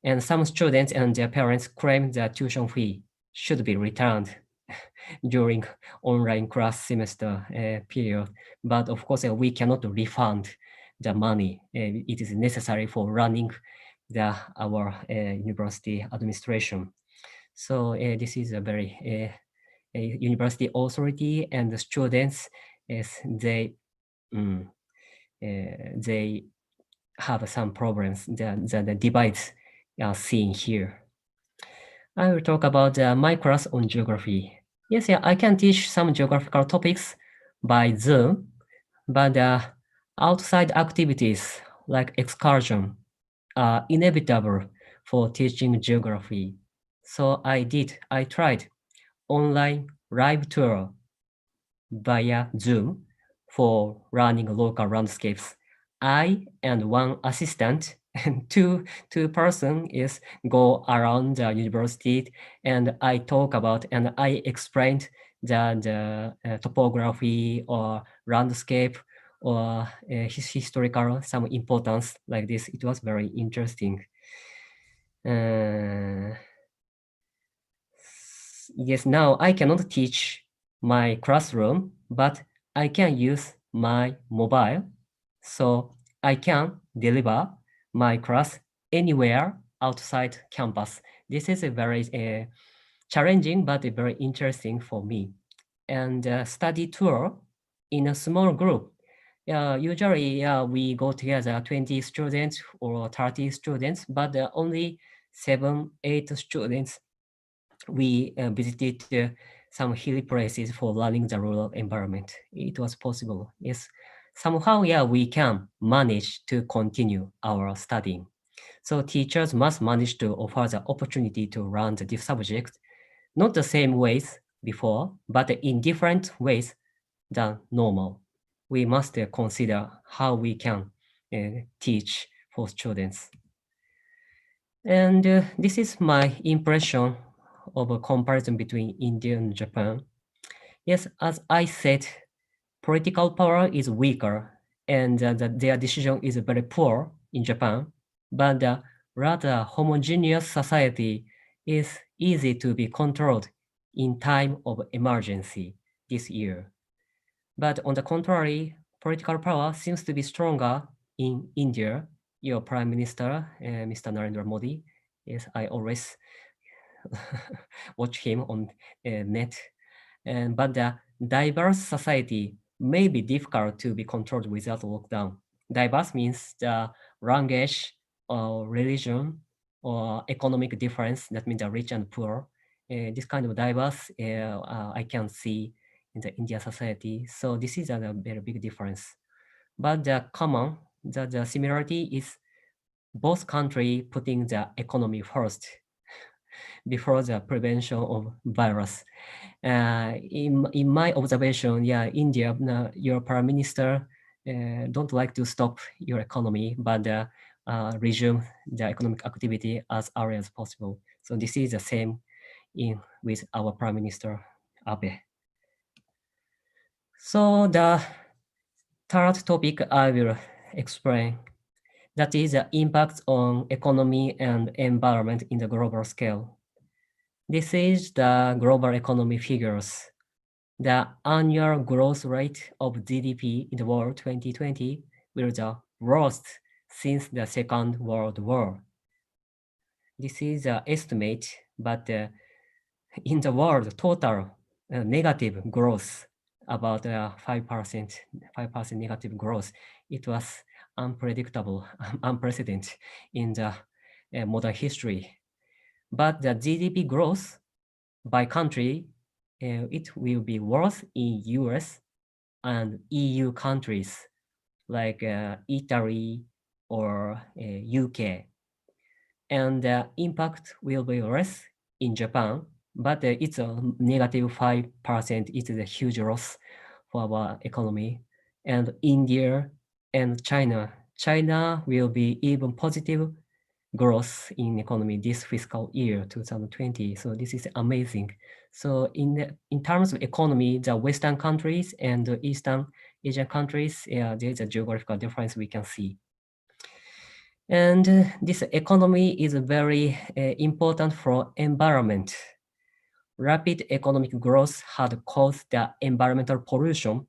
And some students and their parents claim their tuition fee should be returned during online class semester period. But of course, we cannot refund the money. It is necessary for running our university administration. So this is a very a university authority and the students, they have some problems that the divides are seen here. I will talk about my class on geography. Yes, yeah, I can teach some geographical topics by Zoom, but outside activities like excursion are inevitable for teaching geography. So I tried online live tour via Zoom for learning local landscapes. I and one assistant and two person is go around the university, and I talk about and I explained the topography or landscape or historical some importance like this. It was very interesting. Yes, now I cannot teach my classroom, but I can use my mobile, so I can deliver my class anywhere outside campus. This is a very challenging but very interesting for me. And study tour in a small group. Usually we go together 20 students or 30 students, but only 7-8 students. We visited some hilly places for learning the rural environment. It was possible. Yes, somehow, yeah, we can manage to continue our studying. So teachers must manage to offer the opportunity to learn the diff subject, not the same ways before, but in different ways than normal. We must consider how we can teach for students. And this is my impression of a comparison between India and Japan. Yes, as I said, political power is weaker and their decision is very poor in Japan, but the rather homogeneous society is easy to be controlled in time of emergency this year. But on the contrary, political power seems to be stronger in India. Your Prime Minister, Mr. Narendra Modi, yes, I always watch him on net. But the diverse society may be difficult to be controlled without lockdown. Diverse means the language or religion or economic difference. That means the rich and poor. This kind of diverse I can see in the India society. So this is a very big difference. But the common, the similarity is both countries putting the economy first before the prevention of virus. In my observation, yeah, India, your prime minister don't like to stop your economy, but resume the economic activity as early as possible. So this is the same with our prime minister, Abe. So the third topic I will explain, that is the impact on economy and environment in the global scale. This is the global economy figures. The annual growth rate of GDP in the world 2020 will the worst since the Second World War. This is an estimate, but in the world, total negative growth, about 5% negative growth. It was unpredictable, unprecedented in the modern history. But the GDP growth by country, it will be worse in US and EU countries like Italy or UK. And the impact will be less in Japan, but it's a negative 5%. It is a huge loss for our economy. And India and China. China will be even positive growth in economy this fiscal year 2020. So this is amazing. So in terms of economy, the Western countries and the Eastern Asian countries, there's a geographical difference we can see. And this economy is very important for environment. Rapid economic growth had caused the environmental pollution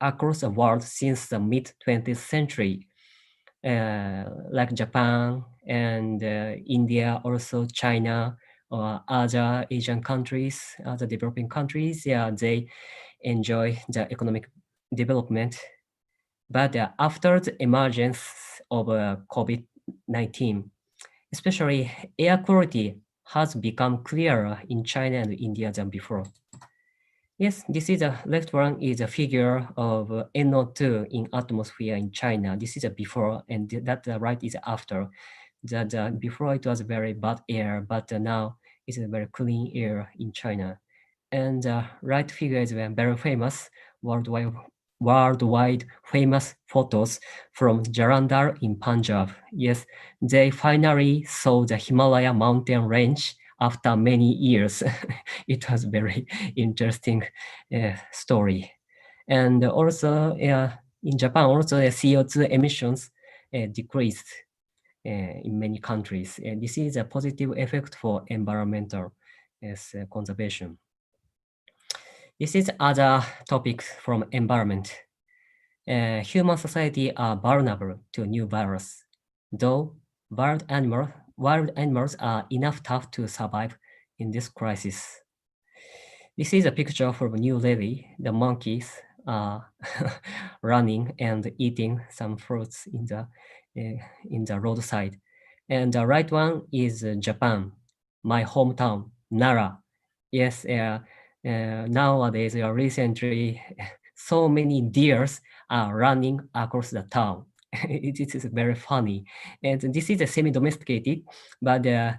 across the world since the mid-20th century. Like Japan and India, also China, or other Asian countries, other developing countries, yeah, they enjoy the economic development. But after the emergence of COVID-19, especially air quality has become clearer in China and India than before. Yes, this is a left one is a figure of NO2 in atmosphere in China. This is a before, and that right is after. That before it was very bad air, but now it's a very clean air in China. And right figure is very famous worldwide famous photos from Jalandhar in Punjab. Yes, they finally saw the Himalaya mountain range after many years. It was very interesting story. And also in Japan, also CO2 emissions decreased in many countries. And this is a positive effect for environmental conservation. This is other topics from environment. Human society are vulnerable to new virus, though wild animals are enough tough to survive in this crisis. This is a picture from New Delhi. The monkeys are running and eating some fruits in the roadside. And the right one is Japan, my hometown, Nara. Yes, nowadays, recently, so many deers are running across the town. It is very funny. And this is a semi-domesticated, but yeah,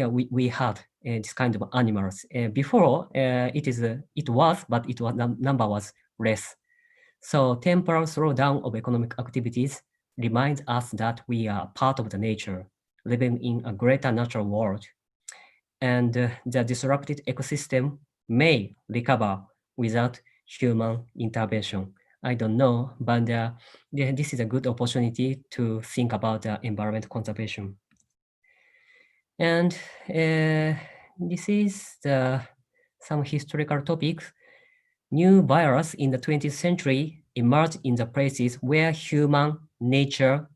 we had this kind of animals. Before, it was, but number was less. So temporal slowdown of economic activities reminds us that we are part of the nature, living in a greater natural world. And the disrupted ecosystem may recover without human intervention. I don't know, but this is a good opportunity to think about environment conservation. And this is some historical topics. New virus in the 20th century emerged in the places where human nature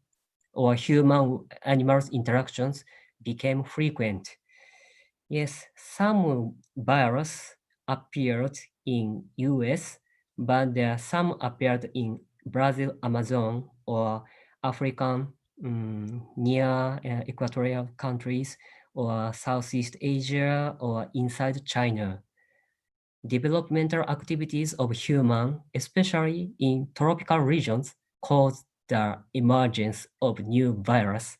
or human animals interactions became frequent. Yes, some virus appeared in US, but some appeared in Brazil, Amazon, or African near equatorial countries, or Southeast Asia, or inside China. Developmental activities of human, especially in tropical regions, caused the emergence of new virus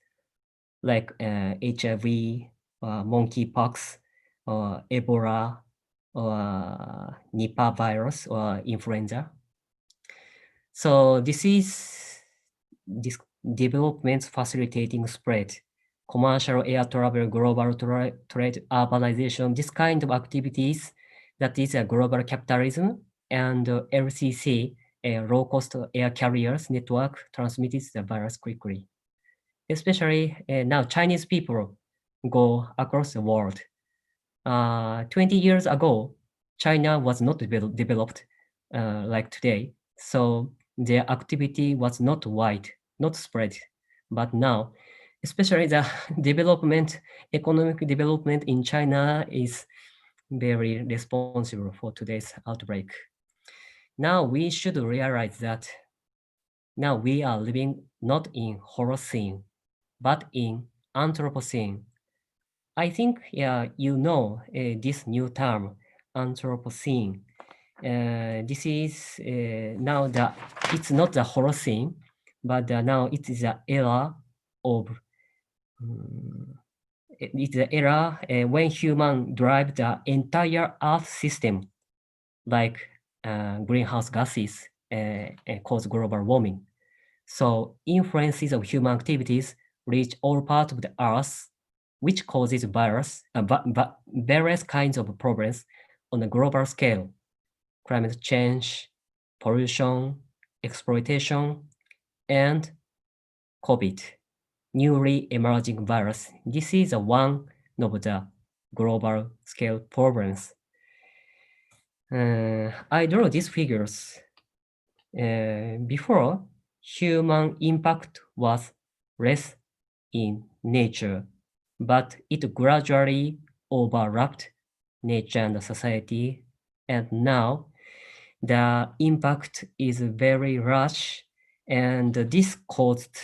like HIV, monkeypox, or Ebola, or Nipah virus, or influenza. So this developments facilitating spread, commercial air travel, global trade, urbanization, this kind of activities, that is a global capitalism, and LCC, a low-cost air carriers network, transmitted the virus quickly. Especially now Chinese people go across the world. 20 years ago, China was not developed like today. So their activity was not wide, not spread. But now, especially the economic development in China is very responsible for today's outbreak. Now we should realize that now we are living not in Holocene, but in Anthropocene. I think you know this new term, Anthropocene. This is now it's not the Holocene, but now it is the era of it's the era when human drive the entire Earth system, like greenhouse gases cause global warming. So influences of human activities reach all parts of the Earth, which causes various kinds of problems on a global scale: climate change, pollution, exploitation, and COVID, newly emerging virus. This is one of the global scale problems. I draw these figures. Before, human impact was less in nature, but it gradually overlapped nature and society, and now the impact is very large, and this caused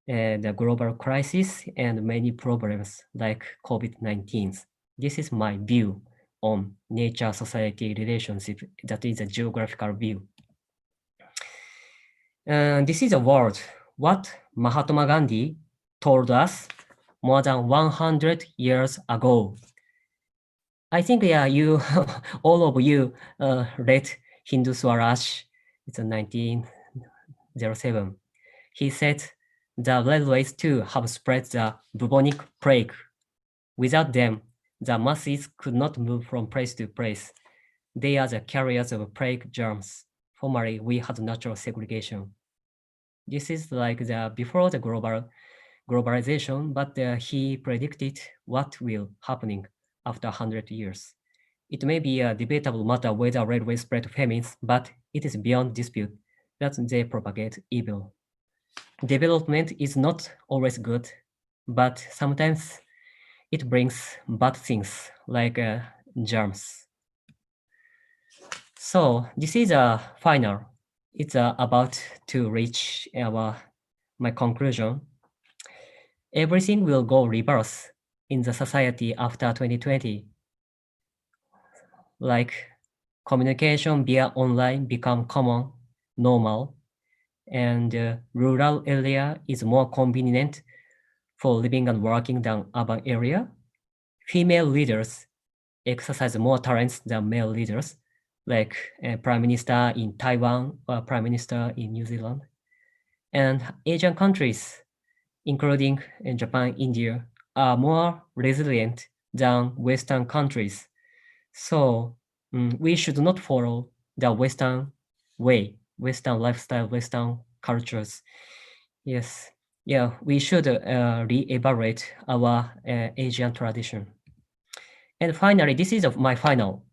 the global crisis and many problems like COVID-19. This is my view on nature-society relationship. That is a geographical view. This is a word what Mahatma Gandhi told us more than 100 years ago. I think you, all of you read Hindu Swaraj. It's a 1907. He said the railways too have spread the bubonic plague. Without them, the masses could not move from place to place. They are the carriers of plague germs. Formerly, we had natural segregation. This is like the before the globalization, but he predicted what will happening after 100 years. It may be a debatable matter whether railways spread famines, but it is beyond dispute that they propagate evil. Development is not always good, but sometimes it brings bad things like germs. So this is a final. It's about to reach my conclusion. Everything will go reverse in the society after 2020. Like communication via online become common, normal, and rural area is more convenient for living and working than urban area. Female leaders exercise more talents than male leaders, like Prime Minister in Taiwan or Prime Minister in New Zealand. And Asian countries, including Japan, India, are more resilient than Western countries. So we should not follow the Western way, Western lifestyle, Western cultures. Yes, yeah, we should re-evaluate our Asian tradition. And finally, this is my final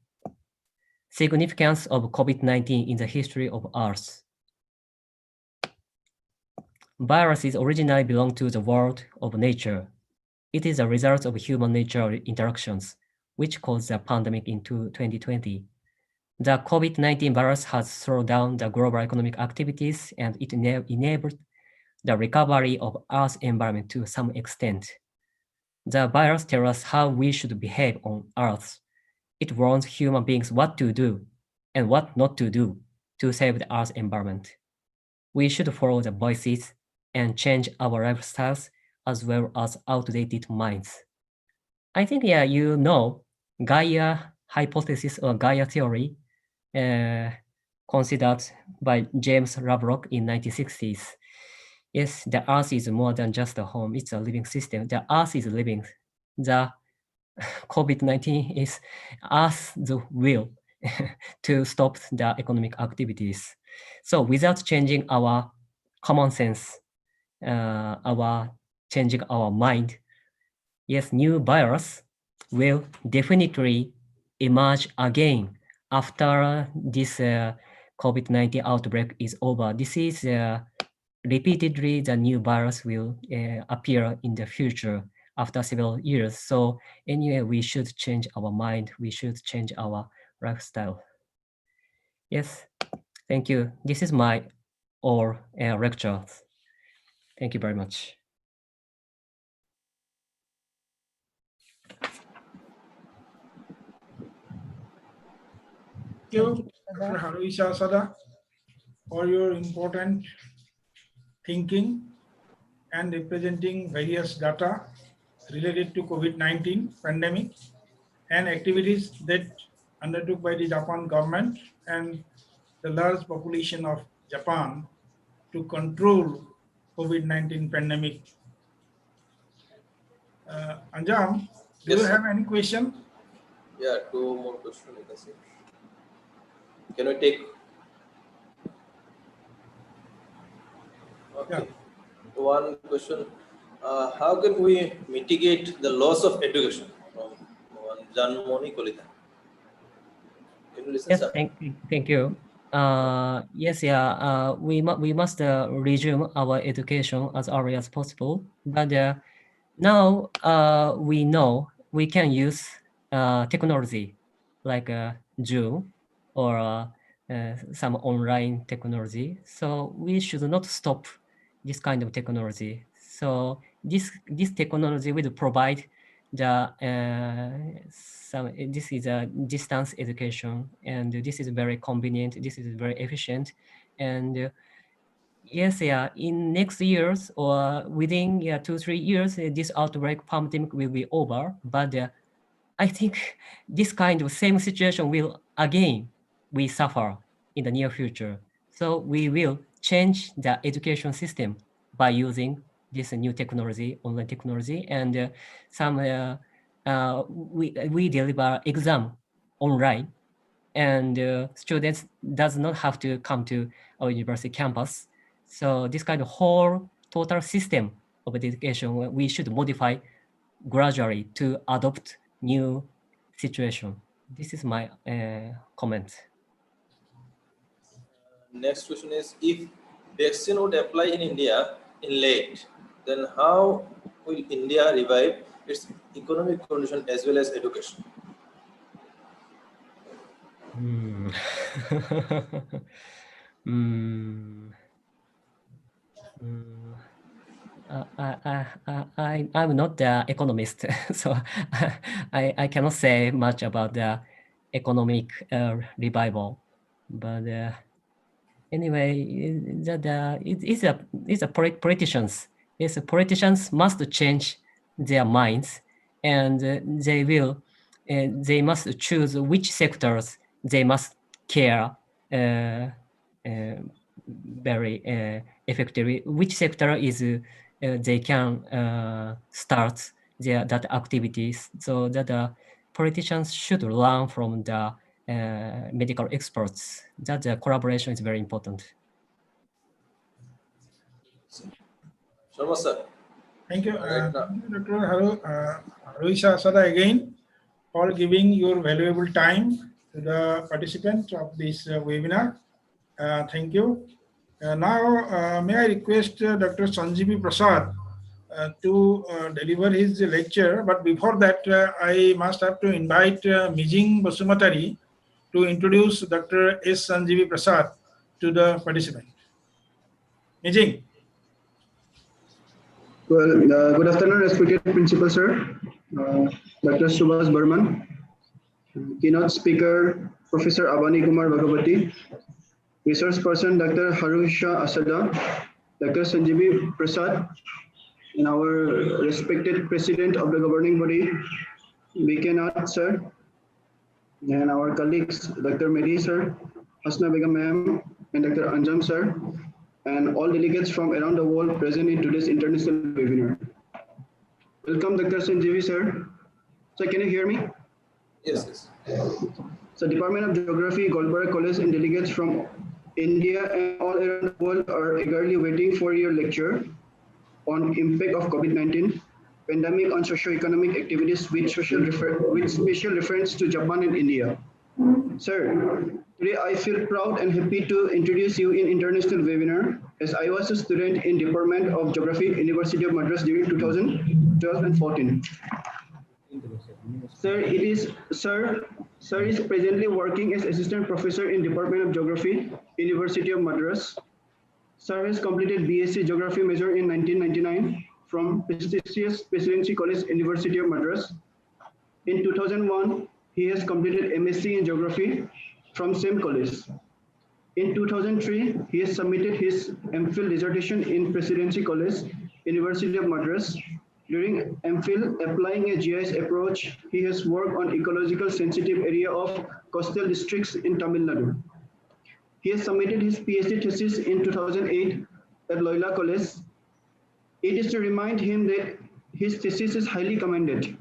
significance of COVID-19 in the history of Earth. Viruses originally belong to the world of nature. It is a result of human-nature interactions, which caused the pandemic in 2020. The COVID-19 virus has slowed down the global economic activities, and it enabled the recovery of Earth's environment to some extent. The virus tells us how we should behave on Earth. It warns human beings what to do and what not to do to save the Earth's environment. We should follow the voices and change our lifestyles as well as outdated minds. I think, you know, Gaia hypothesis or Gaia theory considered by James Lovelock in 1960s. Yes, the Earth is more than just a home, it's a living system. The Earth is living. The COVID-19 is Earth's will to stop the economic activities. So without changing our common sense, changing our mind, yes, new virus will definitely emerge again after this COVID-19 outbreak is over. This is repeatedly the new virus will appear in the future after several years. So anyway, we should change our mind. We should change our lifestyle. Yes, thank you. This is my all lecture. Thank you very much. Thank you, Dr. Haruisha Sada, for your important thinking and representing various data related to COVID-19 pandemic and activities that undertook by the Japan government and the large population of Japan to control COVID-19 pandemic. Anjam, do you have any question? Yeah, two more questions. Can we take? Okay. Yeah. One question. How can we mitigate the loss of education? From Janmoni Kolita. Can you listen, yes, sir? Thank you. Yes, we must resume our education as early as possible. But Now we know we can use technology like Zoom or some online technology. So we should not stop this kind of technology. So this technology will provide the this is a distance education, and this is very convenient. This is very efficient, and yes, yeah. In next years or within 2-3 years, this outbreak pandemic will be over. But I think this kind of same situation will again we suffer in the near future. So we will change the education system by using this new technology, online technology, and we deliver exam online, and students does not have to come to our university campus. So this kind of whole total system of education, we should modify gradually to adopt new situation. This is my comment. Next question is, if vaccine would apply in India in late, then how will India revive its economic condition as well as education? Hmm. Hmm. Hmm. I'm not the economist, so I cannot say much about the economic revival. But anyway, it's a politicians. It's a politicians must change their minds, and they must choose which sectors they must care very effectively. Which sector is they can start that activities, so that politicians should learn from the medical experts. That the collaboration is very important. Sharma sir. Thank you, Right now. Dr. Haruisha Asada again for giving your valuable time to the participants of this webinar. Thank you. Now, may I request Dr. Sanjeevi Prasad to deliver his lecture. But before that, I must have to invite Mijing Basumatari to introduce Dr. S. Sanjeevi Prasad to the participant. Mijing. Well, good afternoon, respected Principal Sir, Dr. Subhas Burman, keynote speaker, Professor Abani Kumar Bhagavati, resource person, Dr. Haruisha Asada, Dr. Sanjeevi Prasad, and our respected President of the governing body, B.K. Nath Sir, and our colleagues, Dr. Mehdi Sir, Hasna Begum Ma'am, and Dr. Anjam Sir, and all delegates from around the world present in today's international webinar. Welcome, Dr. Sanjeevi, sir. So can you hear me? Yes. So Department of Geography, Goalpara College, and delegates from India and all around the world are eagerly waiting for your lecture on impact of COVID-19 pandemic on socio-economic activities with special reference to Japan and India. Sir, today I feel proud and happy to introduce you in international webinar, as I was a student in Department of Geography, University of Madras during 2012 and 14. Sir is presently working as assistant professor in Department of Geography, University of Madras. Sir has completed BSc Geography major in 1999 from prestigious Presidency College, University of Madras. In 2001, he has completed MSc in Geography from same college. In 2003, he has submitted his MPhil dissertation in Presidency College, University of Madras. During MPhil, applying a GIS approach, he has worked on ecological sensitive area of coastal districts in Tamil Nadu. He has submitted his PhD thesis in 2008 at Loyola College. It is to remind him that his thesis is highly commended.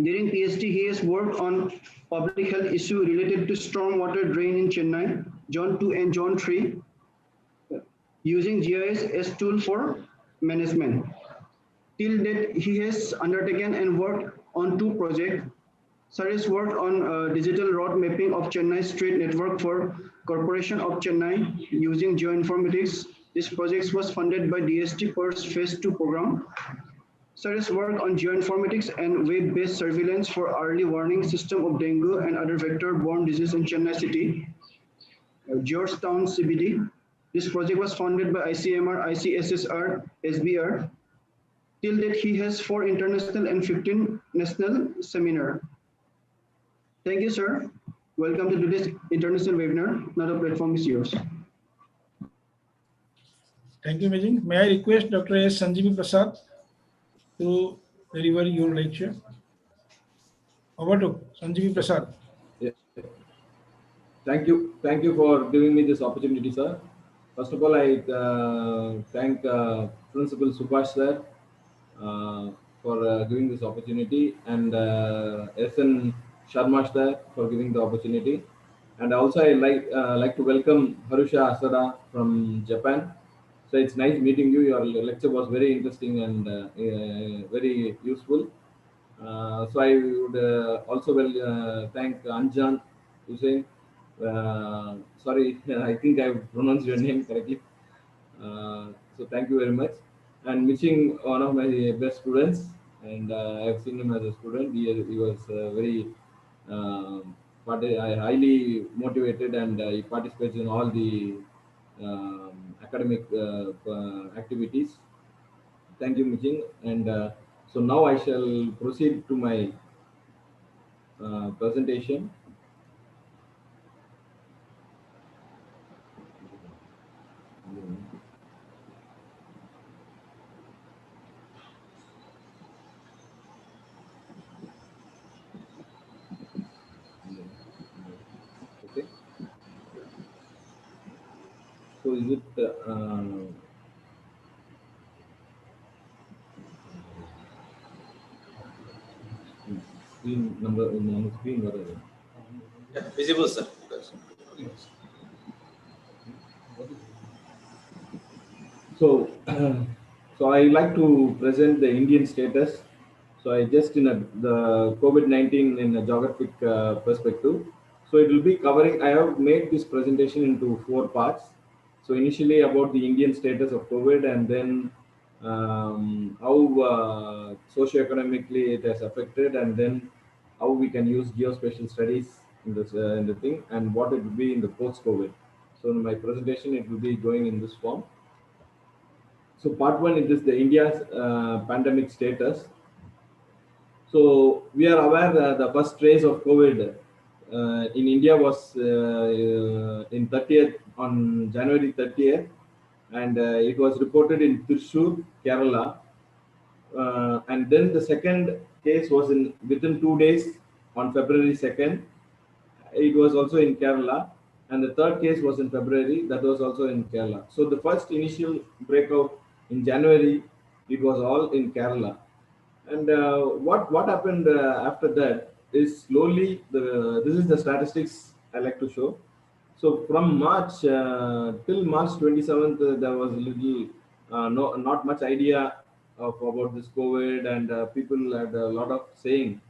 During PhD, he has worked on public health issue related to stormwater drain in Chennai, Zone 2 and Zone 3, using GIS as tool for management. Till that, he has undertaken and worked on 2 projects. Sir has worked on digital road mapping of Chennai street network for Corporation of Chennai using geoinformatics. This project was funded by DST PERS Phase 2 program. Sir's work on geoinformatics and web-based surveillance for early warning system of dengue and other vector-borne disease in Chennai City, Georgetown CBD. This project was funded by ICMR, ICSSR, SBR. Till date, he has 4 international and 15 national seminar. Thank you, sir. Welcome to today's international webinar. Now the platform is yours. Thank you, Majin. May I request Dr. S. Sanjeevi Prasad to deliver your lecture? Over to Sanjeevi Prasad. Yeah. Thank you for giving me this opportunity, sir. First of all, I thank Principal Subhash sir for giving this opportunity, and SN Sharma sir for giving the opportunity. And also I like to welcome Harusha Asada from Japan. So it's nice meeting you. Your lecture was very interesting and very useful. So I would also thank Anjan Hussain. Sorry, I think I pronounced your name correctly. So thank you very much. And wishing one of my best students, and I have seen him as a student. He was very highly motivated, and he participates in all the academic activities. Thank you, Mijing. And so now I shall proceed to my presentation. Okay. So is it screen number on the screen? What is it? Yeah, visible, sir. So, so I like to present the Indian status. So I just the COVID-19 in a geographic perspective. So it will be covering. I have made this presentation into 4 parts. So initially about the Indian status of COVID, and then how socioeconomically it has affected, and then how we can use geospatial studies in this in the thing, and what it will be in the post-COVID. So in my presentation, it will be going in this form. So part 1 is the India's pandemic status. So we are aware that the first trace of COVID in India was in 30th on January 30th, and it was reported in Thrissur, Kerala. And then the second case was within 2 days on February 2nd. It was also in Kerala, and the third case was in February. That was also in Kerala. So the first initial breakout in January, it was all in Kerala. And what happened after that is slowly this is the statistics I like to show. So from March till March 27th, there was little not much idea about this COVID, and people had a lot of saying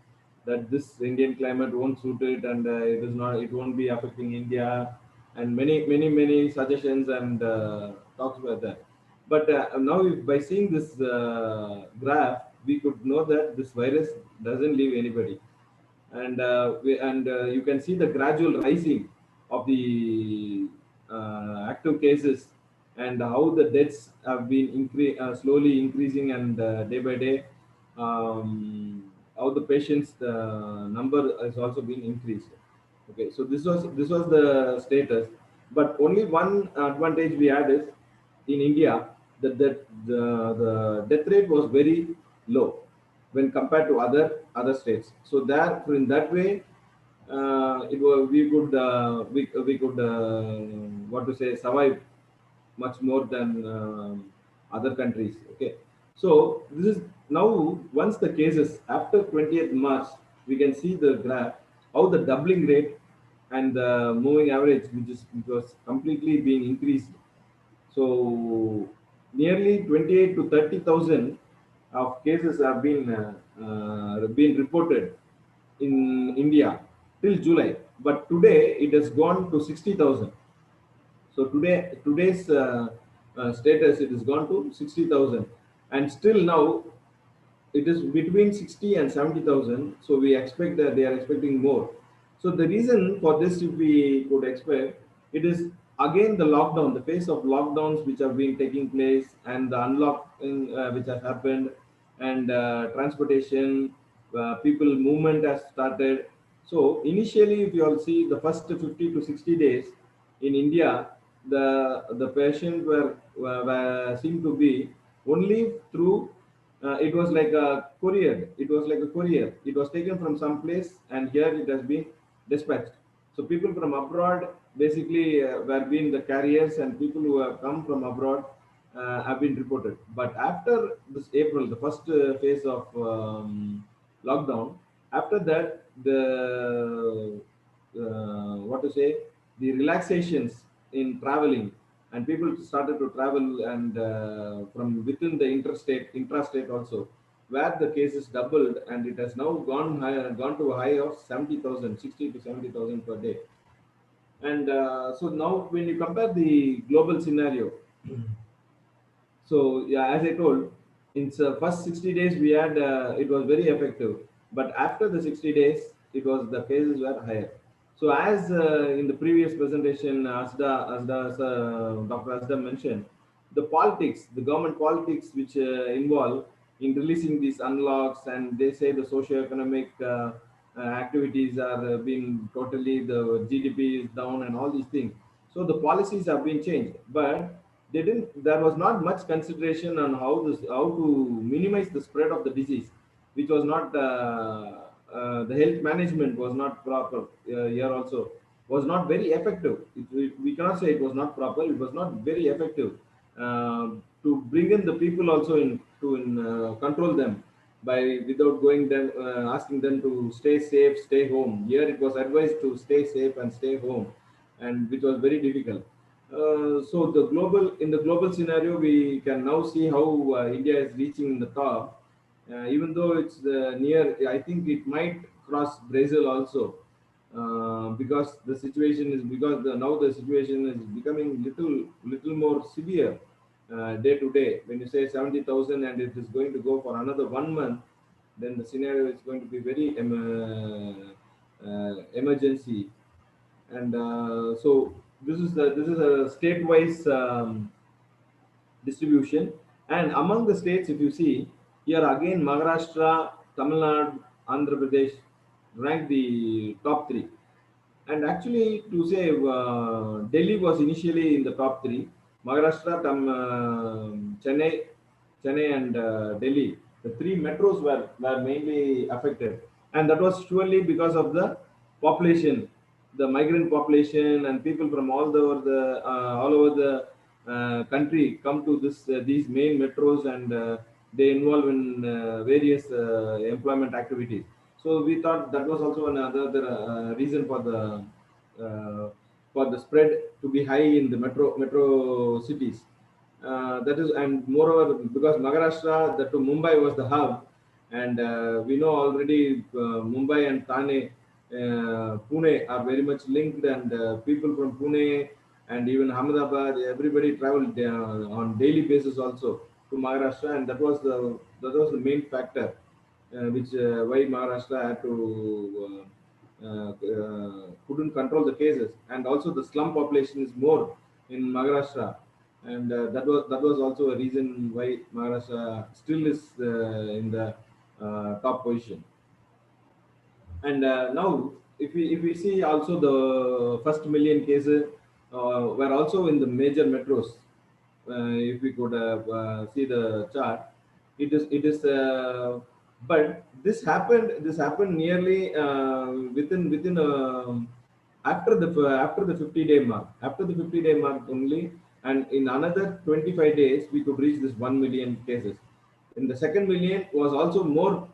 that this Indian climate won't suit it, and it won't be affecting India, and many suggestions and talks about that. But now by seeing this graph, we could know that this virus doesn't leave anybody, and you can see the gradual rising of the active cases, and how the deaths have been slowly increasing, and day by day how the patients number has also been increased. Okay, so this was the status, but only one advantage we had is in India that the death rate was very low when compared to other states. So there, in that way, it was we could what to say, survive much more than other countries. Okay, so this is now once the cases after 20th March, we can see the graph how the doubling rate and the moving average, which was completely being increased. So nearly 28 to 30,000 of cases have been reported in India till July, but today it has gone to 60,000. So today's status, it has gone to 60,000, and still now it is between 60 and 70,000. So we expect that they are expecting more. So the reason for this, if we could expect, it is again the lockdown, the phase of lockdowns which have been taking place, and the unlocking which has happened, and transportation, people movement has started. So initially, if you all see the first 50 to 60 days in India, the patients were seemed to be only through it was like a courier. It was like a courier. It was taken from some place and here it has been dispatched. So people from abroad basically were being the carriers, and people who have come from abroad have been reported. But after this April, the first phase of lockdown, after that the what to say, the relaxations in traveling, and people started to travel, and from within the intrastate also, where the cases doubled, and it has now gone to a high of 70,000, 60 to 70,000 per day. And so now when you compare the global scenario, so yeah, as I told, in the first 60 days we had it was very effective, but after the 60 days, it was the cases were higher. So as in the previous presentation, Dr. Asda mentioned, the politics, the government politics which involve in releasing these unlocks, and they say the socio-economic activities are being totally, the GDP is down and all these things. So the policies have been changed, but they didn't. There was not much consideration on how to minimize the spread of the disease, which was not the health management was not proper here also, was not very effective. We cannot say it was not proper. It was not very effective to bring in the people also control them by without going them asking them to stay safe, stay home. Here it was advised to stay safe and stay home, and which was very difficult. So in the global scenario, we can now see how India is reaching in the top. Even though it's near, I think it might cross Brazil also, because the situation is, now the situation is becoming little more severe day to day. When you say 70,000 and it is going to go for another 1 month, then the scenario is going to be very emergency. And so this is a state-wise distribution. And among the states, if you see here again, Maharashtra, Tamil Nadu, Andhra Pradesh rank the top three. And actually, to say Delhi was initially in the top three. Maharashtra, Chennai, and Delhi, the three metros were mainly affected, and that was surely because of the population, the migrant population, and people from all over the country come to these main metros, and they involve in various employment activities. So we thought that was also another reason for the spread to be high in the metro cities. That is, and moreover, because Maharashtra, that to Mumbai was the hub, and we know already Mumbai and Thane, Pune are very much linked, and people from Pune and even Ahmedabad, everybody traveled on daily basis also to Maharashtra, and that was the main factor which why Maharashtra had to couldn't control the cases, and also the slum population is more in Maharashtra, and that was also a reason why Maharashtra still is in the top position. And now, if we see also the first million cases were also in the major metros. If we could see the chart, it is. But this happened nearly within after the 50-day mark. After the 50-day mark only, and in another 25 days, we could reach this 1 million cases. In the second million was also more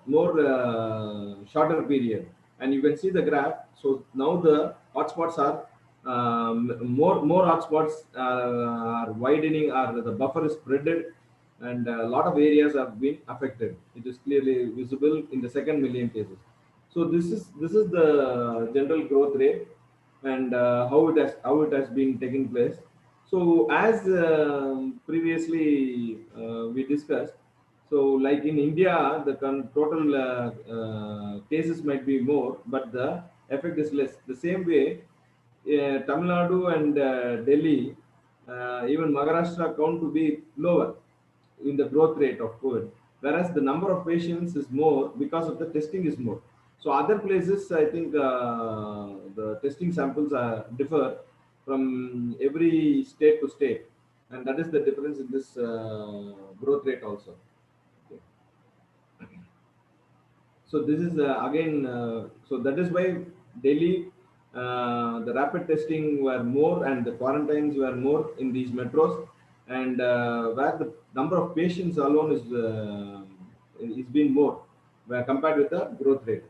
shorter period, and you can see the graph. So now the hotspots are more hotspots are widening, or the buffer is spreaded, and a lot of areas have been affected. It is clearly visible in the second million cases. So this is the general growth rate, and how it has been taking place. So as previously we discussed, So like in India, the total cases might be more, but the effect is less. The same way, Tamil Nadu and Delhi, even Maharashtra count to be lower in the growth rate of COVID, whereas the number of patients is more because of the testing is more. So other places, I think the testing samples differ from every state to state, and that is the difference in this growth rate also. Okay. So this is again, so that is why Delhi, the rapid testing were more and the quarantines were more in these metros, and where the number of patients alone is been more where compared with the growth rate.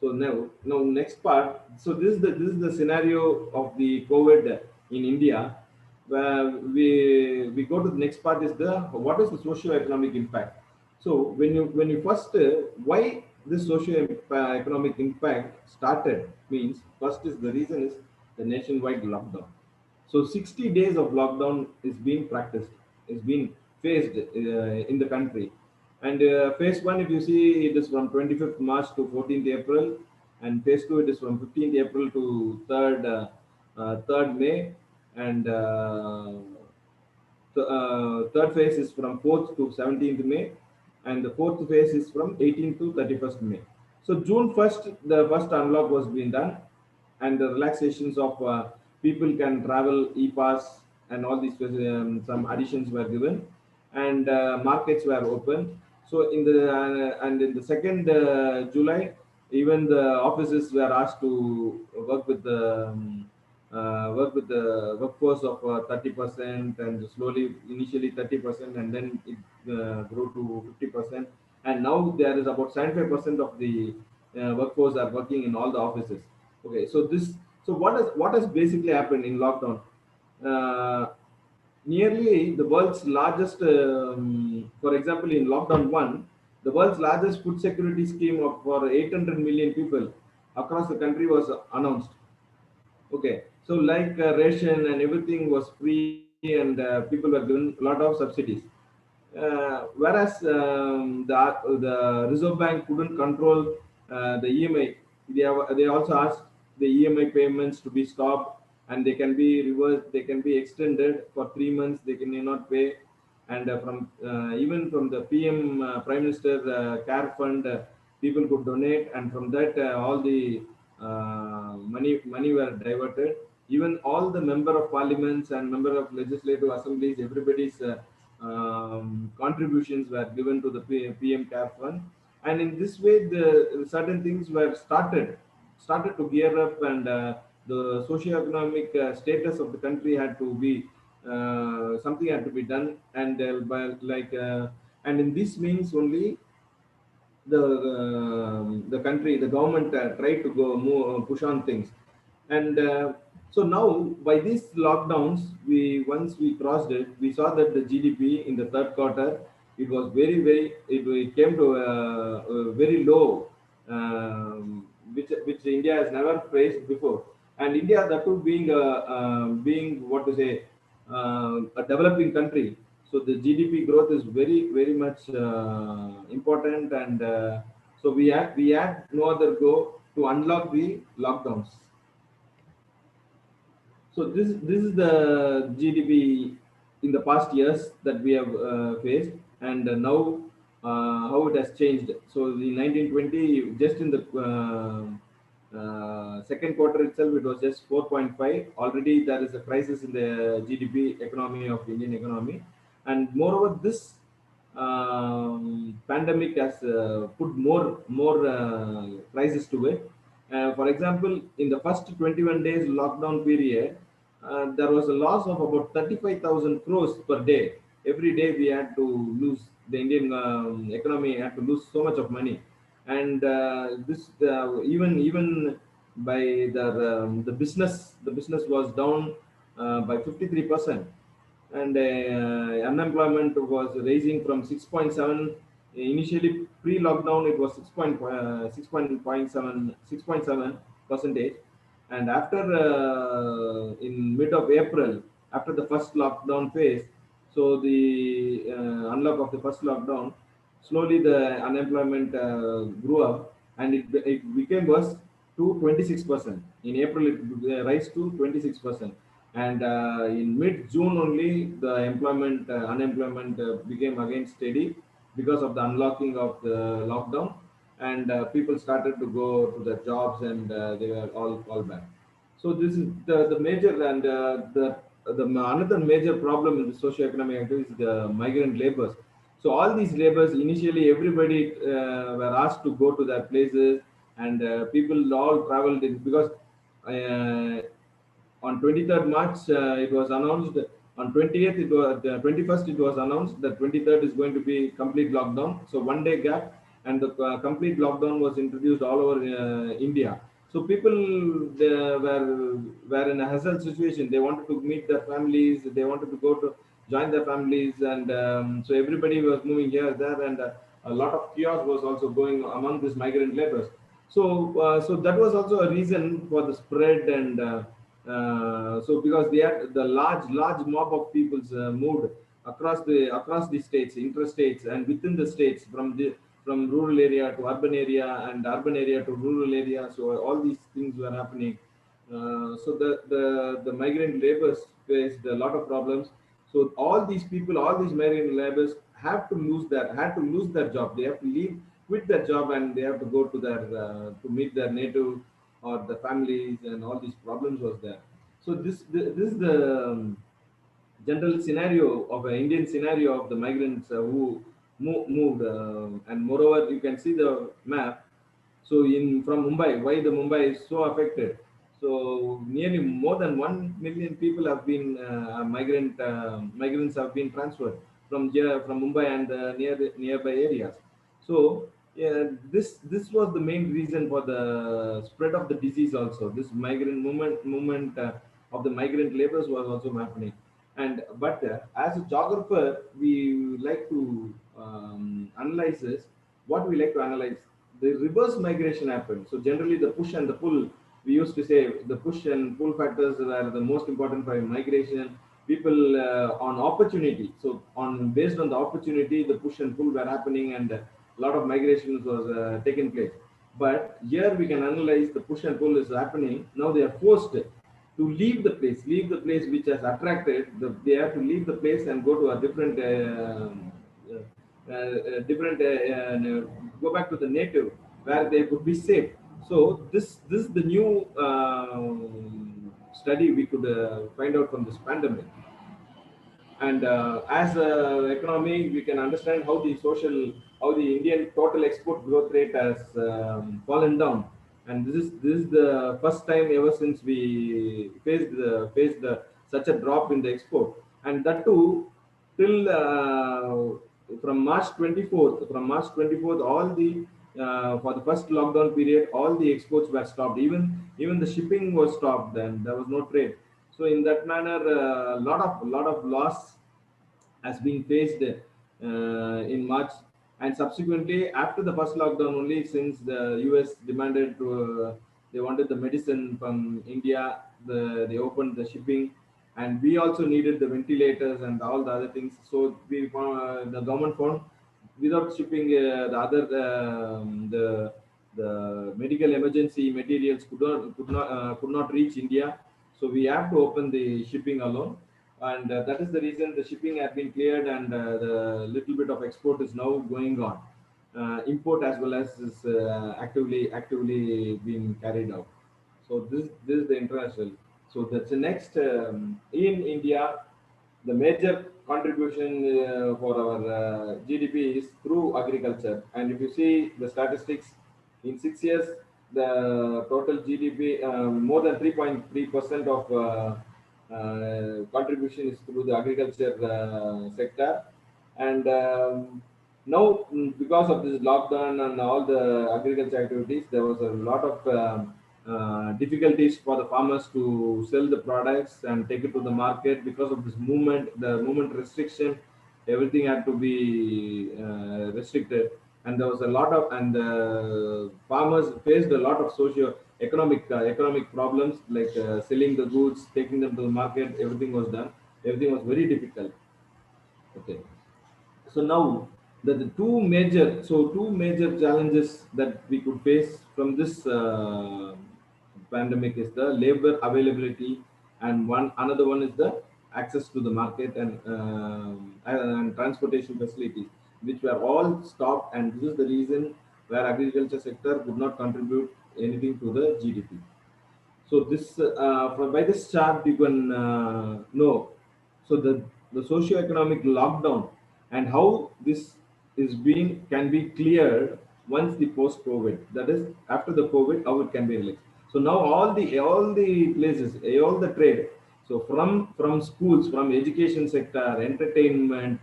So now next part. So this is the scenario of the COVID in India, where we go to the next part is the what is the socio-economic impact. So when you first why this socio-economic impact started means first is the reason is the nationwide lockdown. So 60 days of lockdown is being practiced, is being faced in the country. And phase one, if you see, it is from 25th March to 14th April, and phase two, it is from 15th April to 3rd May, and the third phase is from 4th to 17th May, and the fourth phase is from 18th to 31st May. So June 1st, the first unlock was being done, and the relaxations of people can travel, e-pass, and all these some additions were given, and markets were opened. So in the and in the second July, even the offices were asked to work with the workforce of 30%, and slowly initially 30%, and then it grew to 50%, and now there is about 75% of the workforce are working in all the offices. Okay, so what has basically happened in lockdown? Uh, Nearly the world's largest, for example, in lockdown one, the world's largest food security scheme of for 800 million people across the country was announced. Okay, so like ration and everything was free, and people were given a lot of subsidies. Whereas the Reserve Bank couldn't control the EMI, they also asked the EMI payments to be stopped, and they can be reversed, they can be extended for 3 months. They can not pay, and from even from the PM Prime Minister Care Fund, people could donate, and from that all the money were diverted. Even all the member of parliaments and member of legislative assemblies, everybody's contributions were given to the PM Care Fund, and in this way, the certain things were started to gear up, and the socio-economic status of the country had to be something had to be done, and and in this means only the country, the government tried to go push on things, and so now by these lockdowns, once we crossed it, we saw that the GDP in the third quarter, it was it came to a very low, which India has never faced before, and India, that too being what to say, a developing country. So the GDP growth is very much important, and so we had no other go to unlock the lockdowns. So this is the GDP in the past years that we have faced, and now how it has changed. So the 1920, just in the second quarter itself, it was just 4.5. Already there is a crisis in the GDP economy of Indian economy, and moreover, this pandemic has put more crisis to it. For example, in the first 21 days lockdown period, there was a loss of about 35,000 crores per day. Every day we had to lose, the Indian economy had to lose so much of money, and even by the business was down by 53%, and unemployment was raising from 6.7. Initially pre-lockdown it was 6.7 percentage, and after in mid of April, after the first lockdown phase, So the unlock of the first lockdown, slowly the unemployment grew up, and it became worse to 26%. In April, it rise to 26%, and in mid-June only, the unemployment became again steady because of the unlocking of the lockdown, and people started to go to their jobs, and they were all back. So this is the major, and the another major problem in the socio-economic activities is the migrant laborers. So all these laborers, initially everybody were asked to go to their places, and people all traveled in, because uh, on 23rd March it was announced. On 20th, it was 21st, it was announced that 23rd is going to be complete lockdown. So 1 day gap, and the complete lockdown was introduced all over India. So people, they were in a hassle situation. They wanted to meet their families. They wanted to go to join their families, and so everybody was moving here, there, and a lot of chaos was also going among these migrant laborers. So that was also a reason for the spread, and so because they had the large mob of people moved across the states, interstates, and within the states, from rural area to urban area, and urban area to rural area. So all these things were happening. So the migrant laborers faced a lot of problems. So all these people, all these migrant laborers had to lose their job. They have to quit their job, and they have to go to their to meet their native or the families, and all these problems was there. So this is the general scenario of an Indian scenario of the migrants who moved, and moreover, you can see the map. So in from Mumbai, why the Mumbai is so affected? So nearly more than 1 million people have been migrants have been transferred from here, from Mumbai and nearby areas. So yeah, this was the main reason for the spread of the disease. Also, this migrant movement of the migrant laborers was also happening. And but as a geographer, we like to analyze this. What we like to analyze, the reverse migration happened. So generally, the push and the pull. We used to say the push and pull factors are the most important for migration. People on opportunity. So based on the opportunity, the push and pull were happening, and a lot of migrations was taking place. But here we can analyze the push and pull is happening. Now they are forced to leave the place which has attracted. They have to leave the place and go to a different, go back to the native where they could be safe. So this is the new study we could find out from this pandemic. And as an economy, we can understand how the Indian total export growth rate has fallen down. And this is the first time ever since we faced such a drop in the export. And that too, till from March 24th, all the for the first lockdown period, all the exports were stopped. Even the shipping was stopped, and there was no trade. So in that manner, a lot of loss has been faced in March, and subsequently after the first lockdown only, since the US demanded they wanted the medicine from India, they opened the shipping, and we also needed the ventilators and all the other things. So the government found without shipping the medical emergency materials could not reach India. So we have to open the shipping alone, and that is the reason the shipping has been cleared, and the little bit of export is now going on. Import as well as is actively being carried out. So this is the international. So that's the next in India. The major contribution for our GDP is through agriculture. And if you see the statistics, in 6 years, the total GDP, more than 3.3% of contribution is through the agriculture sector. And now, because of this lockdown and all the agriculture activities, there was a lot of difficulties for the farmers to sell the products and take it to the market because of this the movement restriction. Everything had to be restricted, and there was a lot of, and farmers faced a lot of economic problems, like selling the goods, taking them to the market. Everything was done. Everything was very difficult. Okay. So now the two major challenges that we could face from this pandemic is the labor availability, and another one is the access to the market and transportation facilities, which were all stopped, and this is the reason where agriculture sector could not contribute anything to the GDP. So this by this chart you can know so the socio-economic lockdown and how this is being can be cleared once the post-COVID, that is after the COVID, how it can be released. So now all the places, all the trade. So from schools, from education sector, entertainment,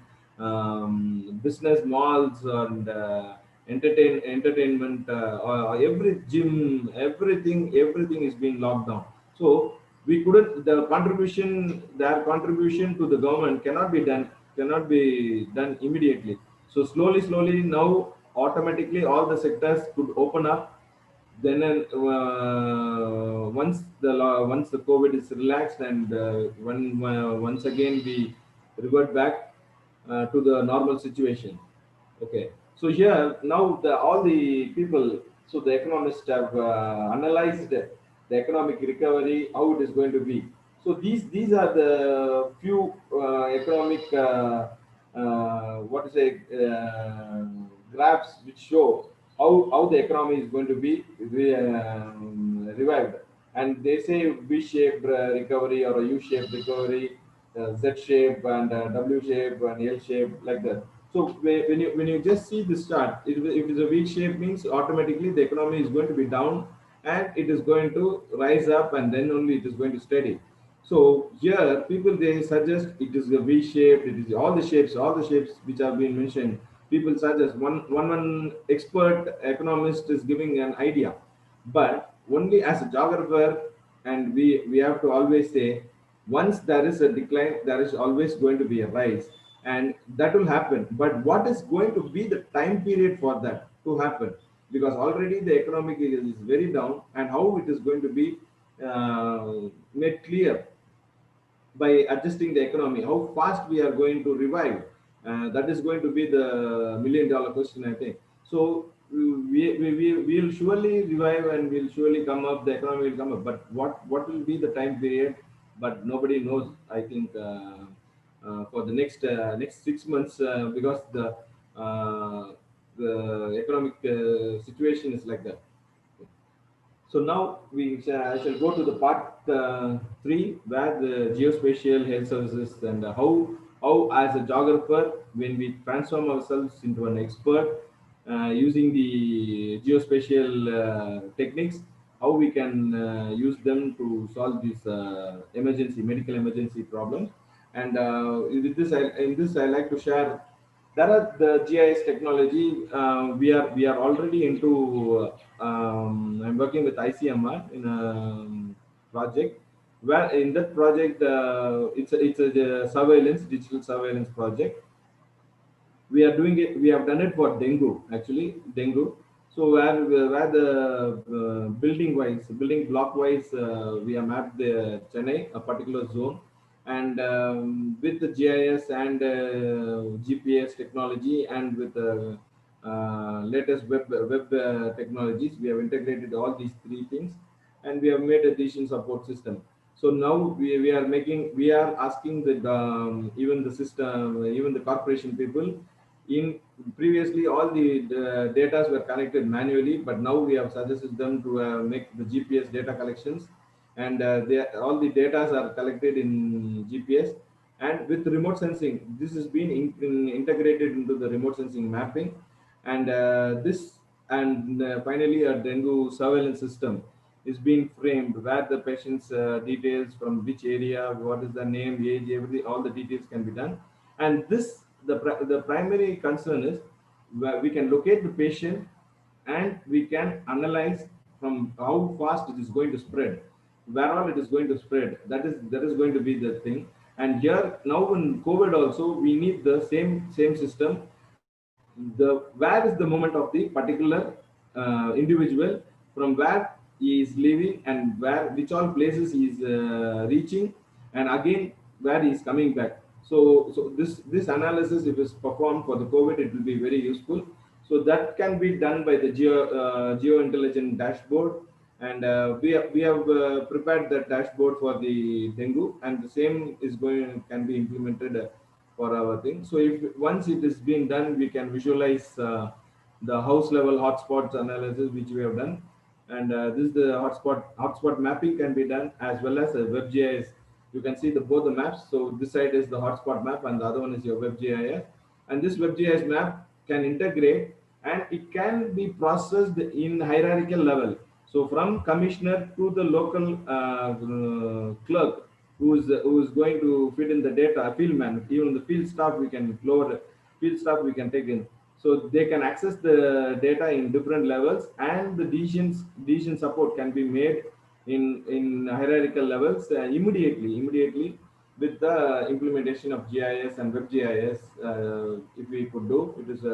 business malls and entertainment, every gym, everything is being locked down. So we couldn't their contribution to the government cannot be done immediately. So slowly now automatically all the sectors could open up. Then once the COVID is relaxed, and once again we revert back to the normal situation. Okay, so here now all the people, so the economists have analyzed the economic recovery, how it is going to be. So these are the few economic what to say graphs which show how the economy is going to be revived. And they say V-shaped recovery or a U-shaped recovery, Z shape and W shape and L shape, like that. So when you just see this chart, if it is a V shape, means automatically the economy is going to be down and it is going to rise up, and then only it is going to steady. So here people they suggest it is a V shape. It is all the shapes which have been mentioned. People suggest one expert economist is giving an idea, but only as a geographer, and we have to always say once there is a decline, there is always going to be a rise, and that will happen. But what is going to be the time period for that to happen? Because already the economic is very down, and how it is going to be made clear by adjusting the economy, how fast we are going to revive. That is going to be the million-dollar question, I think. So we will surely revive and we'll surely come up, the economy will come up. But what will be the time period? But nobody knows, I think, for the next 6 months, because the economic situation is like that. So now I shall go to the part 3, where the geospatial health services, and how as a geographer, when we transform ourselves into an expert using the geospatial techniques, how we can use them to solve these medical emergency problems. And in this I like to share there are the GIS technology. We are already into. I'm working with ICMR in a project where in that project it's a digital surveillance project. We are doing it. We have done it for dengue. So where the building block wise, we have mapped the Chennai, a particular zone, and with the GIS and GPS technology, and with the latest web technologies, we have integrated all these three things, and we have made a decision support system. So now we are asking even the system, even the corporation people. In previously, all the data were connected manually, but now we have suggested them to make the GPS data collections, and all the data are collected in GPS, and with remote sensing. This has been integrated into the remote sensing mapping, and finally a dengue surveillance system is being framed, where the patient's details, from which area, what is the name, age, everything, all the details can be done. And this the primary concern is where we can locate the patient, and we can analyze from how fast it is going to spread, where all it is going to spread. That is going to be the thing. And here now in COVID also, we need the same system. Where is the moment of the particular individual, from where he is leaving, and which all places he is reaching, and again where he is coming back. So this analysis, if it's performed for the COVID, it will be very useful. So that can be done by the geo intelligent dashboard, and we have prepared that dashboard for the dengue, and the same is going can be implemented for our thing. So if once it is being done, we can visualize the house level hotspots analysis which we have done, and this is the hotspot mapping can be done, as well as a WebGIS. You can see the both the maps. So this side is the hotspot map and the other one is your WebGIS, and this WebGIS map can integrate and it can be processed in hierarchical level. So from commissioner to the local clerk who is going to feed in the data, field man, even the field staff we can lower, field staff we can take in. So they can access the data in different levels, and the decision support can be made in hierarchical levels immediately with the implementation of GIS and WebGIS. If we could do it, is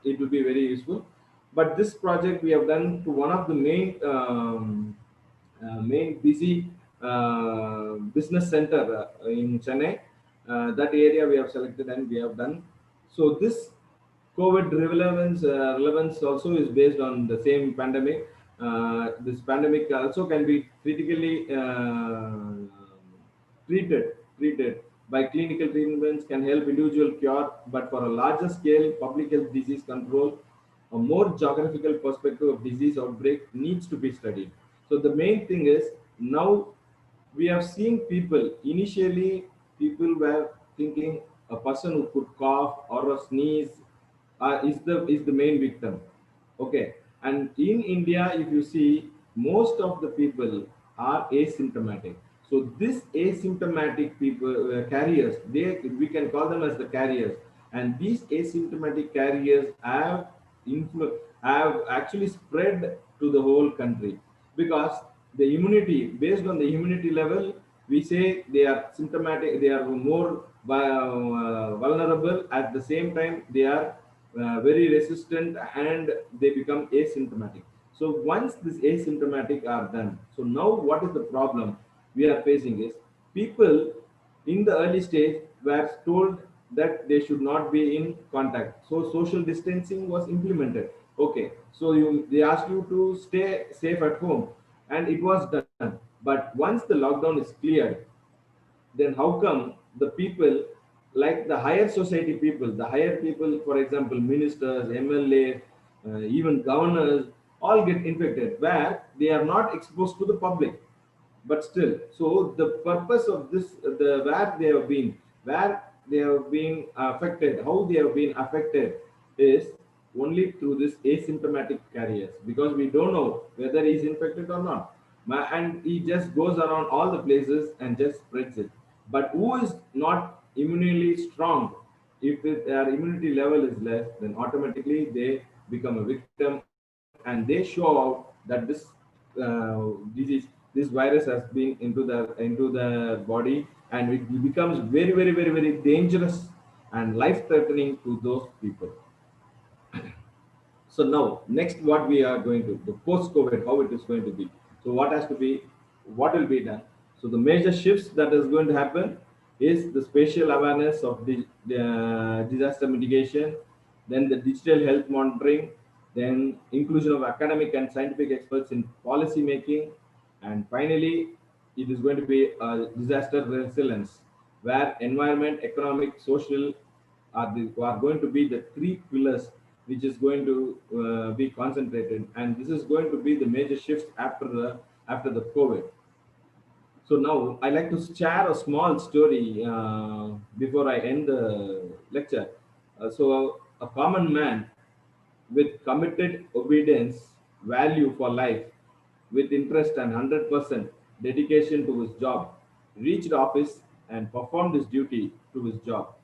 it will be very useful. But this project we have done to one of the main busy business center in Chennai. That area we have selected and we have done. So this COVID relevance also is based on the same pandemic. This pandemic also can be critically treated by clinical treatments, can help individual cure, but for a larger scale public health disease control, a more geographical perspective of disease outbreak needs to be studied. So the main thing is, now we have seen people, initially people were thinking a person who could cough or a sneeze is the main victim. Okay, and in India, if you see, most of the people are asymptomatic. So this asymptomatic people carriers, they we can call them as the carriers, and these asymptomatic carriers have actually spread to the whole country, because the immunity, based on the immunity level, we say they are symptomatic, they are more vulnerable. At the same time, they are very resistant and they become asymptomatic. So once this asymptomatic are done, so now what is the problem we are facing is, people in the early stage were told that they should not be in contact, so social distancing was implemented. Okay, so they asked you to stay safe at home, and it was done. But once the lockdown is cleared, then how come the people, like the higher society people, the higher people, for example, ministers, MLA, even governors, all get infected, where they are not exposed to the public, but still. So the purpose of this, the where they have been affected, how they have been affected, is only through this asymptomatic carriers, because we don't know whether he's infected or not. And he just goes around all the places and just spreads it. But who is not immunely strong, if their immunity level is less, then automatically they become a victim, and they show out that this disease, this virus has been into the body, and it becomes very dangerous and life threatening to those people. So now, next, what we are going to, the post-COVID, how it is going to be. So what has to be, what will be done? So the major shifts that is going to happen is the spatial awareness of the disaster mitigation, then the digital health monitoring, then inclusion of academic and scientific experts in policy making, and finally, it is going to be disaster resilience, where environment, economic, social are going to be the three pillars which is going to be concentrated, and this is going to be the major shifts after the COVID. So now I like to share a small story before I end the lecture. So a common man with committed obedience, value for life, with interest and 100% dedication to his job, reached office and performed his duty to his job.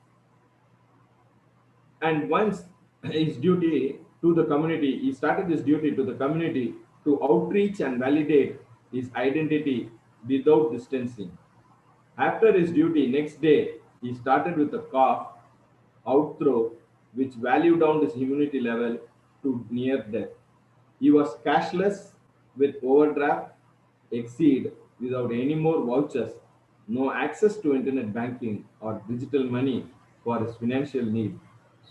And once his duty to the community, he started his duty to the community to outreach and validate his identity without distancing. After his duty, next day, he started with a cough, outthrow, which valued down his immunity level to near death. He was cashless with overdraft, exceed without any more vouchers, no access to internet banking or digital money for his financial need.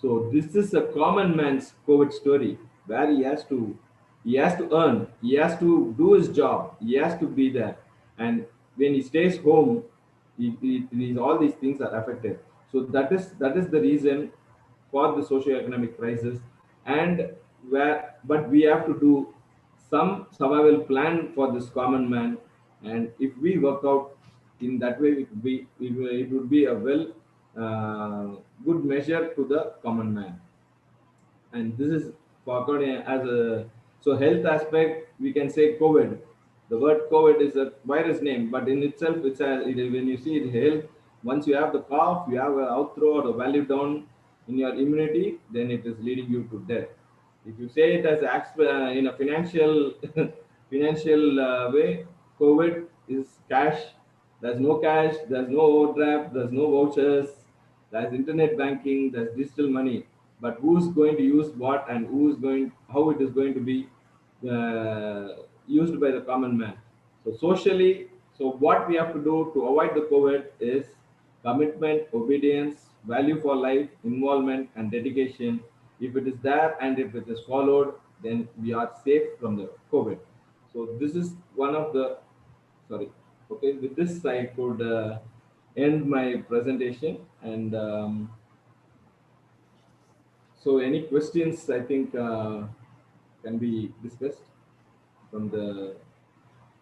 So this is a common man's COVID story where he has to earn, he has to do his job, he has to be there, and when he stays home, all these things are affected. So that is the reason for the socio-economic crisis, and where but we have to do some survival plan for this common man, and if we work out in that way, it would be a good measure to the common man. And this is for according as a so health aspect, we can say COVID. The word COVID is a virus name, but in itself when you see it health, once you have the cough, you have a outthrow or a value down in your immunity, then it is leading you to death. If you say it as in a financial financial way, COVID is cash. There's no cash, there's no overdraft, there's no vouchers, there's internet banking, there's digital money. But who's going to use what, and how it is going to be used by the common man? So socially, so what we have to do to avoid the COVID is commitment, obedience, value for life, involvement, and dedication. If it is there and if it is followed, then we are safe from the COVID. So this is one of the sorry. Okay, with this I could end my presentation, and so any questions I think can be discussed from the.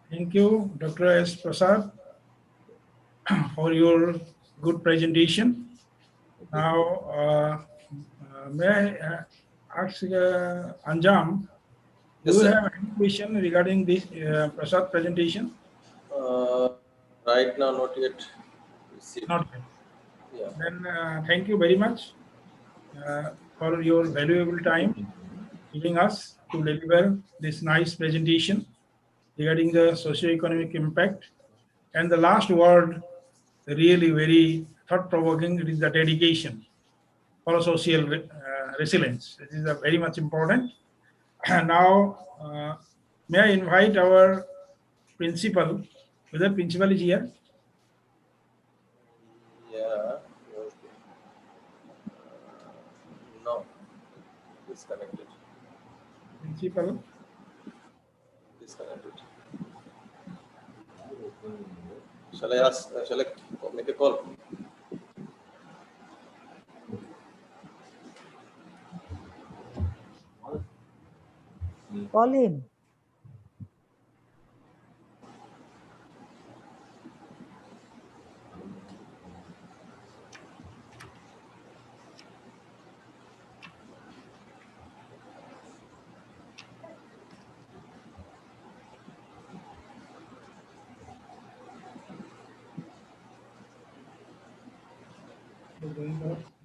Thank you, Dr. S. Prasad, for your good presentation. Now, may I ask Anjam, do Yes, you sir. have any question regarding this Prasad presentation? Right now, not yet received. Not yet. Yeah. Then thank you very much for your valuable time giving us to deliver this nice presentation regarding the socio-economic impact. And the last word, really very thought-provoking, it is the dedication for social resilience. This is very much important. And now, may I invite our principal, whether principal is here? Yeah. No. Disconnected. Principal. Disconnected. Shall I ask? Shall I make a call? Call him.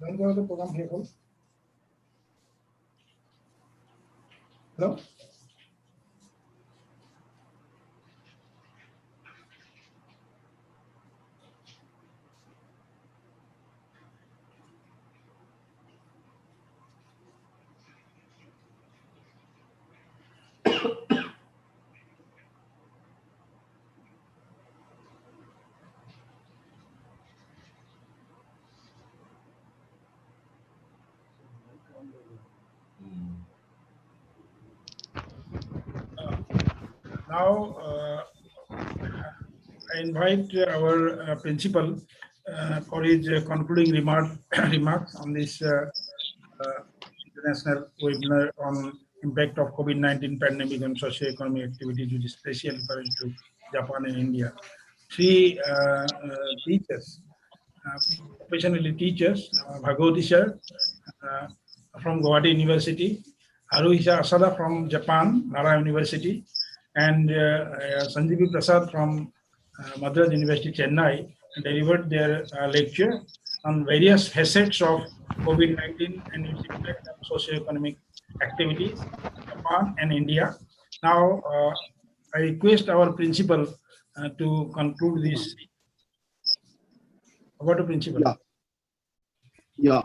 Don't go to the program here. Hello? Now, I invite our principal for his concluding remarks on this international webinar on impact of COVID-19 pandemic on socio-economic activities, which is especially referring to Japan and India. Three teachers, professionally teachers, Bhagavati sir from Guwahati University, Haruhisa Asada from Japan, Nara University, and Sanjeevi Prasad from Madras University, Chennai, delivered their lecture on various facets of COVID-19 and its impact on socio-economic activities in Japan and India. Now, I request our principal to conclude this. Over to principal. Yeah.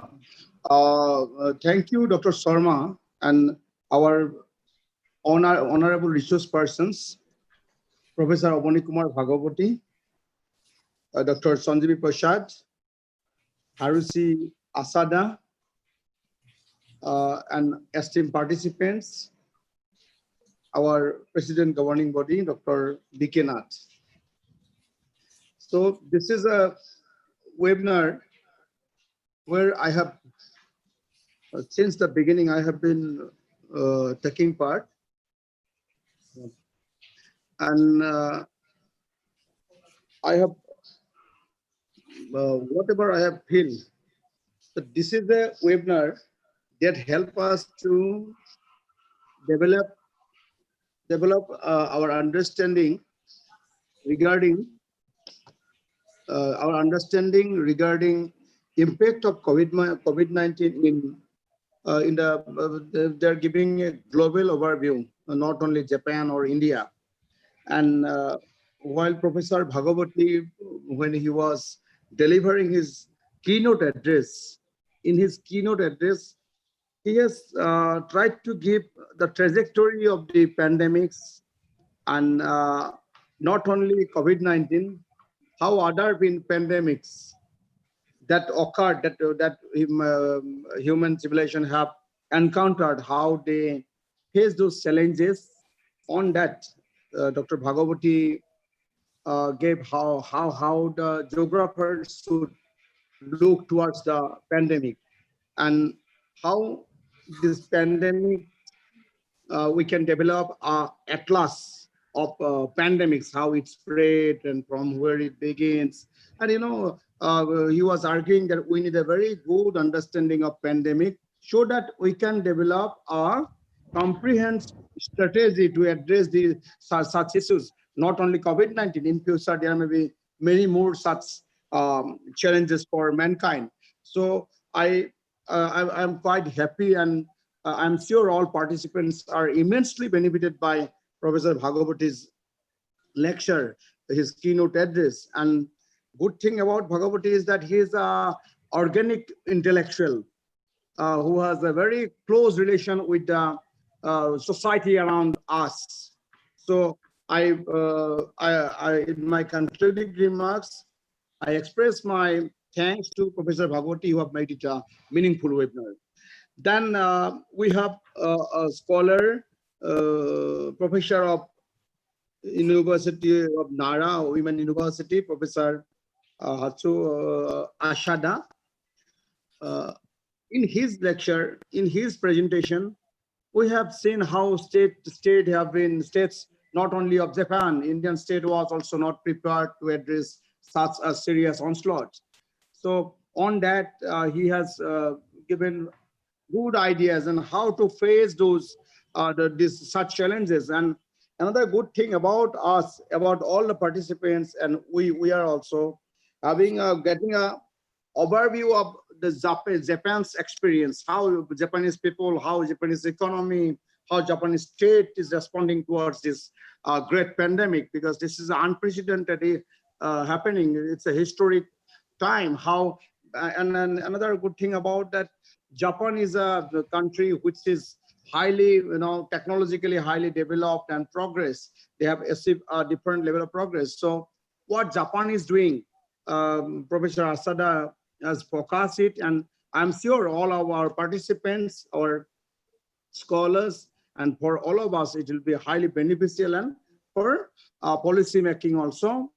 Thank you, Dr. Sharma, and our honorable resource persons, Professor Abani Kumar Bhagavati, Dr. Sanjeevi Prasad, Harusi Asada, and esteemed participants, our President Governing Body, Dr. B.K. Nath. So this is a webinar where I have, since the beginning, I have been taking part. And I have, whatever I have feel, that this is a webinar that help us to develop our understanding regarding impact of COVID-19 in they're giving a global overview, not only Japan or India. And while Professor Bhagavati, when he was delivering his keynote address, in his keynote address, he has tried to give the trajectory of the pandemics and not only COVID-19, how other pandemics that occurred, that human civilization have encountered, how they face those challenges. On that, Dr. Bhagavati gave how the geographers should look towards the pandemic and how this pandemic we can develop a atlas of pandemics, how it spread and from where it begins. And he was arguing that we need a very good understanding of pandemic so that we can develop a comprehensive strategy to address these such issues. Not only COVID-19, in future there may be many more such challenges for mankind. So I'm quite happy, and I'm sure all participants are immensely benefited by Professor Bhagavati's lecture, his keynote address. And good thing about Bhagavati is that he is an organic intellectual who has a very close relation with the society around us. So in my concluding remarks, I express my thanks to Professor Bhagavati, who have made it a meaningful webinar. Then we have a scholar, professor of University of Nara, Women University, Professor Hatsu Ashada. In his lecture, in his presentation, we have seen how states not only of Japan, Indian state was also not prepared to address such a serious onslaught. So on that, he has given good ideas on how to face those such challenges. And another good thing about us, about all the participants, and we are also having getting a overview of the Japan's experience, how Japanese people, how Japanese economy, how Japanese state is responding towards this great pandemic, because this is unprecedented happening. It's a historic time. How and another good thing about that, Japan is a country which is highly, technologically highly developed and progress. They have achieved a different level of progress. So what Japan is doing, Professor Asada has focused it, and I'm sure all of our participants, our scholars, and for all of us, it will be highly beneficial, and for policy making also,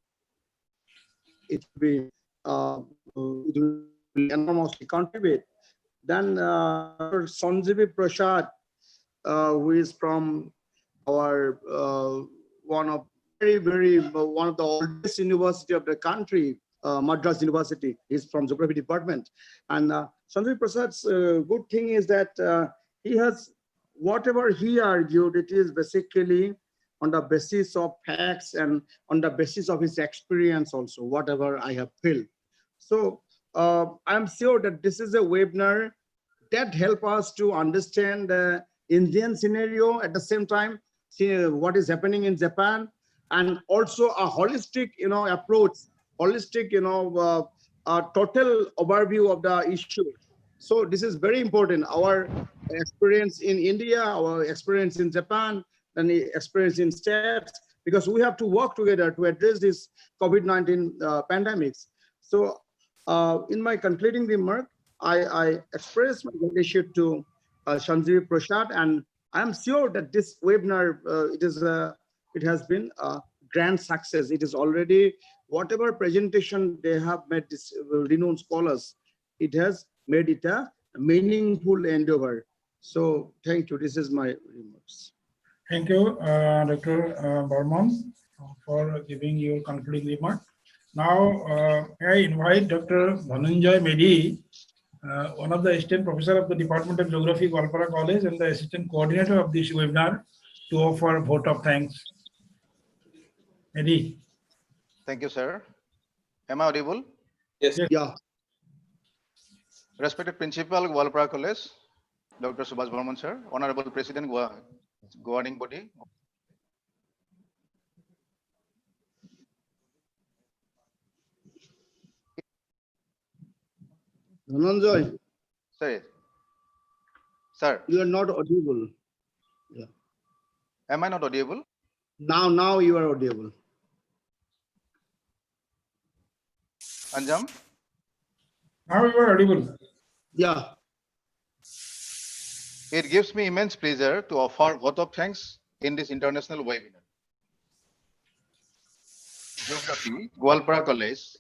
it will enormously contribute. Then Sanjeevi Prasad, who is from our one of the oldest university of the country, Madras University, is from Geography Department. And Sanjeevi Prasad's good thing is that he has, whatever he argued, it is basically on the basis of facts and on the basis of his experience also, whatever I have felt. So I'm sure that this is a webinar that help us to understand the Indian scenario, at the same time, see what is happening in Japan, and also a holistic, approach, holistic, total overview of the issue. So this is very important. Our experience in India, our experience in Japan, and the experience in states, because we have to work together to address this COVID-19 pandemics. So in my concluding remark, I express my gratitude to Sanjeev Prasad, and I'm sure that this webinar, it has been a grand success. It is already, whatever presentation they have made, this renowned scholars, it has made it a meaningful endeavor. So thank you. This is my remarks. Thank you, Dr. Burman, for giving your concluding remark. Now, I invite Dr. Dhananjay Medhi, one of the assistant professor of the Department of Geography, Goalpara College, and the assistant coordinator of this webinar, to offer a vote of thanks. Medhi. Thank you, sir. Am I audible? Yes. Yeah. Respected Principal, Goalpara College, Dr. Subhash Burman, sir, Honorable President, Governing Body. Dhananjay, Sir, sir, you are not audible. Yeah. am I not audible? Now you are audible. Anjam? Now you are audible. Yeah. It gives me immense pleasure to offer vote of thanks in this international webinar. Geography, Goalpara College.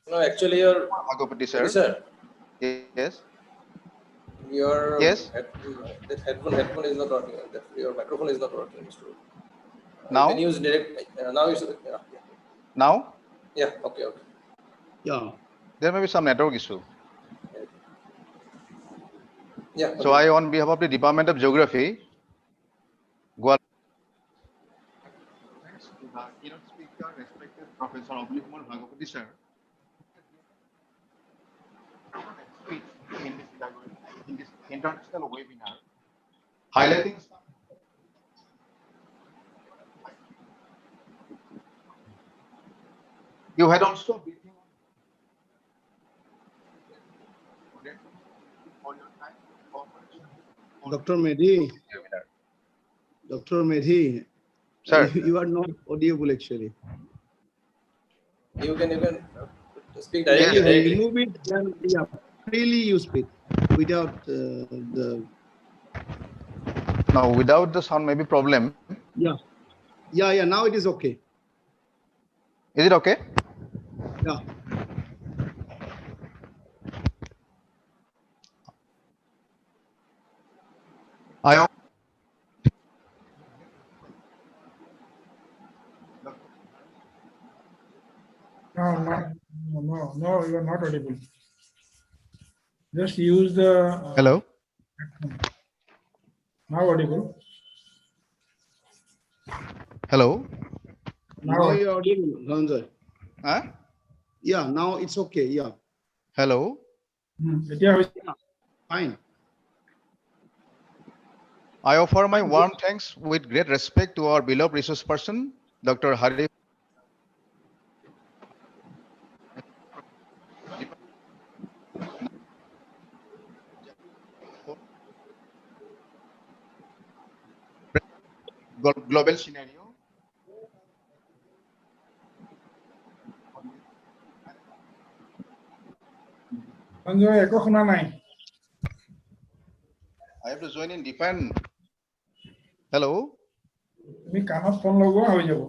No, actually, your Agopati, sir. sir, Yes. your Yes. that headphone is not working. Your microphone is not working. Now? You can use direct. Now you should. Yeah. Now? Yeah. Okay. Okay. Yeah. There may be some network issue. Yeah. So I, on behalf of the Department of Geography, Goalpara. Thanks to the keynote speaker, respected Professor Abhinav Bhagapati, sir. In this international webinar, highlighting you had also briefing on your time cooperation. Dr. Medhi. Dr. Medhi. Sir. You are not audible actually. You can speak Yes, directly. directly. Remove it, then yeah, freely you speak without the. Now, without the sound, maybe problem. Yeah. Now it is okay. Is it okay? Yeah. I No, you are not audible. Just use the. Hello. Now audible. Hello. Now you are audible, Dhananjay. Huh? Yeah, now it's okay. Yeah. Hello. Yeah. Fine. I offer my warm thanks with great respect to our beloved resource person, Dr. Hari. Global scenario. একো শুনা নাই। I have to join in defend. Hello. তুমি কাণত phone লগোৱা হৈ যাব।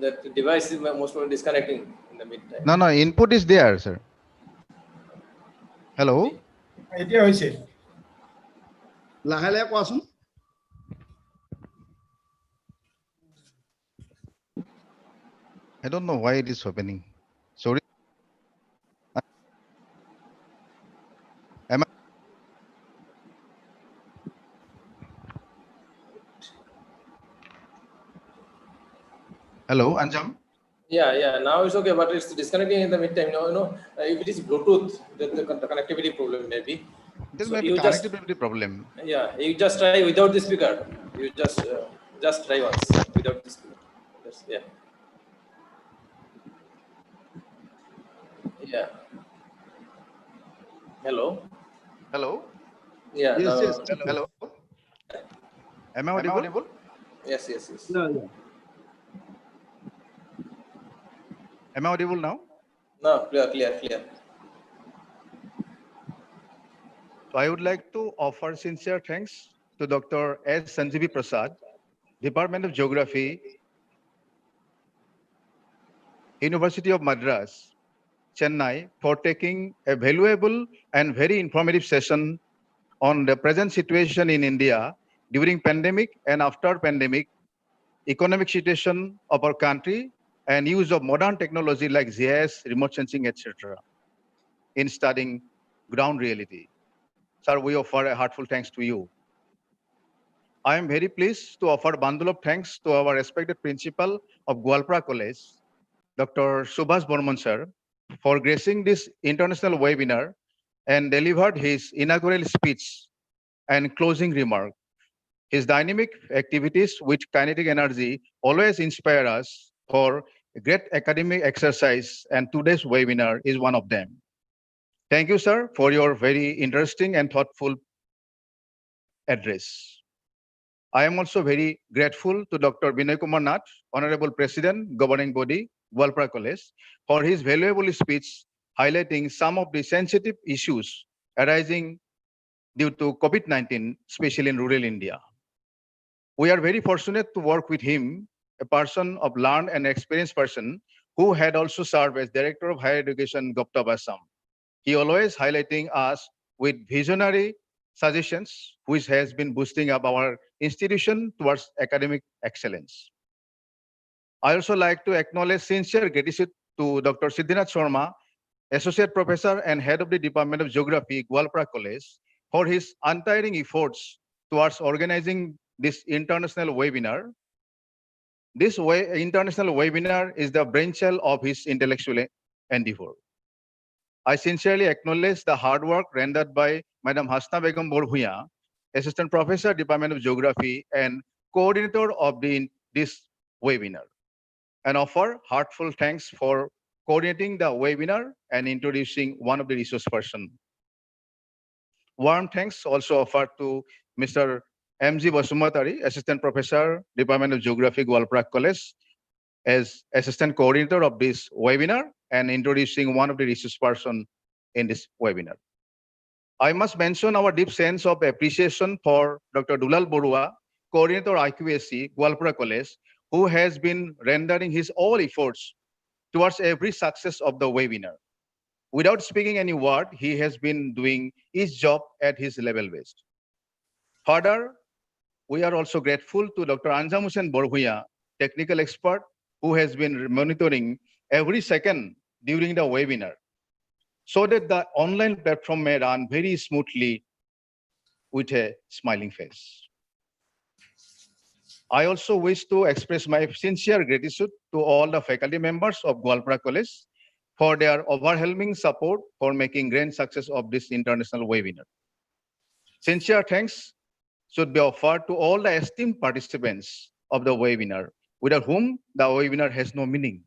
That device is most probably disconnecting in the meantime. No, input is there, sir. Hello. এতিয়া হৈছে। লাহে লাহে কোৱাচোন। I don't know why it is happening. Sorry. Am I? Hello, Anjam. Yeah. Now it's okay, but it's disconnecting in the meantime. If it is Bluetooth, then the connectivity problem maybe. There So may be you connectivity problem. Yeah, you just try without the speaker. You just try once without the speaker. Yeah. Yeah. Hello. Hello. Yeah. Yes. Hello. Am I audible? Yes, yes, yes. Yeah, yeah. Am I audible now? No, clear, clear, clear. So I would like to offer sincere thanks to Dr. S. Sanjeevi Prasad, Department of Geography, University of Madras, Chennai, for taking a valuable and very informative session on the present situation in India during pandemic and after pandemic, economic situation of our country, and use of modern technology like GIS, remote sensing, etc. in studying ground reality. Sir, we offer a heartfelt thanks to you. I am very pleased to offer bundle of thanks to our respected principal of Goalpara College, Dr. Subhash Burman sir, for gracing this international webinar and delivered his inaugural speech and closing remark. His dynamic activities with kinetic energy always inspire us for great academic exercise, and today's webinar is one of them. Thank you, sir, for your very interesting and thoughtful address. I am also very grateful to Dr. Binay Kumar Nath, Honorable President, Governing Body, Goalpara College, for his valuable speech highlighting some of the sensitive issues arising due to COVID-19, especially in rural India. We are very fortunate to work with him, a person of learned and experienced person who had also served as Director of Higher Education, Goalpara, Assam. He always highlighting us with visionary suggestions, which has been boosting up our institution towards academic excellence. I also like to acknowledge sincere gratitude to Dr. Siddhinath Sharma, Associate Professor and Head of the Department of Geography, Goalpara College, for his untiring efforts towards organizing this international webinar. This international webinar is the brainchild of his intellectual endeavor. I sincerely acknowledge the hard work rendered by Madam Hasna Begum Borhuya, Assistant Professor, Department of Geography, and coordinator of this webinar, and offer heartfelt thanks for coordinating the webinar and introducing one of the resource person. Warm thanks also offered to Mr. M.G. Basumatari, Assistant Professor, Department of Geography, Goalpara College, as Assistant Coordinator of this webinar and introducing one of the resource person in this webinar. I must mention our deep sense of appreciation for Dr. Dulal Borua, Coordinator IQAC, Goalpara College, who has been rendering his all efforts towards every success of the webinar. Without speaking any word, he has been doing his job at his level best. Further, we are also grateful to Dr. Anjam Hussain Borhuya, technical expert, who has been monitoring every second during the webinar, so that the online platform may run very smoothly with a smiling face. I also wish to express my sincere gratitude to all the faculty members of Goalpara College for their overwhelming support for making grand success of this international webinar. Sincere thanks should be offered to all the esteemed participants of the webinar, without whom the webinar has no meaning.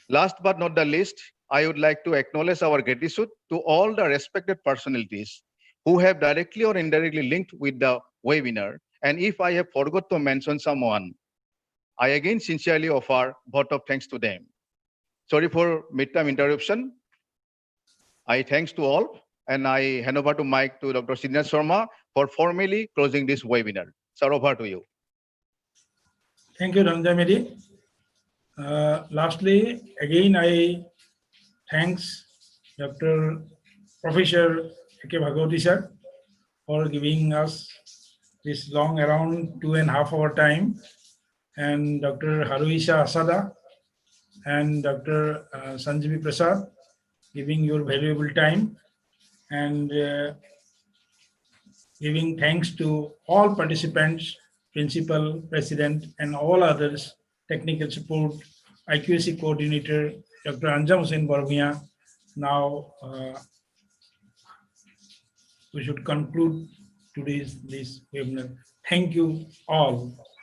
Last but not the least, I would like to acknowledge our gratitude to all the respected personalities who have directly or indirectly linked with the webinar. And if I have forgot to mention someone, I again sincerely offer vote of thanks to them. Sorry for midterm interruption. I thanks to all, and I hand over to mic to Dr. Siddhinath Sharma for formally closing this webinar. Sir, over to you. Thank you, Ranjamedi. Lastly, again, I thanks Dr. Professor A.K. Bhagwati sir for giving us this long, around 2.5 hour time, and Dr. Haruisha Asada and Dr. Sanjeevi Prasad giving your valuable time, and giving thanks to all participants, principal, president, and all others, technical support, IQAC coordinator, Dr. Anjam Hussain Borhuya. Now we should conclude today's this webinar. Thank you all.